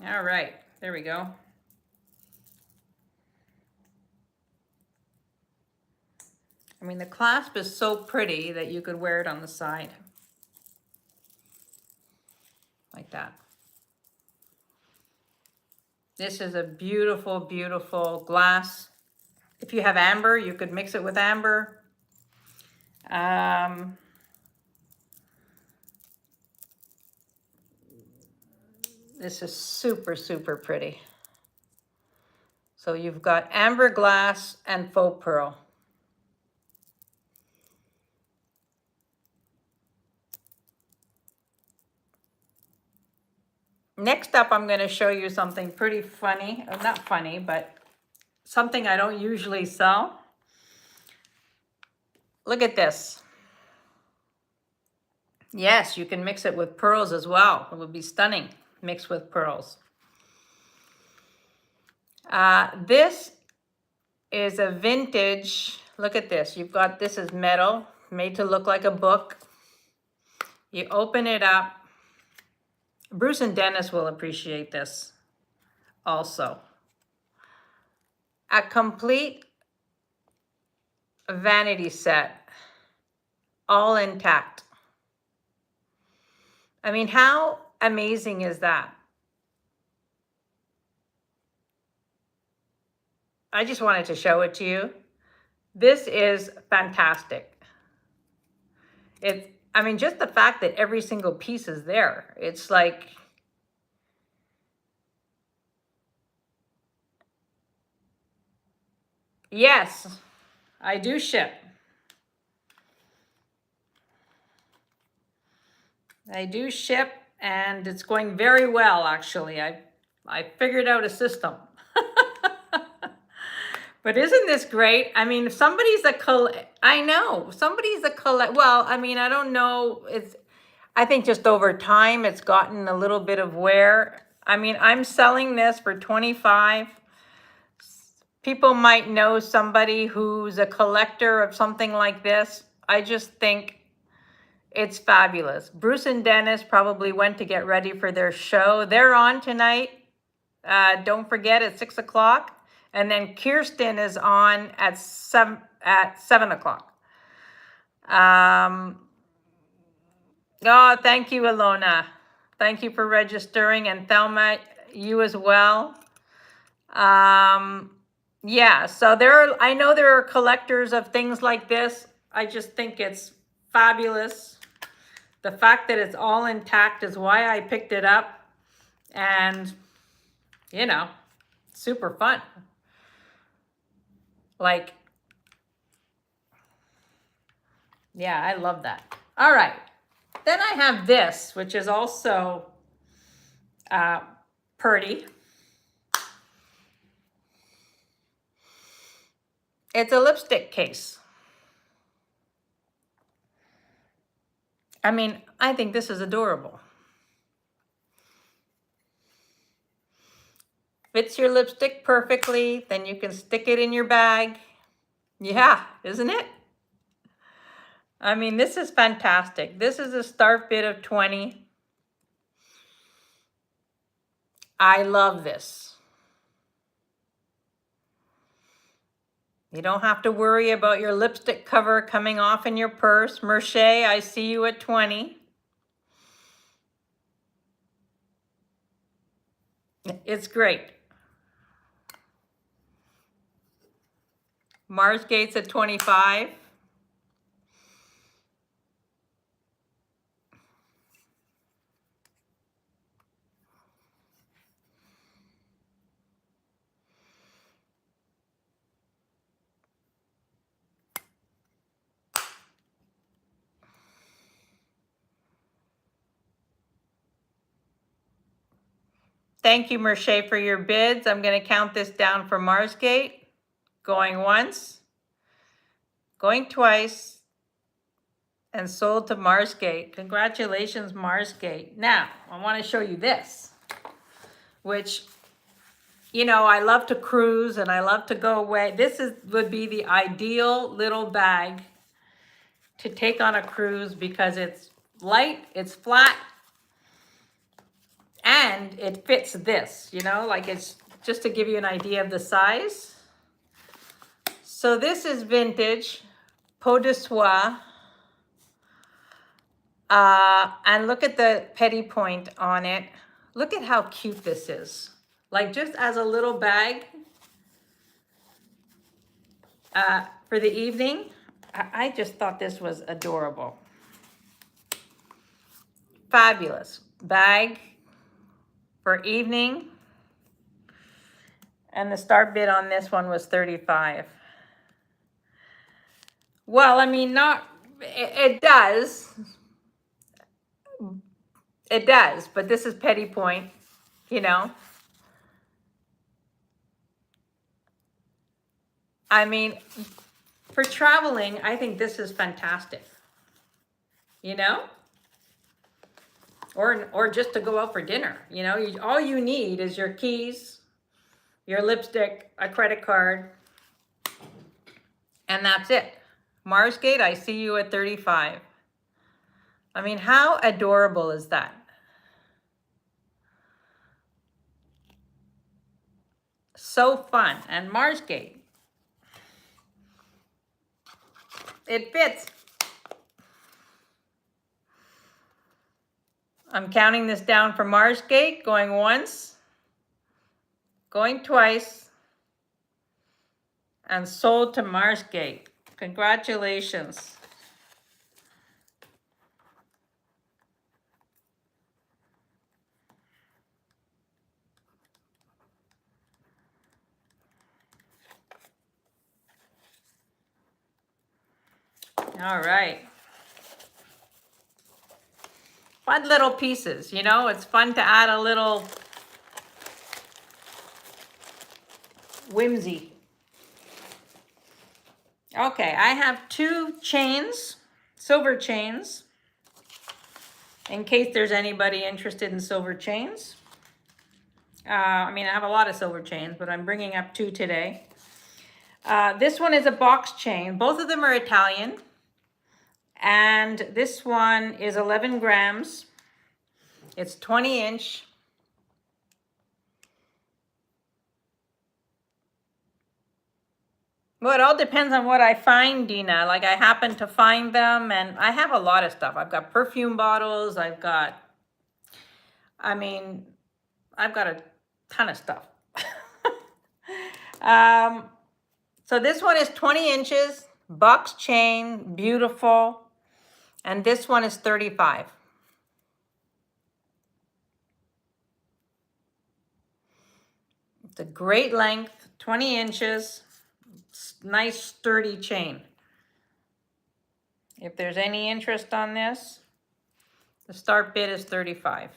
All right, there we go. I mean, the clasp is so pretty that you could wear it on the side. Like that. This is a beautiful, beautiful glass. If you have amber, you could mix it with amber. This is super, super pretty. So you've got amber glass and faux pearl. Next up, I'm going to show you something pretty funny. Not funny, but something I don't usually sell. Look at this. Yes, you can mix it with pearls as well. It would be stunning mixed with pearls. This is a vintage, look at this. You've got, this is metal, made to look like a book. You open it up. Bruce and Dennis will appreciate this also. A complete vanity set, all intact. I mean, how amazing is that? I just wanted to show it to you. This is fantastic. I mean, just the fact that every single piece is there. It's like, yes, I do ship. I do ship, and it's going very well, actually. I figured out a system. But isn't this great? I mean, if somebody's I know, somebody's well, I mean, I don't know. I think just over time, it's gotten a little bit of wear. I mean, I'm selling this for $25. People might know somebody who's a collector of something like this. I just think it's fabulous. Bruce and Dennis probably went to get ready for their show. They're on tonight. Don't forget, at 6 o'clock. And then Kirsten is on at 7 o'clock. Oh, thank you, Alona. Thank you for registering. And Thelma, you as well. Yeah, so I know there are collectors of things like this. I just think it's fabulous. The fact that it's all intact is why I picked it up. And, you know, super fun. Like, yeah, I love that. All right. Then I have this, which is also pretty. It's a lipstick case. I mean, I think this is adorable. Fits your lipstick perfectly, then you can stick it in your bag. Yeah, isn't it? I mean, this is fantastic. This is a start bid of 20. I love this. You don't have to worry about your lipstick cover coming off in your purse. Merche, I see you at 20. It's great. Marsgate's at 25. Thank you, Merche, for your bids. I'm going to count this down for Marsgate. Going once, going twice, and sold to Marsgate. Congratulations, Marsgate. Now, I want to show you this, which, you know, I love to cruise and I love to go away. This would be the ideal little bag to take on a cruise because it's light, it's flat, and it fits this, you know, like it's just to give you an idea of the size. So this is vintage, peau de soie. And look at the petty point on it. Look at how cute this is. Like just as a little bag for the evening. I just thought this was adorable. Fabulous bag for evening. And the start bid on this one was 35. Well, I mean, it does. It does, but this is petty point, you know. I mean, for traveling, I think this is fantastic, you know. Or just to go out for dinner, you know. All you need is your keys, your lipstick, a credit card, And that's it. Marsgate, I see you at 35. I mean, how adorable is that? So fun. And Marsgate, it fits. I'm counting this down for Marsgate, going once, going twice, and sold to Marsgate. Congratulations. All right. Fun little pieces, you know, it's fun to add a little whimsy. Okay, I have 2 chains, silver chains, in case there's anybody interested in silver chains. I mean, I have a lot of silver chains, but I'm bringing up 2 today. This one is a box chain. Both of them are Italian. And this one is 11 grams. It's 20 inch. Well, it all depends on what I find, Dina. Like, I happen to find them, and I have a lot of stuff. I've got perfume bottles. I've got a ton of stuff. So this one is 20 inches, box chain, beautiful. And this one is 35. It's a great length, 20 inches, nice sturdy chain. If there's any interest on this, the start bid is 35.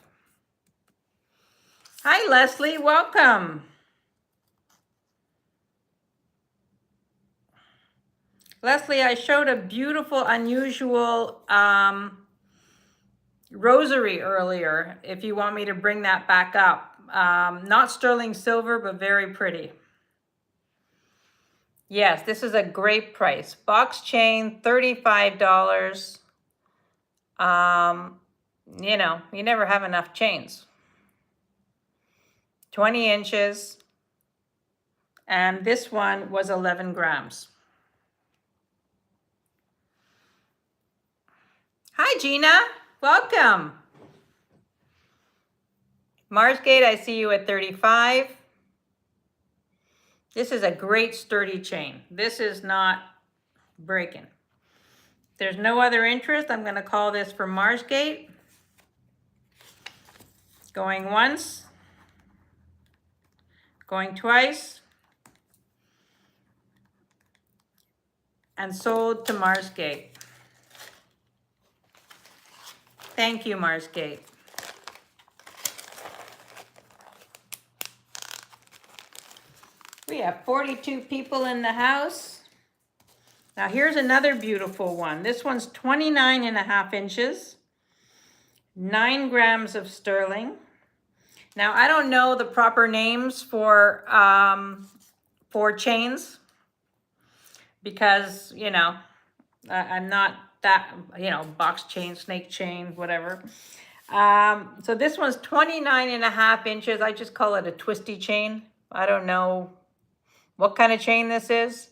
Hi, Leslie, welcome. Leslie, I showed a beautiful, unusual rosary earlier, if you want me to bring that back up. Not sterling silver, but very pretty. Yes, this is a great price. Box chain, $35. You know, you never have enough chains. 20 inches. And this one was 11 grams. Hi, Gina. Welcome. Marsgate, I see you at 35. This is a great sturdy chain. This is not breaking. If there's no other interest, I'm going to call this for Marsgate. Going once. Going twice. And sold to Marsgate. Thank you, Marsgate. We have 42 people in the house. Now here's another beautiful one. This one's 29.5 inches, 9 grams of sterling. Now I don't know the proper names for chains because, you know, I'm not that, you know, box chain, snake chain, whatever. So this one's 29.5 inches. I just call it a twisty chain. I don't know what kind of chain this is,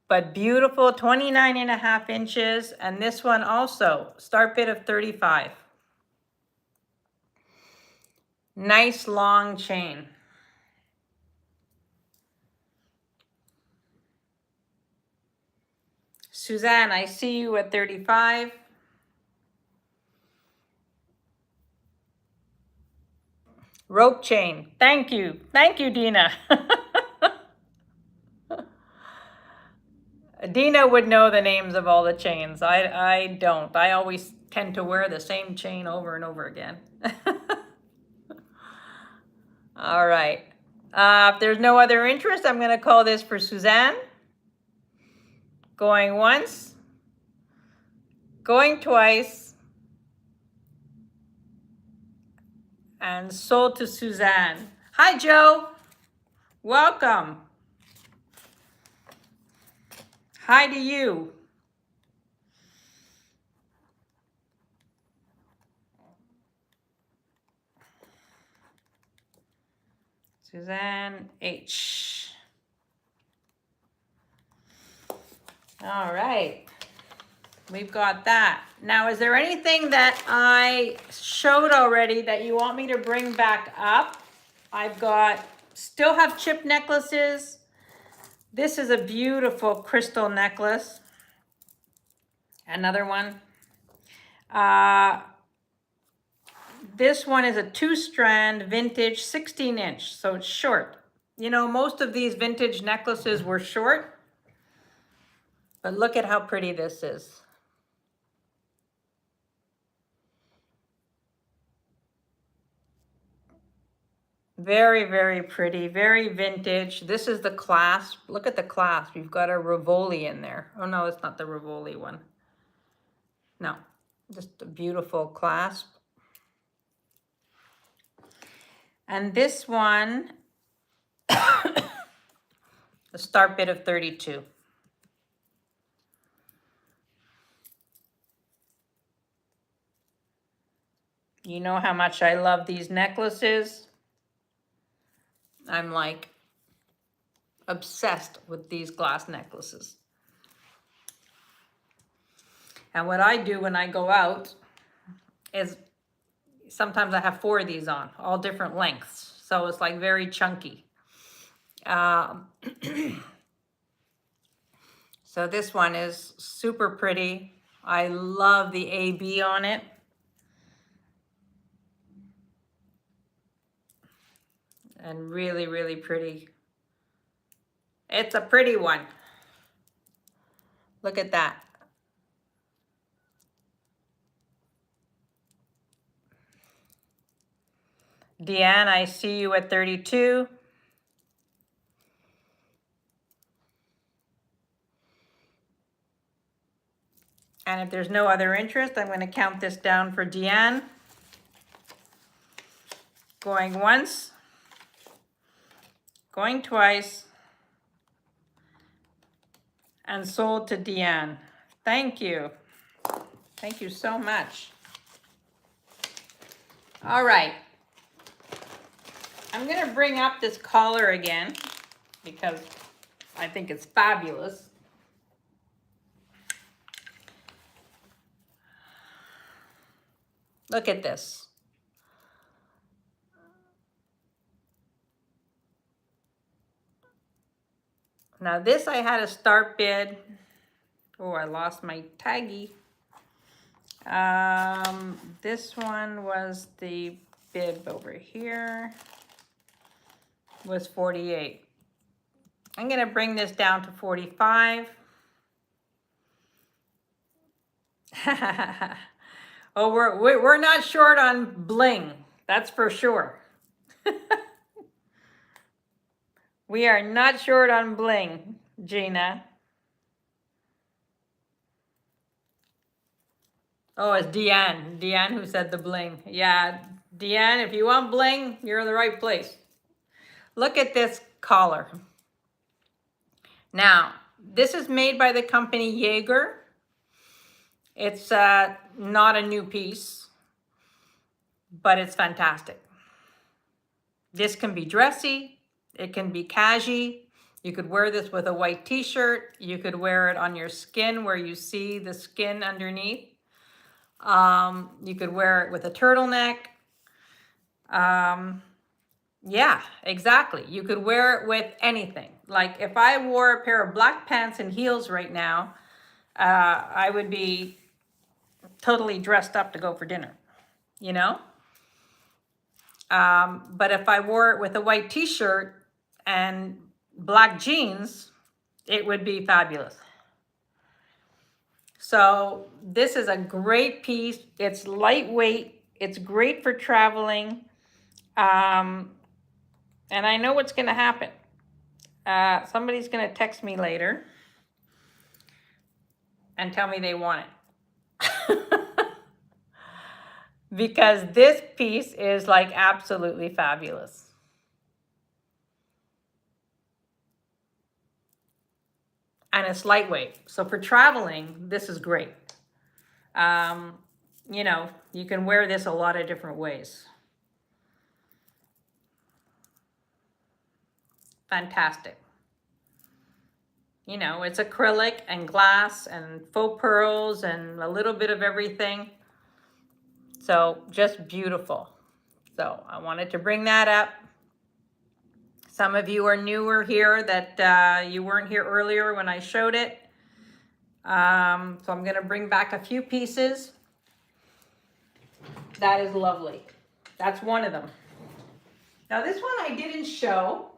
but beautiful, 29.5 inches. And this one also, start bid of 35. Nice long chain. Suzanne, I see you at 35. Rope chain. Thank you. Thank you, Dina. Dina would know the names of all the chains. I don't. I always tend to wear the same chain over and over again. All right. If there's no other interest, I'm going to call this for Suzanne. Going once. Going twice. And sold to Suzanne. Hi, Joe. Welcome. Hi to you. Suzanne H. All right. We've got that. Now, is there anything that I showed already that you want me to bring back up? I've got, still have chip necklaces. This is a beautiful crystal necklace. Another one. This one is a 2-strand vintage 16-inch, so it's short. You know, most of these vintage necklaces were short, but look at how pretty this is. Very, very pretty, very vintage. This is the clasp. Look at the clasp. You've got a Rivoli in there. Oh no, it's not the Rivoli one. No, just a beautiful clasp. And this one, the start bid of 32. You know how much I love these necklaces. I'm like obsessed with these glass necklaces. And what I do when I go out is sometimes I have 4 of these on, all different lengths. So it's like very chunky. So this one is super pretty. I love the AB on it. And really, really pretty. It's a pretty one. Look at that. Deanne, I see you at 32. And if there's no other interest, I'm going to count this down for Deanne. Going once, going twice, and sold to Deanne. Thank you. Thank you so much. All right. I'm going to bring up this collar again because I think it's fabulous. Look at this. Now this I had a start bid. Oh, I lost my taggy. This one was the bid over here. Was 48. I'm gonna bring this down to 45. Oh, we're not short on bling. That's for sure. We are not short on bling, Gina. Oh, it's Deanne. Deanne who said the bling. Yeah, Deanne, if you want bling, you're in the right place. Look at this collar. Now, this is made by the company Jaeger. It's not a new piece, but it's fantastic. This can be dressy. It can be casual. You could wear this with a white t-shirt. You could wear it on your skin where you see the skin underneath. You could wear it with a turtleneck. Yeah, exactly. You could wear it with anything. Like if I wore a pair of black pants and heels right now, I would be totally dressed up to go for dinner, you know? But if I wore it with a white t-shirt and black jeans, it would be fabulous. So this is a great piece. It's lightweight. It's great for traveling. And I know what's going to happen. Somebody's going to text me later and tell me they want it. Because this piece is like absolutely fabulous. and it's lightweight. So for traveling, this is great. You know, you can wear this a lot of different ways. Fantastic. You know, it's acrylic and glass and faux pearls and a little bit of everything. So just beautiful. So I wanted to bring that up. Some of you are newer here that you weren't here earlier when I showed it. So I'm going to bring back a few pieces. That is lovely. That's one of them. Now this one I didn't show.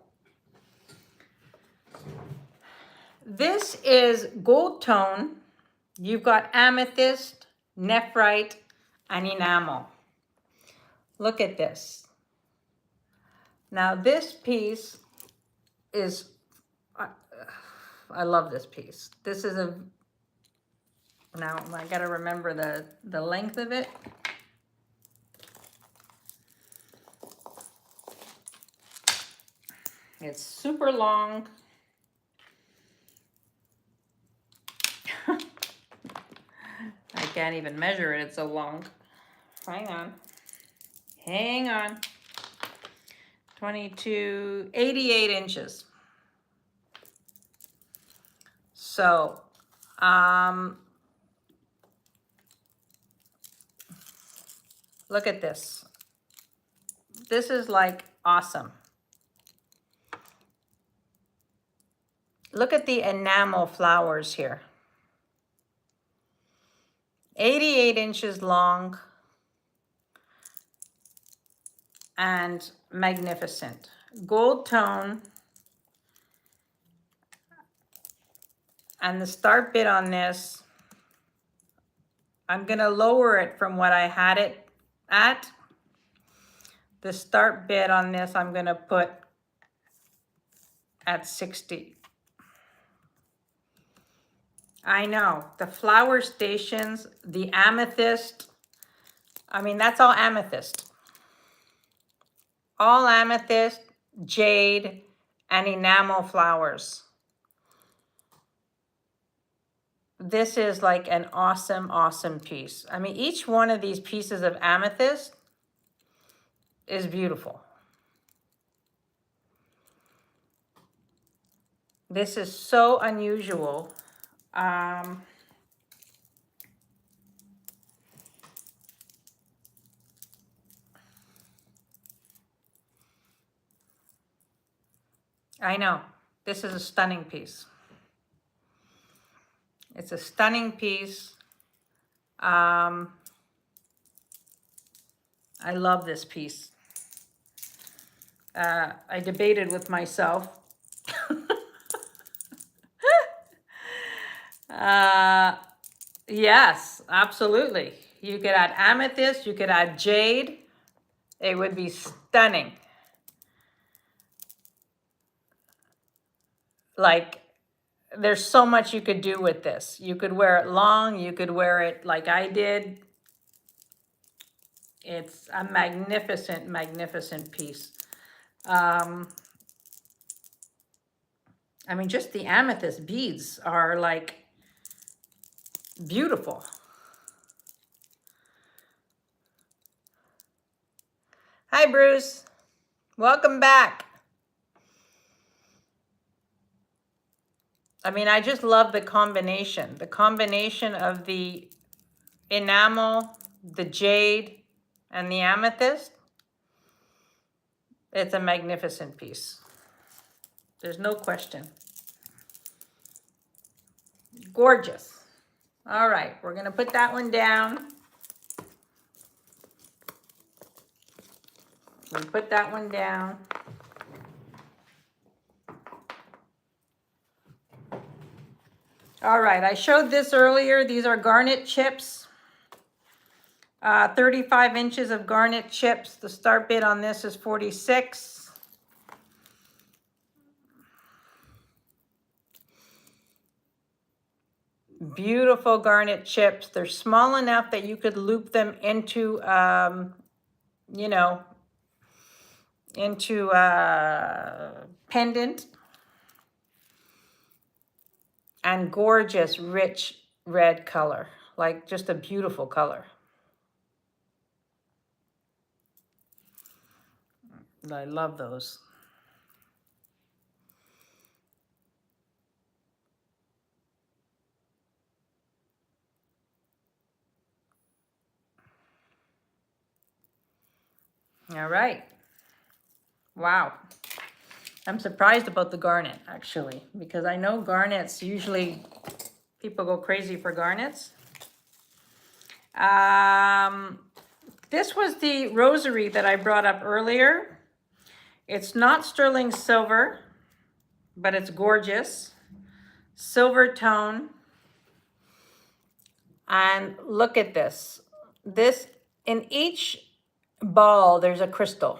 This is gold tone. You've got amethyst, nephrite, and enamel. Look at this. Now this piece is, I love this piece. This is a, now I gotta remember the length of it. It's super long. I can't even measure it, it's so long. Hang on. Hang on. 22, 88 inches. So, look at this. This is like awesome. Look at the enamel flowers here. 88 inches long and magnificent. Gold tone. And the start bit on this, I'm gonna lower it from what I had it at. The start bit on this, I'm gonna put at 60. I know, the flower stations, the amethyst, I mean, that's all amethyst. All amethyst, jade, and enamel flowers. This is like an awesome, awesome piece. I mean, each one of these pieces of amethyst is beautiful. This is so unusual. I know, this is a stunning piece. It's a stunning piece. I love this piece. I debated with myself. Yes, absolutely. You could add amethyst, you could add jade. It would be stunning. Like, there's so much you could do with this. You could wear it long, you could wear it like I did. It's a magnificent, magnificent piece. I mean, just the amethyst beads are like beautiful. Hi, Bruce. Welcome back. I mean, I just love the combination. The combination of the enamel, the jade, and the amethyst. It's a magnificent piece. There's no question. Gorgeous. All right, we're gonna put that one down. We put that one down. All right, I showed this earlier. These are garnet chips. 35 inches of garnet chips. The start bid on this is 46. Beautiful garnet chips. They're small enough that you could loop them into, you know, into a pendant. and gorgeous, rich red color. Like just a beautiful color. I love those. All right. Wow. I'm surprised about the garnet, actually, because I know garnets, usually people go crazy for garnets. This was the rosary that I brought up earlier. It's not sterling silver, but it's gorgeous. Silver tone. And look at this. This, in each ball, there's a crystal.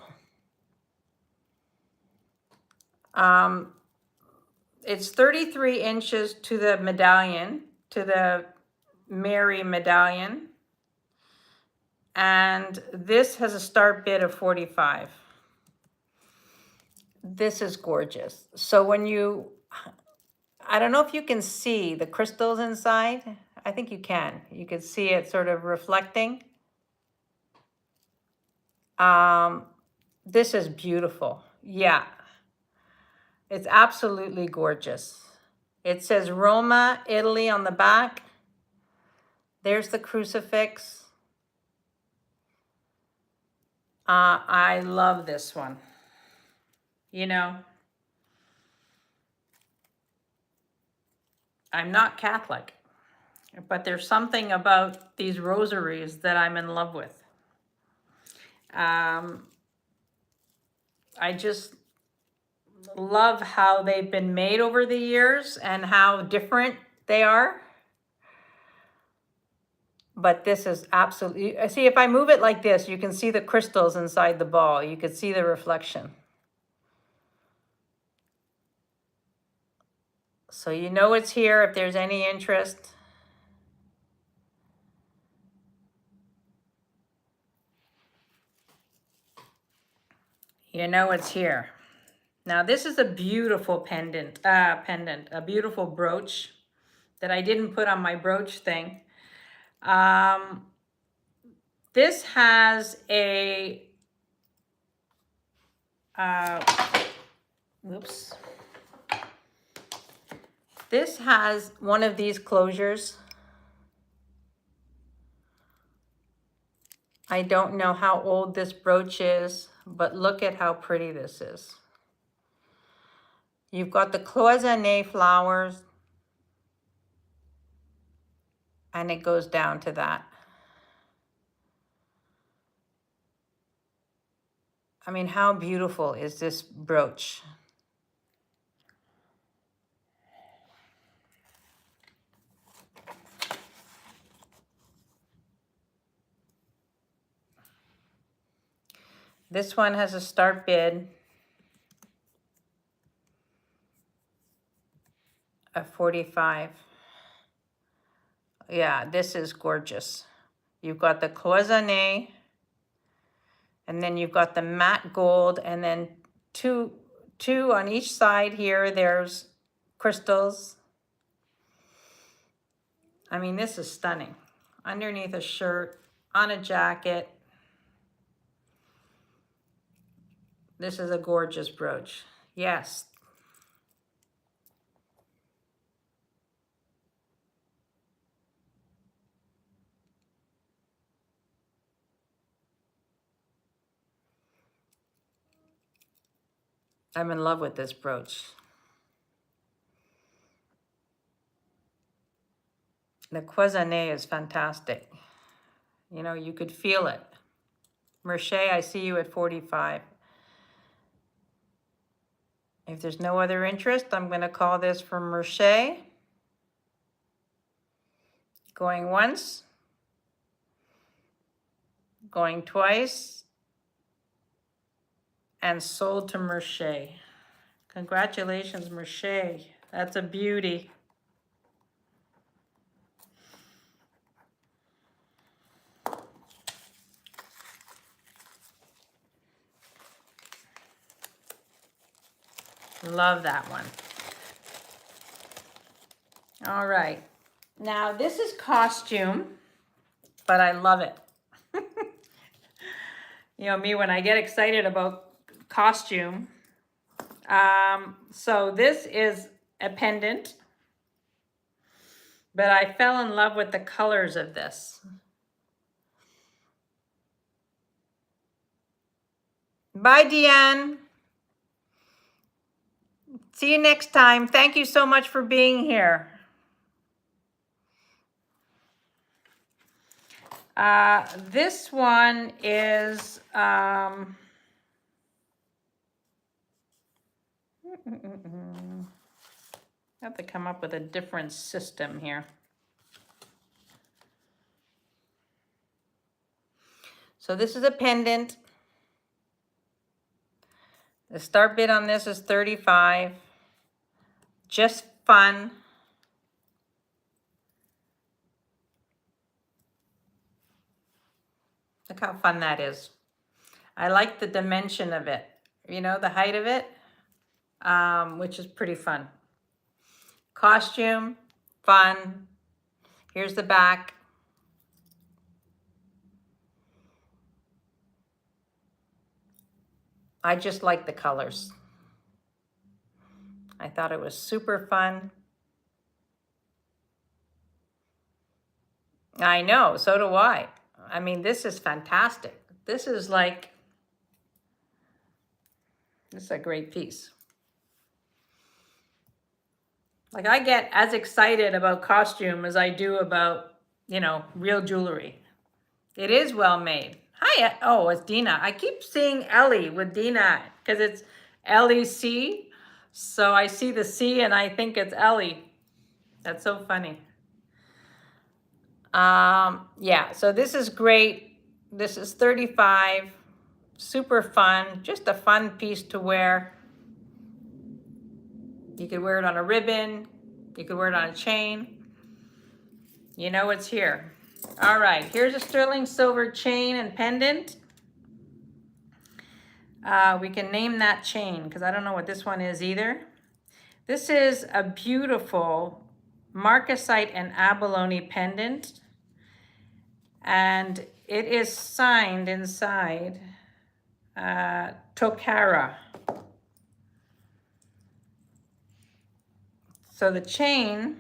It's 33 inches to the medallion, to the Mary medallion. And this has a start bid of 45. This is gorgeous. So when you, I don't know if you can see the crystals inside. I think you can. You can see it sort of reflecting. This is beautiful. Yeah. It's absolutely gorgeous. It says Roma, Italy on the back. There's the crucifix. I love this one. You know, I'm not Catholic, but there's something about these rosaries that I'm in love with. I just love how they've been made over the years and how different they are. But this is absolutely, see, if I move it like this, you can see the crystals inside the ball. You can see the reflection. So you know it's here if there's any interest. You know it's here. Now this is a beautiful pendant, a beautiful brooch that I didn't put on my brooch thing. This has a, oops. This has one of these closures. I don't know how old this brooch is, but look at how pretty this is. You've got the cloisonné flowers, and it goes down to that. I mean, how beautiful is this brooch? This one has a start bid of 45. Yeah, this is gorgeous. You've got the cloisonné, and then you've got the matte gold, and then two on each side here, there's crystals. I mean, this is stunning. Underneath a shirt, on a jacket. This is a gorgeous brooch. Yes. I'm in love with this brooch. The cloisonné is fantastic. You know, you could feel it. Merche, I see you at 45. If there's no other interest, I'm going to call this for Merche. Going once. Going twice. And sold to Merche. Congratulations, Merche. That's a beauty. Love that one. All right. Now this is costume, but I love it. You know me, when I get excited about costume. So this is a pendant, but I fell in love with the colors of this. Bye, Deanne. See you next time. Thank you so much for being here. This one is, I have to come up with a different system here. So this is a pendant. The start bid on this is 35. Just fun. Look how fun that is. I like the dimension of it. You know, the height of it, which is pretty fun. Costume, fun. Here's the back. I just like the colors. I thought it was super fun. I know, so do I. I mean, this is fantastic. This is like, this is a great piece. Like, I get as excited about costume as I do about, you know, real jewelry. It is well made. Hi, oh, it's Dina. I keep seeing Ellie with Dina because it's L-E-C. So I see the C and I think it's Ellie. That's so funny. Yeah, so this is great. This is 35. Super fun. Just a fun piece to wear. You could wear it on a ribbon. You could wear it on a chain. You know it's here. All right, here's a sterling silver chain and pendant. We can name that chain because I don't know what this one is either. This is a beautiful marcasite and abalone pendant. And it is signed inside Tokara. So the chain,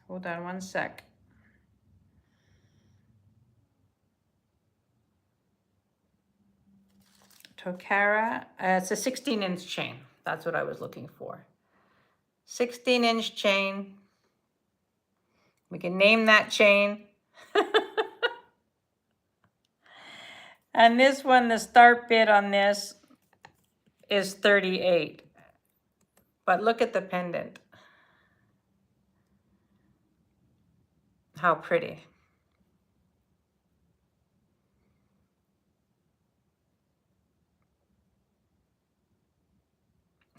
hold on one sec. Tokara, it's a 16-inch chain. That's what I was looking for. 16-inch chain. We can name that chain. And this one, the start bid on this is 38. But look at the pendant. How pretty.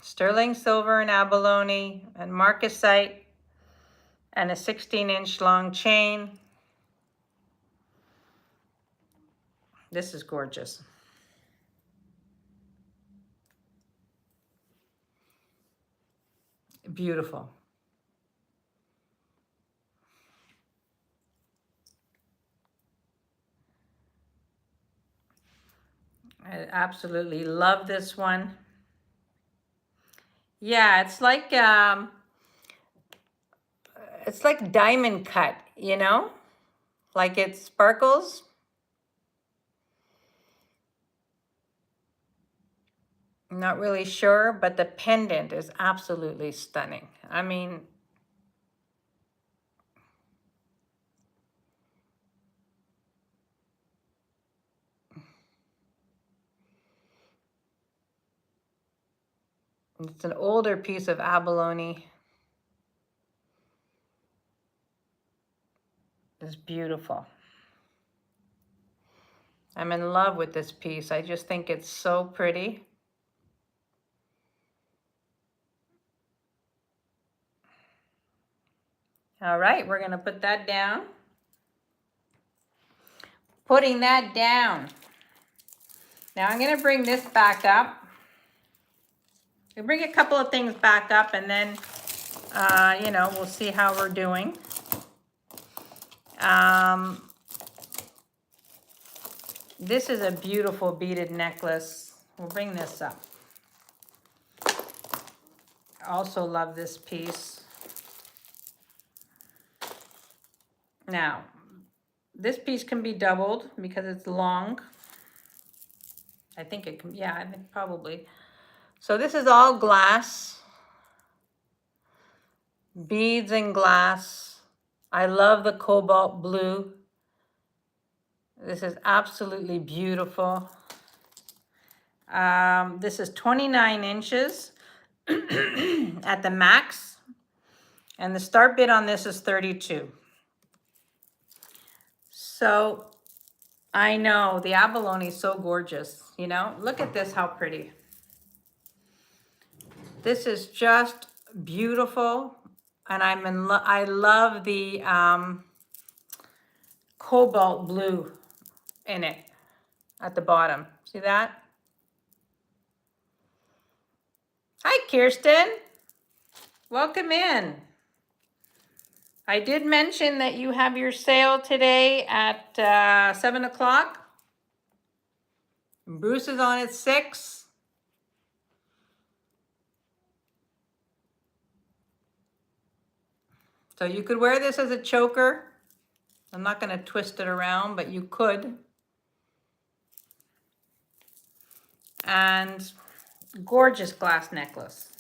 Sterling silver and abalone and marcasite and a 16-inch long chain. This is gorgeous. Beautiful. I absolutely love this one. Yeah, it's like diamond cut, you know? Like it sparkles. I'm not really sure, but the pendant is absolutely stunning. I mean, it's an older piece of abalone. It's beautiful. I'm in love with this piece. I just think it's so pretty. All right, we're gonna put that down. Putting that down. Now I'm gonna bring this back up. We'll bring a couple of things back up and then, you know, we'll see how we're doing. This is a beautiful beaded necklace. We'll bring this up. Also love this piece. Now, this piece can be doubled because it's long. I think it can, yeah, I think probably. So this is all glass. Beads and glass. I love the cobalt blue. This is absolutely beautiful. This is 29 inches at the max. And the start bid on this is 32. So I know the abalone is so gorgeous, you know, look at this, how pretty. This is just beautiful. And I love the cobalt blue in it at the bottom. See that? Hi, Kirsten. Welcome in. I did mention that you have your sale today at 7 o'clock. Bruce is on at 6. So you could wear this as a choker. I'm not going to twist it around, but you could. And gorgeous glass necklace.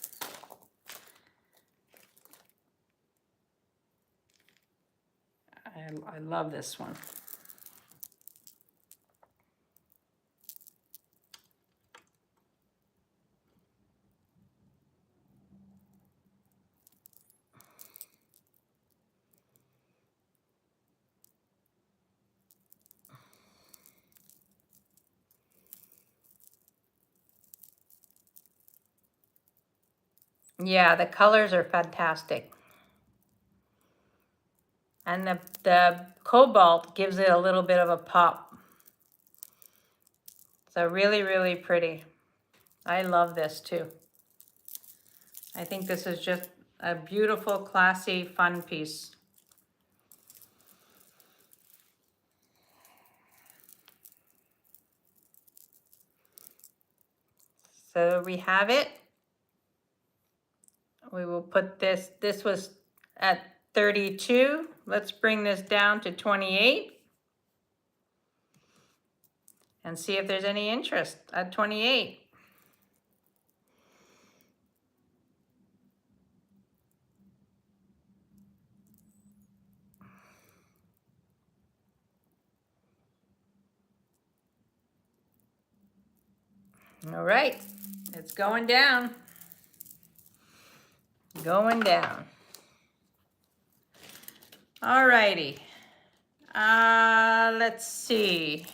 I love this one. Yeah, the colors are fantastic. And the cobalt gives it a little bit of a pop. So really, really pretty. I love this too. I think this is just a beautiful, classy, fun piece. So we have it. We will put this was at 32. Let's bring this down to 28. And see if there's any interest at 28. All right, it's going down. Going down. All righty. Let's see.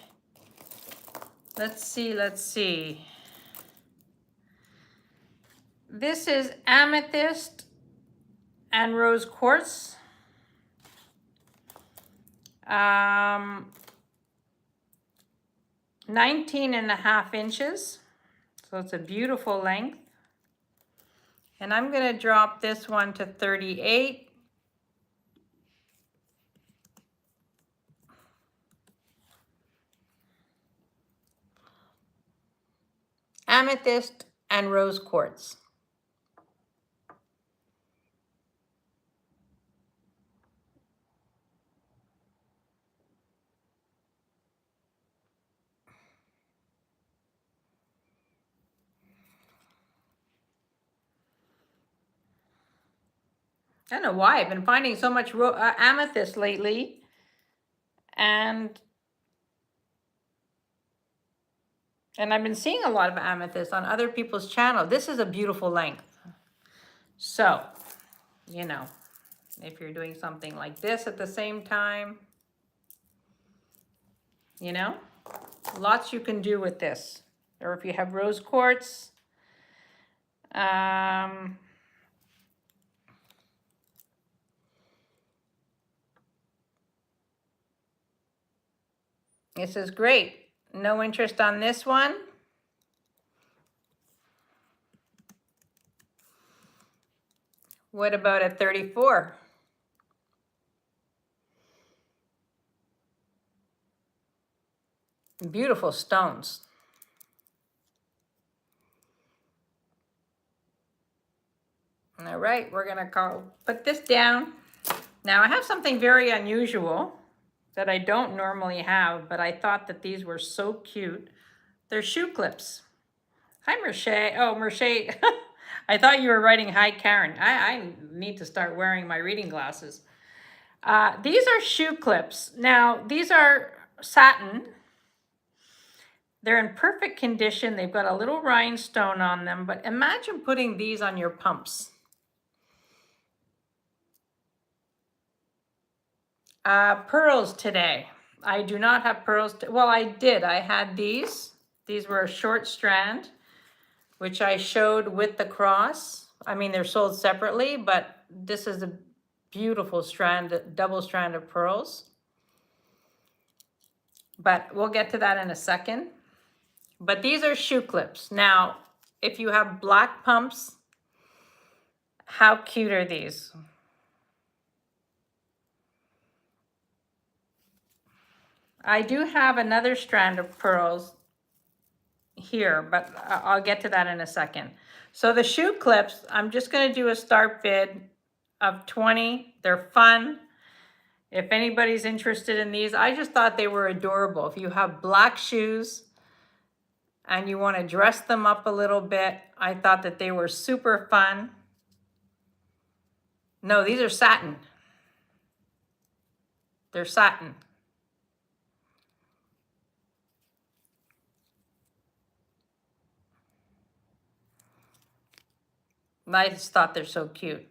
Let's see. This is amethyst and rose quartz. 19.5 inches. So it's a beautiful length. And I'm going to drop this one to 38. Amethyst and rose quartz. I don't know why I've been finding so much amethyst lately. And I've been seeing a lot of amethyst on other people's channel. This is a beautiful length. So, you know, if you're doing something like this at the same time, you know, lots you can do with this. Or if you have rose quartz, this is great. No interest on this one. What about at 34? Beautiful stones. All right, we're gonna put this down. Now I have something very unusual that I don't normally have, but I thought that these were so cute. They're shoe clips. Hi, Merche. Oh, Merche. I thought you were writing hi, Karen. I need to start wearing my reading glasses. These are shoe clips. Now, these are satin. They're in perfect condition. They've got a little rhinestone on them, but imagine putting these on your pumps. Pearls today. I do not have pearls. Well, I did. I had these. These were a short strand, which I showed with the cross. I mean, they're sold separately, but this is a beautiful strand, double strand of pearls. But we'll get to that in a second. But these are shoe clips. Now, if you have black pumps, how cute are these? I do have another strand of pearls here, but I'll get to that in a second. So the shoe clips, I'm just going to do a start bid of 20. They're fun. If anybody's interested in these, I just thought they were adorable. If you have black shoes and you want to dress them up a little bit, I thought that they were super fun. No, these are satin. They're satin. I just thought they're so cute.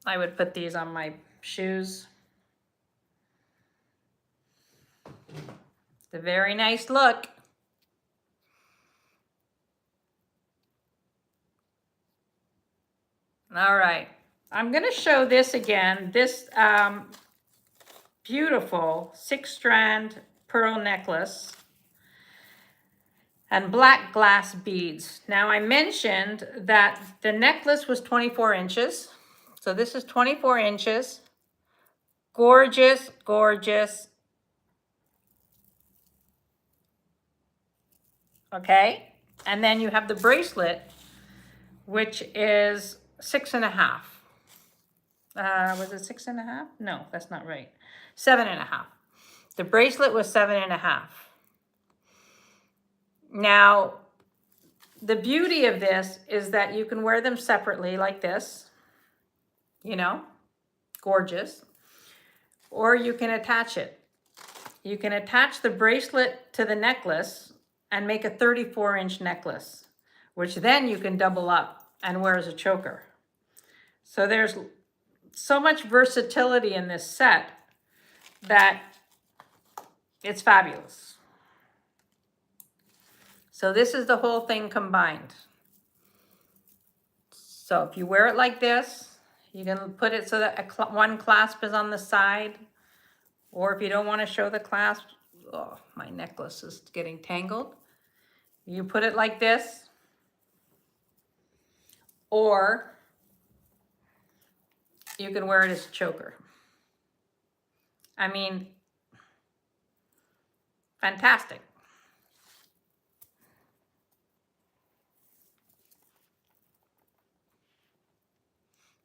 I would put these on my shoes. It's a very nice look. All right, I'm gonna show this again. This beautiful 6-strand pearl necklace and black glass beads. Now I mentioned that the necklace was 24 inches. So this is 24 inches. Gorgeous, gorgeous. Okay, and then you have the bracelet, which is 6.5. Was it 6.5? No, that's not right. 7.5. The bracelet was 7.5. Now, the beauty of this is that you can wear them separately like this, you know, gorgeous, or you can attach it. You can attach the bracelet to the necklace and make a 34-inch necklace, which then you can double up and wear as a choker. So there's so much versatility in this set that it's fabulous. So this is the whole thing combined. So if you wear it like this, you can put it so that one clasp is on the side, or if you don't want to show the clasp, oh, my necklace is getting tangled. You put it like this, or you can wear it as a choker. I mean, fantastic.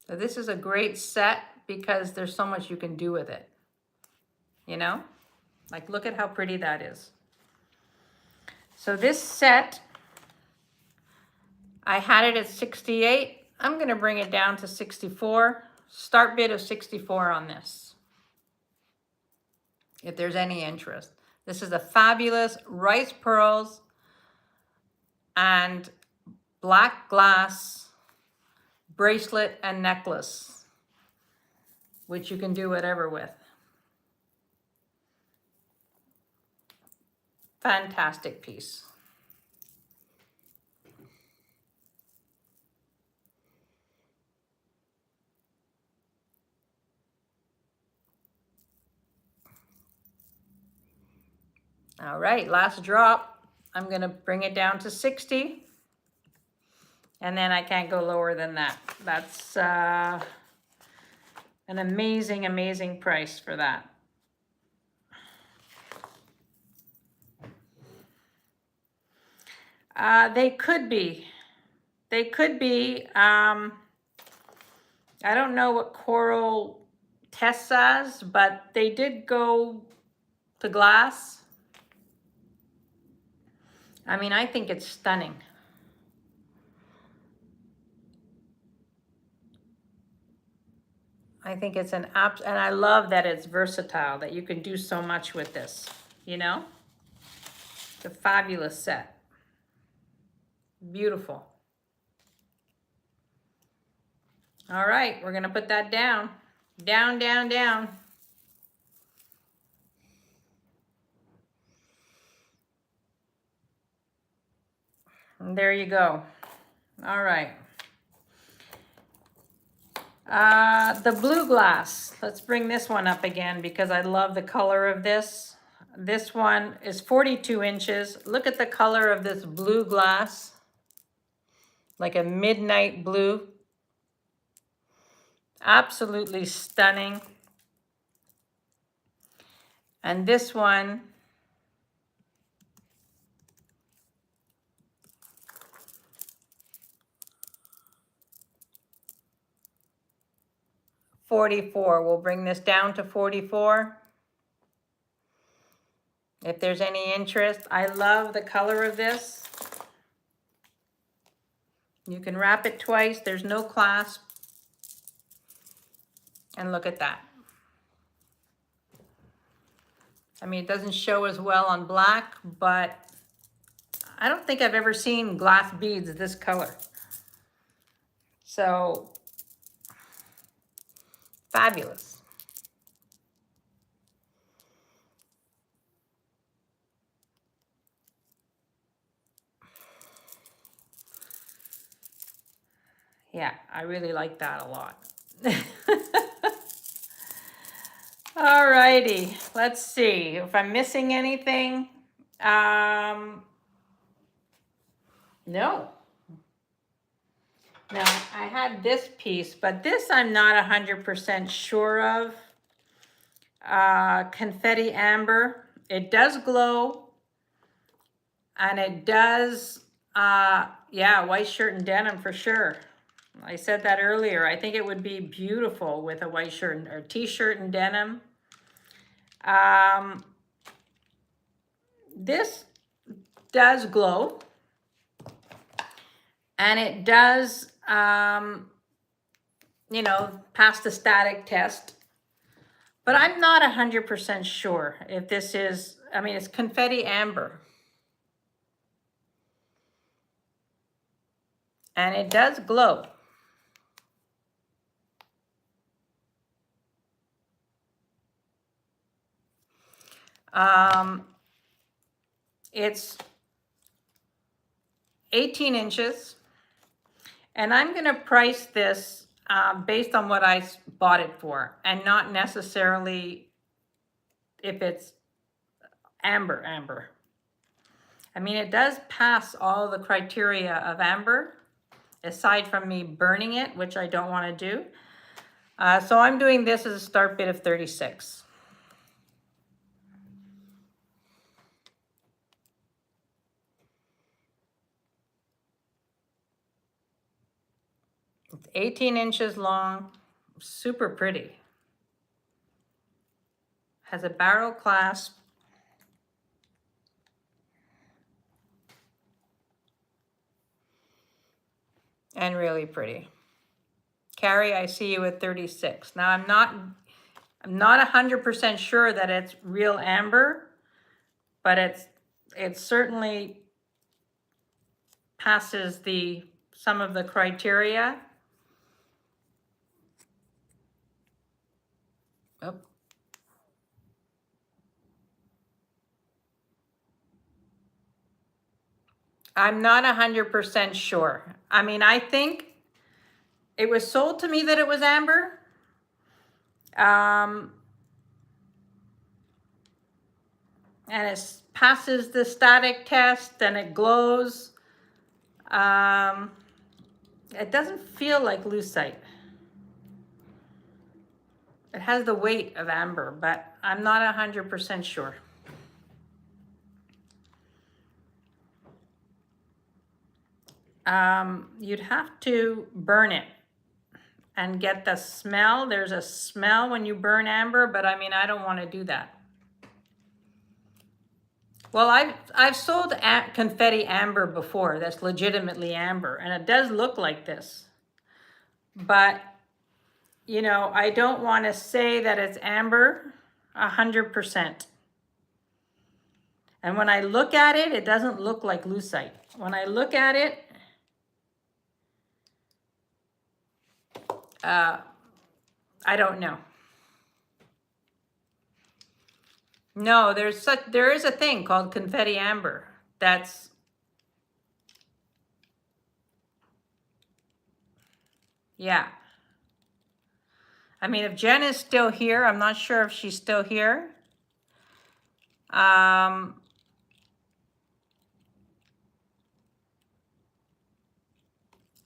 So this is a great set because there's so much you can do with it. You know, like look at how pretty that is. So this set, I had it at 68. I'm going to bring it down to 64. Start bid of 64 on this, if there's any interest. This is a fabulous rice pearls and black glass bracelet and necklace, which you can do whatever with. Fantastic piece. All right, last drop. I'm going to bring it down to 60. And then I can't go lower than that. That's an amazing, amazing price for that. They could be. They could be. I don't know what coral test says, but they did go to glass. I mean, I think it's stunning. I think it's an app, and I love that it's versatile, that you can do so much with this, you know? It's a fabulous set. Beautiful. All right, we're gonna put that down. Down, down, down. And there you go. All right. The blue glass. Let's bring this one up again because I love the color of this. This one is 42 inches. Look at the color of this blue glass. Like a midnight blue. Absolutely stunning. And this one, $44. We'll bring this down to $44. If there's any interest, I love the color of this. You can wrap it twice. There's no clasp. And look at that. I mean, it doesn't show as well on black, but I don't think I've ever seen glass beads this color. So, fabulous. Yeah, I really like that a lot. All righty, let's see if I'm missing anything. No. Now, I had this piece, but this I'm not 100% sure of. Confetti amber. It does glow. And it does, yeah, white shirt and denim for sure. I said that earlier. I think it would be beautiful with a white shirt or t-shirt and denim. This does glow. And it does, you know, pass the static test. But I'm not 100% sure if this is, I mean, it's confetti amber. And it does glow. It's 18 inches. And I'm going to price this based on what I bought it for, and not necessarily if it's amber. I mean, it does pass all the criteria of amber, aside from me burning it, which I don't want to do. So I'm doing this as a start bid of 36. It's 18 inches long, super pretty. Has a barrel clasp. And really pretty. Carrie, I see you at 36. Now I'm not 100% sure that it's real amber, but it certainly passes some of the criteria. Oh. I'm not 100% sure. I mean, I think it was sold to me that it was amber. And it passes the static test and it glows. It doesn't feel like lucite. It has the weight of amber, but I'm not 100% sure. You'd have to burn it and get the smell. There's a smell when you burn amber, but I mean, I don't want to do that. Well, I've sold confetti amber before. That's legitimately amber, and it does look like this. But, you know, I don't want to say that it's amber 100%. And when I look at it, it doesn't look like lucite. When I look at it, I don't know. No, there is a thing called confetti amber. That's, yeah. I mean, if Jen is still here, I'm not sure if she's still here. I'm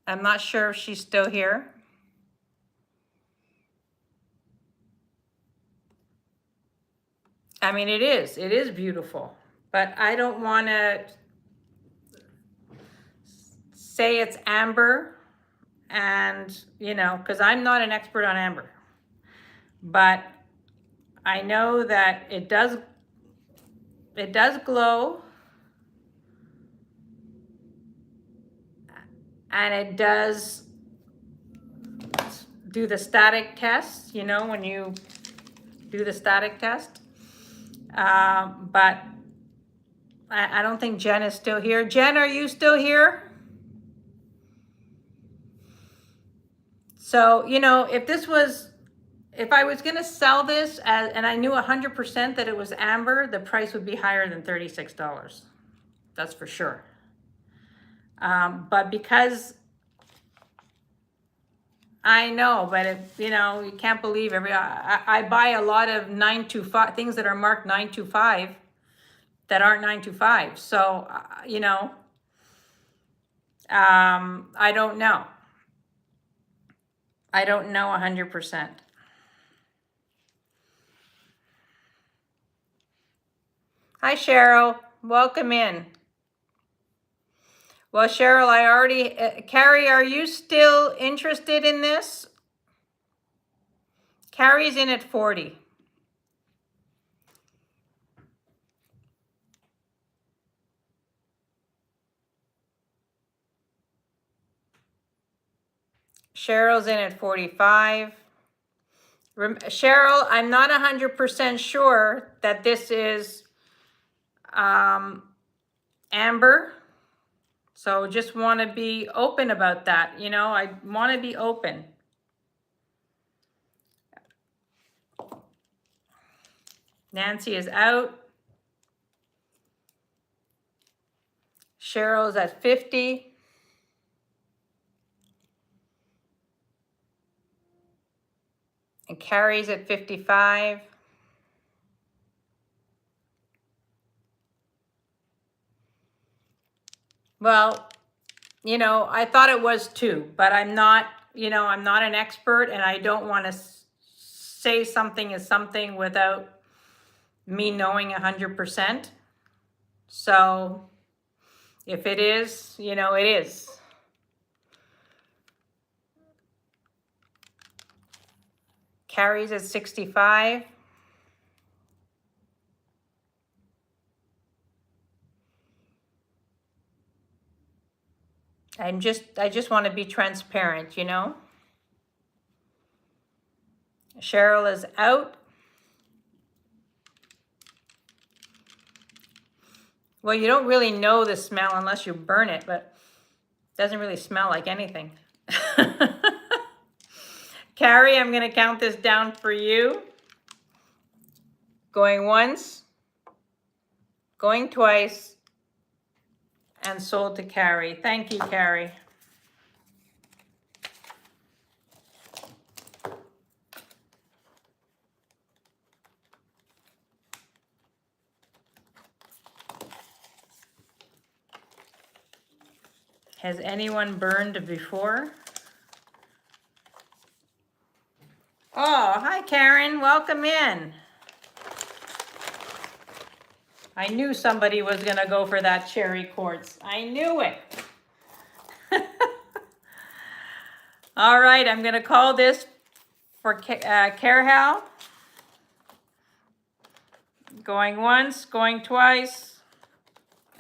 not sure if she's still here. I mean, it is beautiful, but I don't want to say it's amber, and, you know, because I'm not an expert on amber, but I know that it does glow, and it does do the static test, you know, when you do the static test. But I don't think Jen is still here. Jen, are you still here? So, you know, if I was going to sell this and I knew 100% that it was amber, the price would be higher than $36. That's for sure. But because I know, but if, you know, you can't believe I buy a lot of 925 things that are marked 925 that aren't 925. So, you know, I don't know. I don't know 100%. Hi, Cheryl. Welcome in. Well, Cheryl, I already, Carrie, are you still interested in this? Carrie's in at 40. Cheryl's in at 45. Cheryl, I'm not 100% sure that this is amber. So just want to be open about that. You know, I want to be open. Nancy is out. Cheryl's at 50. And Carrie's at 55. Well, you know, I thought it was too, but I'm not, you know, I'm not an expert, and I don't want to say something is something without me knowing 100%. So if it is, you know, it is. Carrie's at 65. I just want to be transparent, you know. Cheryl is out. Well, you don't really know the smell unless you burn it, but it doesn't really smell like anything. Carrie, I'm going to count this down for you. Going once, going twice, and sold to Carrie. Thank you, Carrie. Has anyone burned before? Oh, hi Karen, welcome in. I knew somebody was gonna go for that cherry quartz. I knew it. All right, I'm gonna call this for Carhal. Going once, going twice,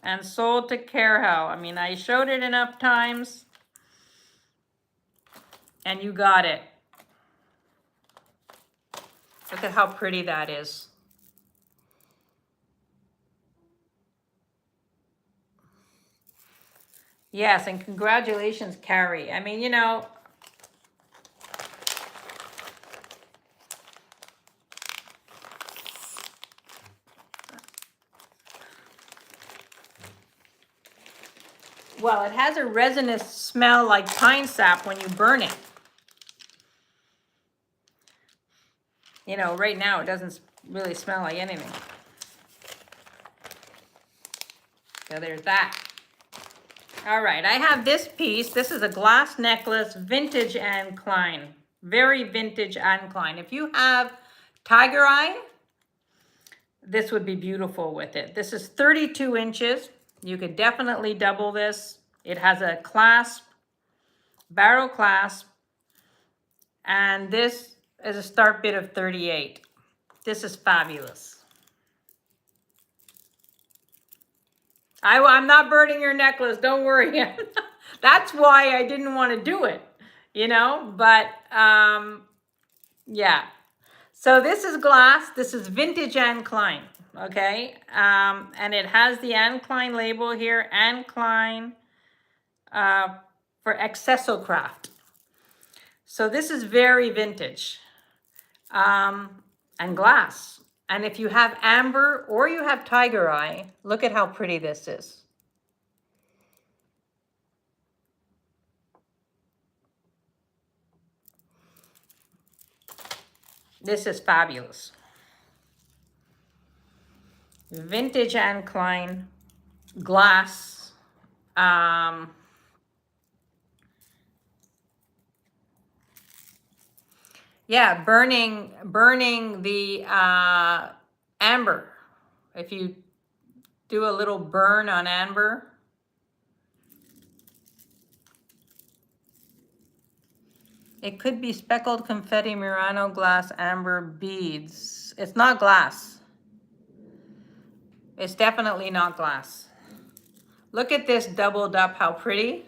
and sold to Carhal. I mean, I showed it enough times, and you got it. Look at how pretty that is. Yes, and congratulations, Carrie. I mean, you know, well, it has a resinous smell like pine sap when you burn it. You know, right now it doesn't really smell like anything. So there's that. All right, I have this piece. This is a glass necklace, vintage Anne Klein. Very vintage Anne Klein. If you have tiger eye, this would be beautiful with it. This is 32 inches. You could definitely double this. It has a clasp, barrel clasp, and this is a start bid of 38. This is fabulous. I'm not burning your necklace, don't worry. That's why I didn't want to do it, you know, but yeah. So this is glass, this is vintage Anne Klein, okay? And it has the Anne Klein label here, Anne Klein for Accessocraft. So this is very vintage and glass. And if you have amber or you have tiger eye, look at how pretty this is. This is fabulous. Vintage Anne Klein, glass. Yeah, burning the amber. If you do a little burn on amber. It could be speckled confetti Murano glass amber beads. It's not glass. It's definitely not glass. Look at this doubled up, how pretty.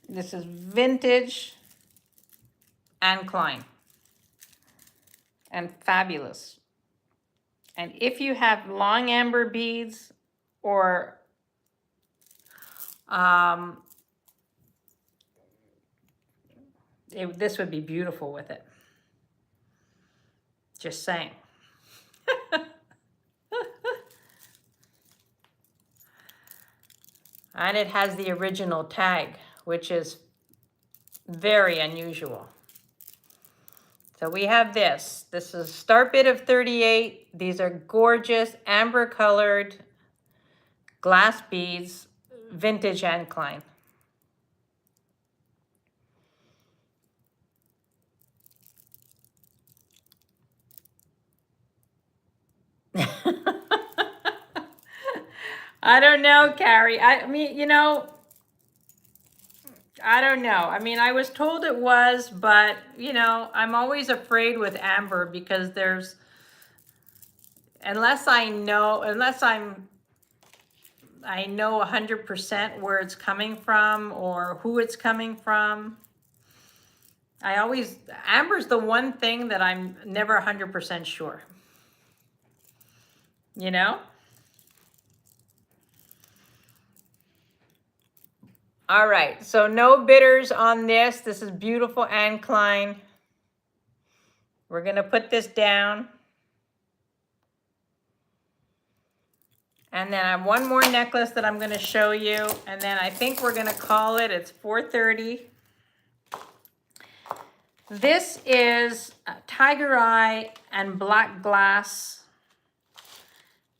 This is vintage Anne Klein. And fabulous. And if you have long amber beads or this would be beautiful with it. Just saying. And it has the original tag, which is very unusual. So we have this. This is start bid of 38. These are gorgeous amber colored glass beads, vintage Anne Klein. I don't know, Carrie. I mean, you know, I don't know. I mean, I was told it was, but, you know, I'm always afraid with amber because there's, unless I know 100% where it's coming from or who it's coming from. Amber's the one thing that I'm never 100% sure. You know? All right, so no bidders on this. This is beautiful Anne Klein. We're gonna put this down. And then I have one more necklace that I'm gonna show you. And then I think we're gonna call it, it's 4:30. This is tiger eye and black glass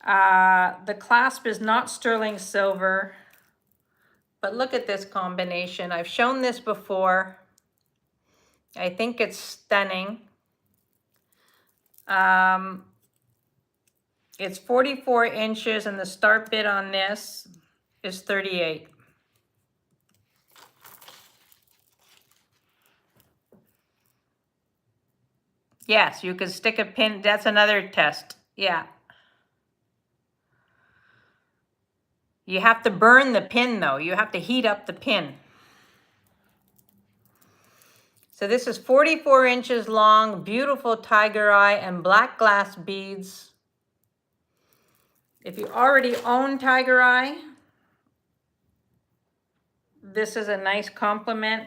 The clasp is not sterling silver, but look at this combination. I've shown this before. I think it's stunning. It's 44 inches and the start bid on this is 38. Yes, you could stick a pin. That's another test. Yeah. You have to burn the pin though. You have to heat up the pin. So this is 44 inches long, beautiful tiger eye and black glass beads. If you already own tiger eye, this is a nice compliment.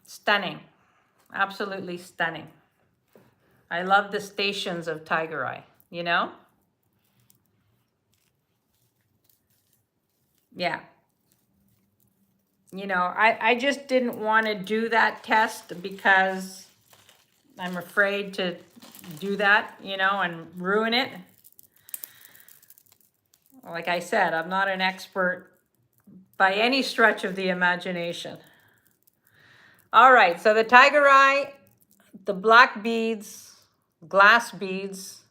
Stunning, absolutely stunning. I love the stations of tiger eye, you know? Yeah. You know, I just didn't want to do that test because I'm afraid to do that, you know, and ruin it. Like I said, I'm not an expert by any stretch of the imagination. All right, so the tiger eye, the black beads, glass beads,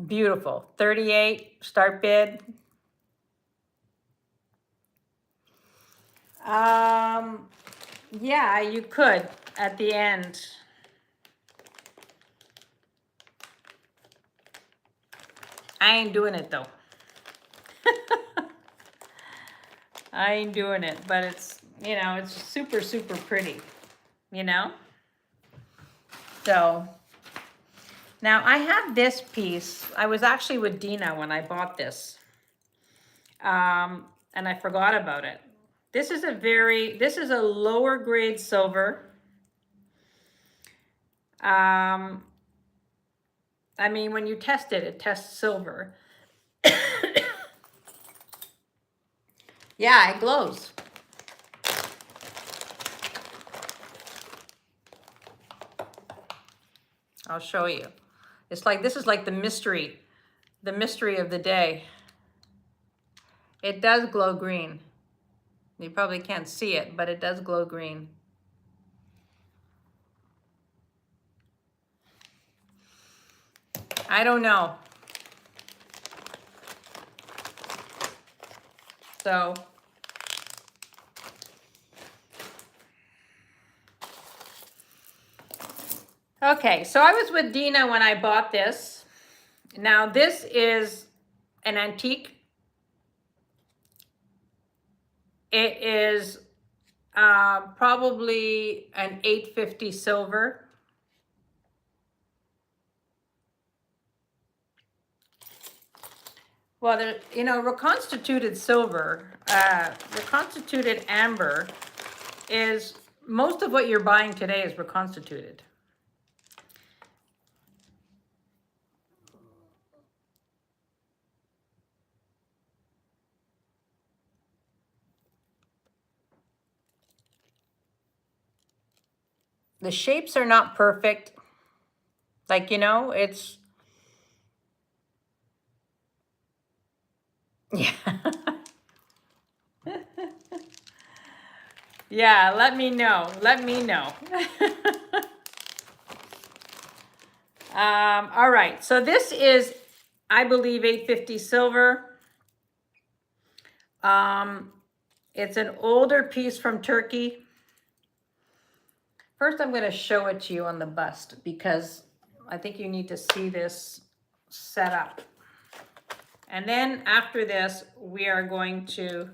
beautiful. 38 start bid. Yeah, you could at the end. I ain't doing it though. I ain't doing it, but it's, you know, it's super, super pretty, you know? So now I have this piece. I was actually with Dina when I bought this. And I forgot about it. This is a lower grade silver. I mean, when you test it, it tests silver. Yeah, it glows. I'll show you. It's like, this is like the mystery of the day. It does glow green. You probably can't see it, but it does glow green. I don't know. So, okay, so I was with Dina when I bought this. Now this is an antique. It is probably an 850 silver. Well, you know, reconstituted silver, reconstituted amber is, most of what you're buying today is reconstituted. The shapes are not perfect. Like, you know, it's, yeah. Yeah, let me know. Let me know. All right, so this is, I believe, 850 silver. It's an older piece from Turkey. First, I'm going to show it to you on the bust because I think you need to see this set up. And then after this, we are going to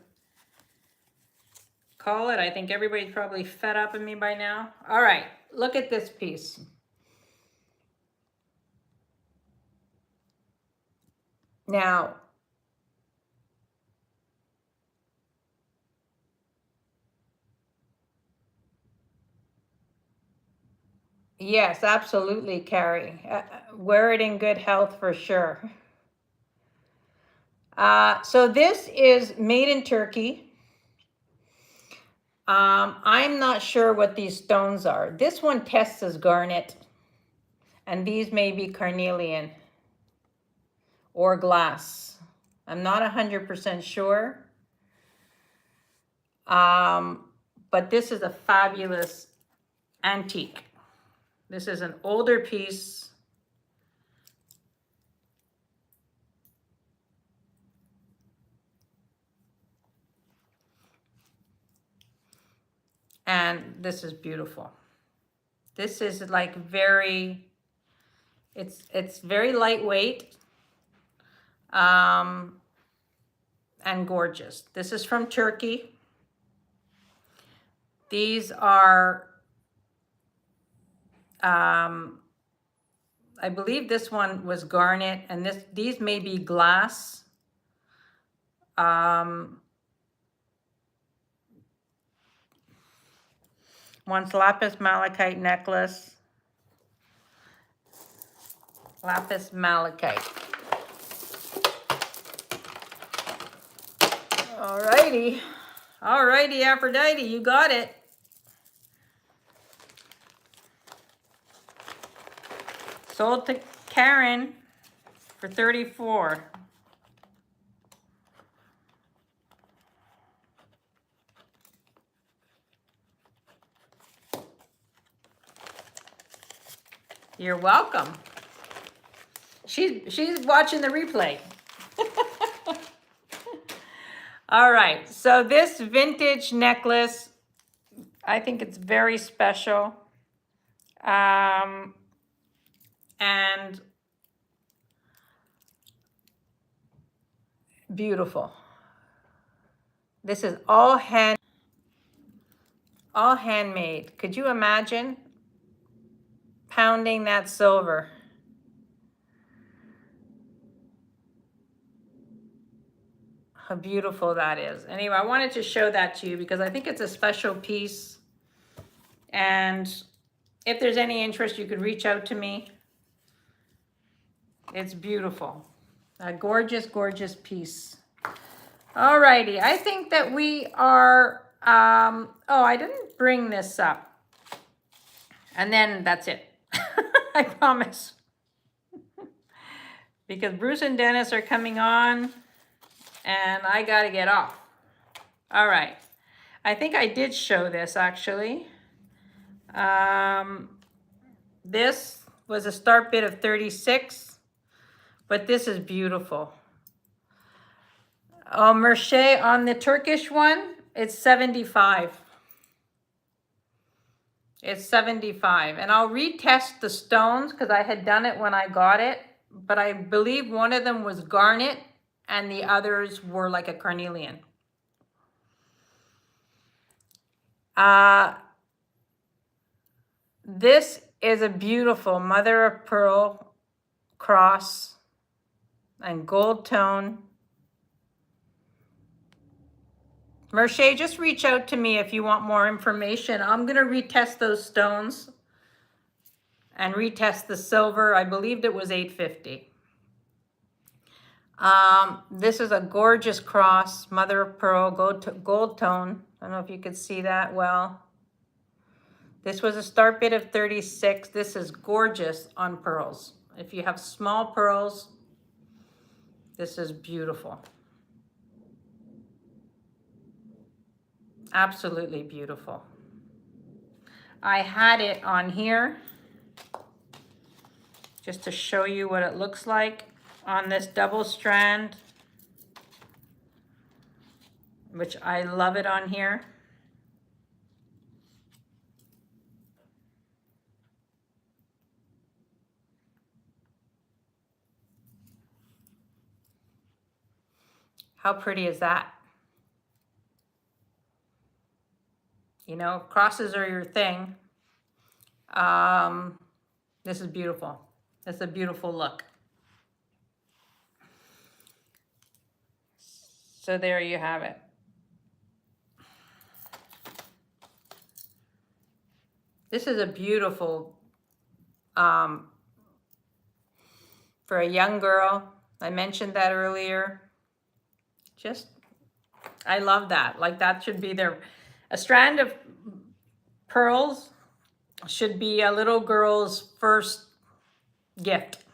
call it. I think everybody's probably fed up of me by now. All right, look at this piece. Now, yes, absolutely, Carrie. Wear it in good health for sure. So this is made in Turkey. I'm not sure what these stones are. This one tests as garnet, and these may be carnelian or glass. I'm not 100% sure. But this is a fabulous antique. This is an older piece. And this is beautiful. This is like very, it's very lightweight and gorgeous. This is from Turkey. These are, I believe this one was garnet, and these may be glass. One's lapis malachite necklace. Lapis malachite. Alrighty. Alrighty, Aphrodite, you got it. Sold to Karen for $34. You're welcome. She's watching the replay. All right, so this vintage necklace, I think it's very special. And beautiful. This is all handmade. Could you imagine pounding that silver? How beautiful that is. Anyway, I wanted to show that to you because I think it's a special piece. And if there's any interest, you could reach out to me. It's beautiful. A gorgeous, gorgeous piece. All righty. I think that we are, oh, I didn't bring this up. And then that's it. I promise. Because Bruce and Dennis are coming on. And I got to get off. All right. I think I did show this, actually. This was a start bid of 36. But this is beautiful. Oh, Mercier on the Turkish one, it's 75. It's 75. And I'll retest the stones because I had done it when I got it. But I believe one of them was garnet and the others were like a carnelian. This is a beautiful mother of pearl cross and gold tone. Mercier, just reach out to me if you want more information. I'm going to retest those stones and retest the silver. I believed it was $850. This is a gorgeous cross, mother of pearl, gold tone. I don't know if you could see that well. This was a start bid of 36. This is gorgeous on pearls. If you have small pearls, this is beautiful. Absolutely beautiful. I had it on here just to show you what it looks like on this double strand, which I love it on here. How pretty is that? You know, crosses are your thing. This is beautiful. It's a beautiful look. So there you have it. This is a beautiful, for a young girl. I mentioned that earlier. Just, I love that. Like that should be their, A strand of pearls should be a little girl's first gift.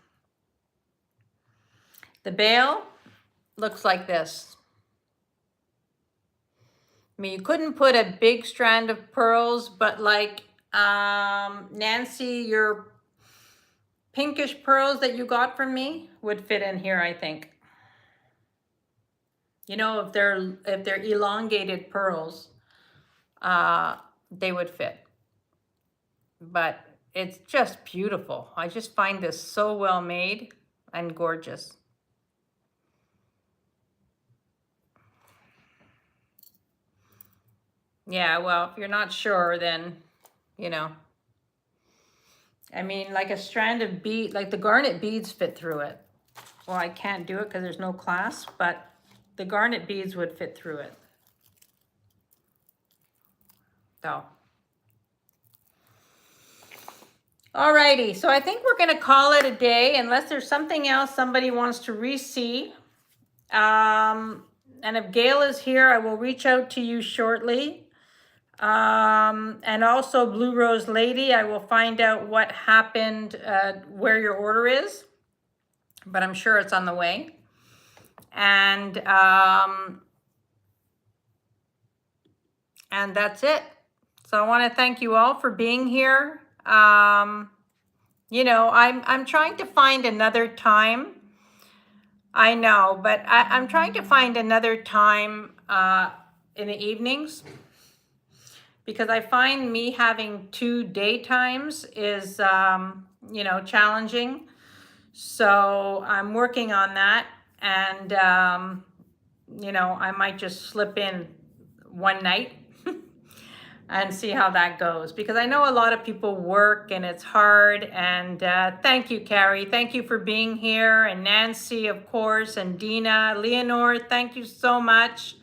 The bail looks like this. I mean, you couldn't put a big strand of pearls, but like Nancy, your pinkish pearls that you got from me would fit in here, I think. You know, if they're elongated pearls, they would fit. But it's just beautiful. I just find this so well made and gorgeous. Yeah, well, if you're not sure, then, you know. I mean, like a strand of bead, like the garnet beads fit through it. Well, I can't do it because there's no clasp, but the garnet beads would fit through it. So. Alrighty, so I think we're gonna call it a day unless there's something else somebody wants to re-see. And if Gail is here, I will reach out to you shortly. And also Blue Rose Lady, I will find out what happened, where your order is, but I'm sure it's on the way. And that's it. So I want to thank you all for being here. You know, I'm trying to find another time. I know, but I'm trying to find another time in the evenings, because I find me having 2 daytimes is, you know, challenging. So I'm working on that, and, you know, I might just slip in one night and see how that goes, because I know a lot of people work and it's hard. And thank you, Carrie. Thank you for being here. And Nancy, of course, and Dina. Leonore, thank you so much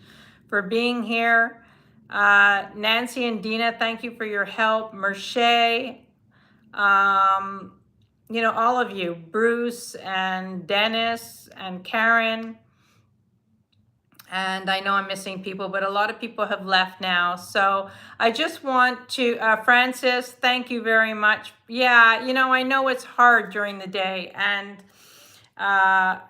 for being here. Nancy and Dina, thank you for your help. Merche, you know, all of you, Bruce and Dennis and Karen. And I know I'm missing people, but a lot of people have left now. So I just want to, Francis, thank you very much. Yeah, you know, I know it's hard during the day, and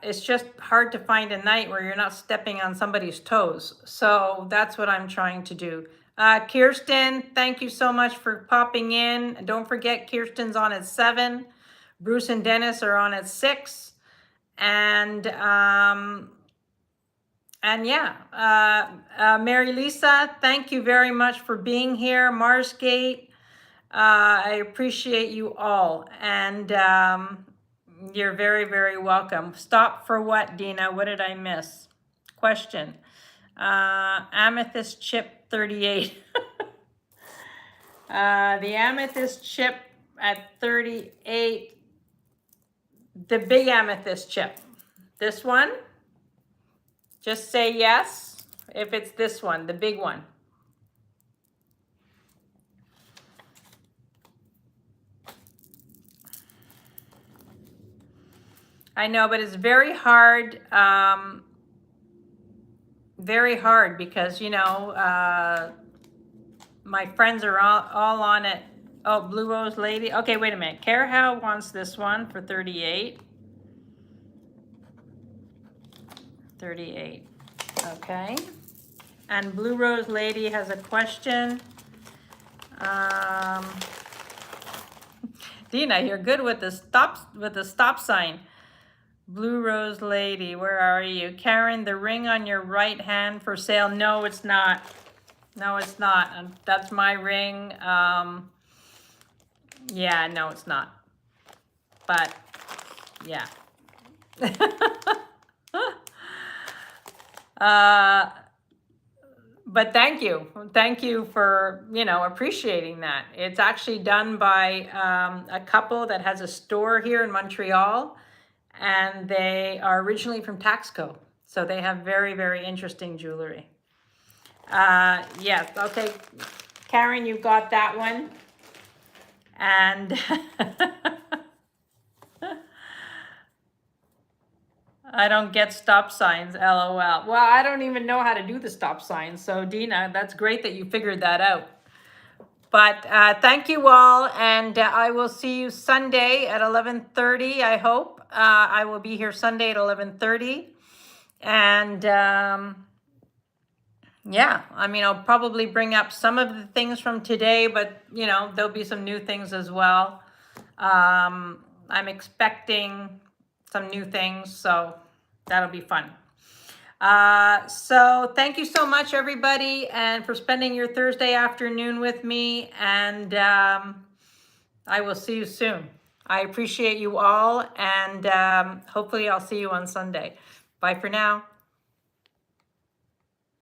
it's just hard to find a night where you're not stepping on somebody's toes. So that's what I'm trying to do. Kirsten, thank you so much for popping in. And don't forget, Kirsten's on at 7. Bruce and Dennis are on at 6. And yeah, Mary Lisa, thank you very much for being here. Marsgate, I appreciate you all. And you're very, very welcome. Stop for what, Dina? What did I miss? Question. Amethyst chip 38. The amethyst chip at 38. The big amethyst chip. This one? Just say yes if it's this one, the big one. I know, but it's very hard. Very hard because, you know, my friends are all on it. Oh, Blue Rose Lady. Okay, wait a minute. Carahow wants this one for 38. 38. Okay. And Blue Rose Lady has a question. Dina, you're good with the stop sign. Blue Rose Lady, where are you? Karen, the ring on your right hand for sale. No, it's not. No, it's not. That's my ring. Yeah, no, it's not. But yeah. But thank you. Thank you for, you know, appreciating that. It's actually done by a couple that has a store here in Montreal, and they are originally from Taxco. So they have very, very interesting jewelry. Yes, okay. Karen, you got that one. And I don't get stop signs, LOL. Well, I don't even know how to do the stop signs. So Dina, that's great that you figured that out. But thank you all, and I will see you Sunday at 11:30, I hope. I will be here Sunday at 11:30. And yeah, I mean, I'll probably bring up some of the things from today, but, you know, there'll be some new things as well. I'm expecting some new things, so that'll be fun. So thank you so much, everybody, and for spending your Thursday afternoon with me, and I will see you soon. I appreciate you all, and hopefully I'll see you on Sunday. Bye for now.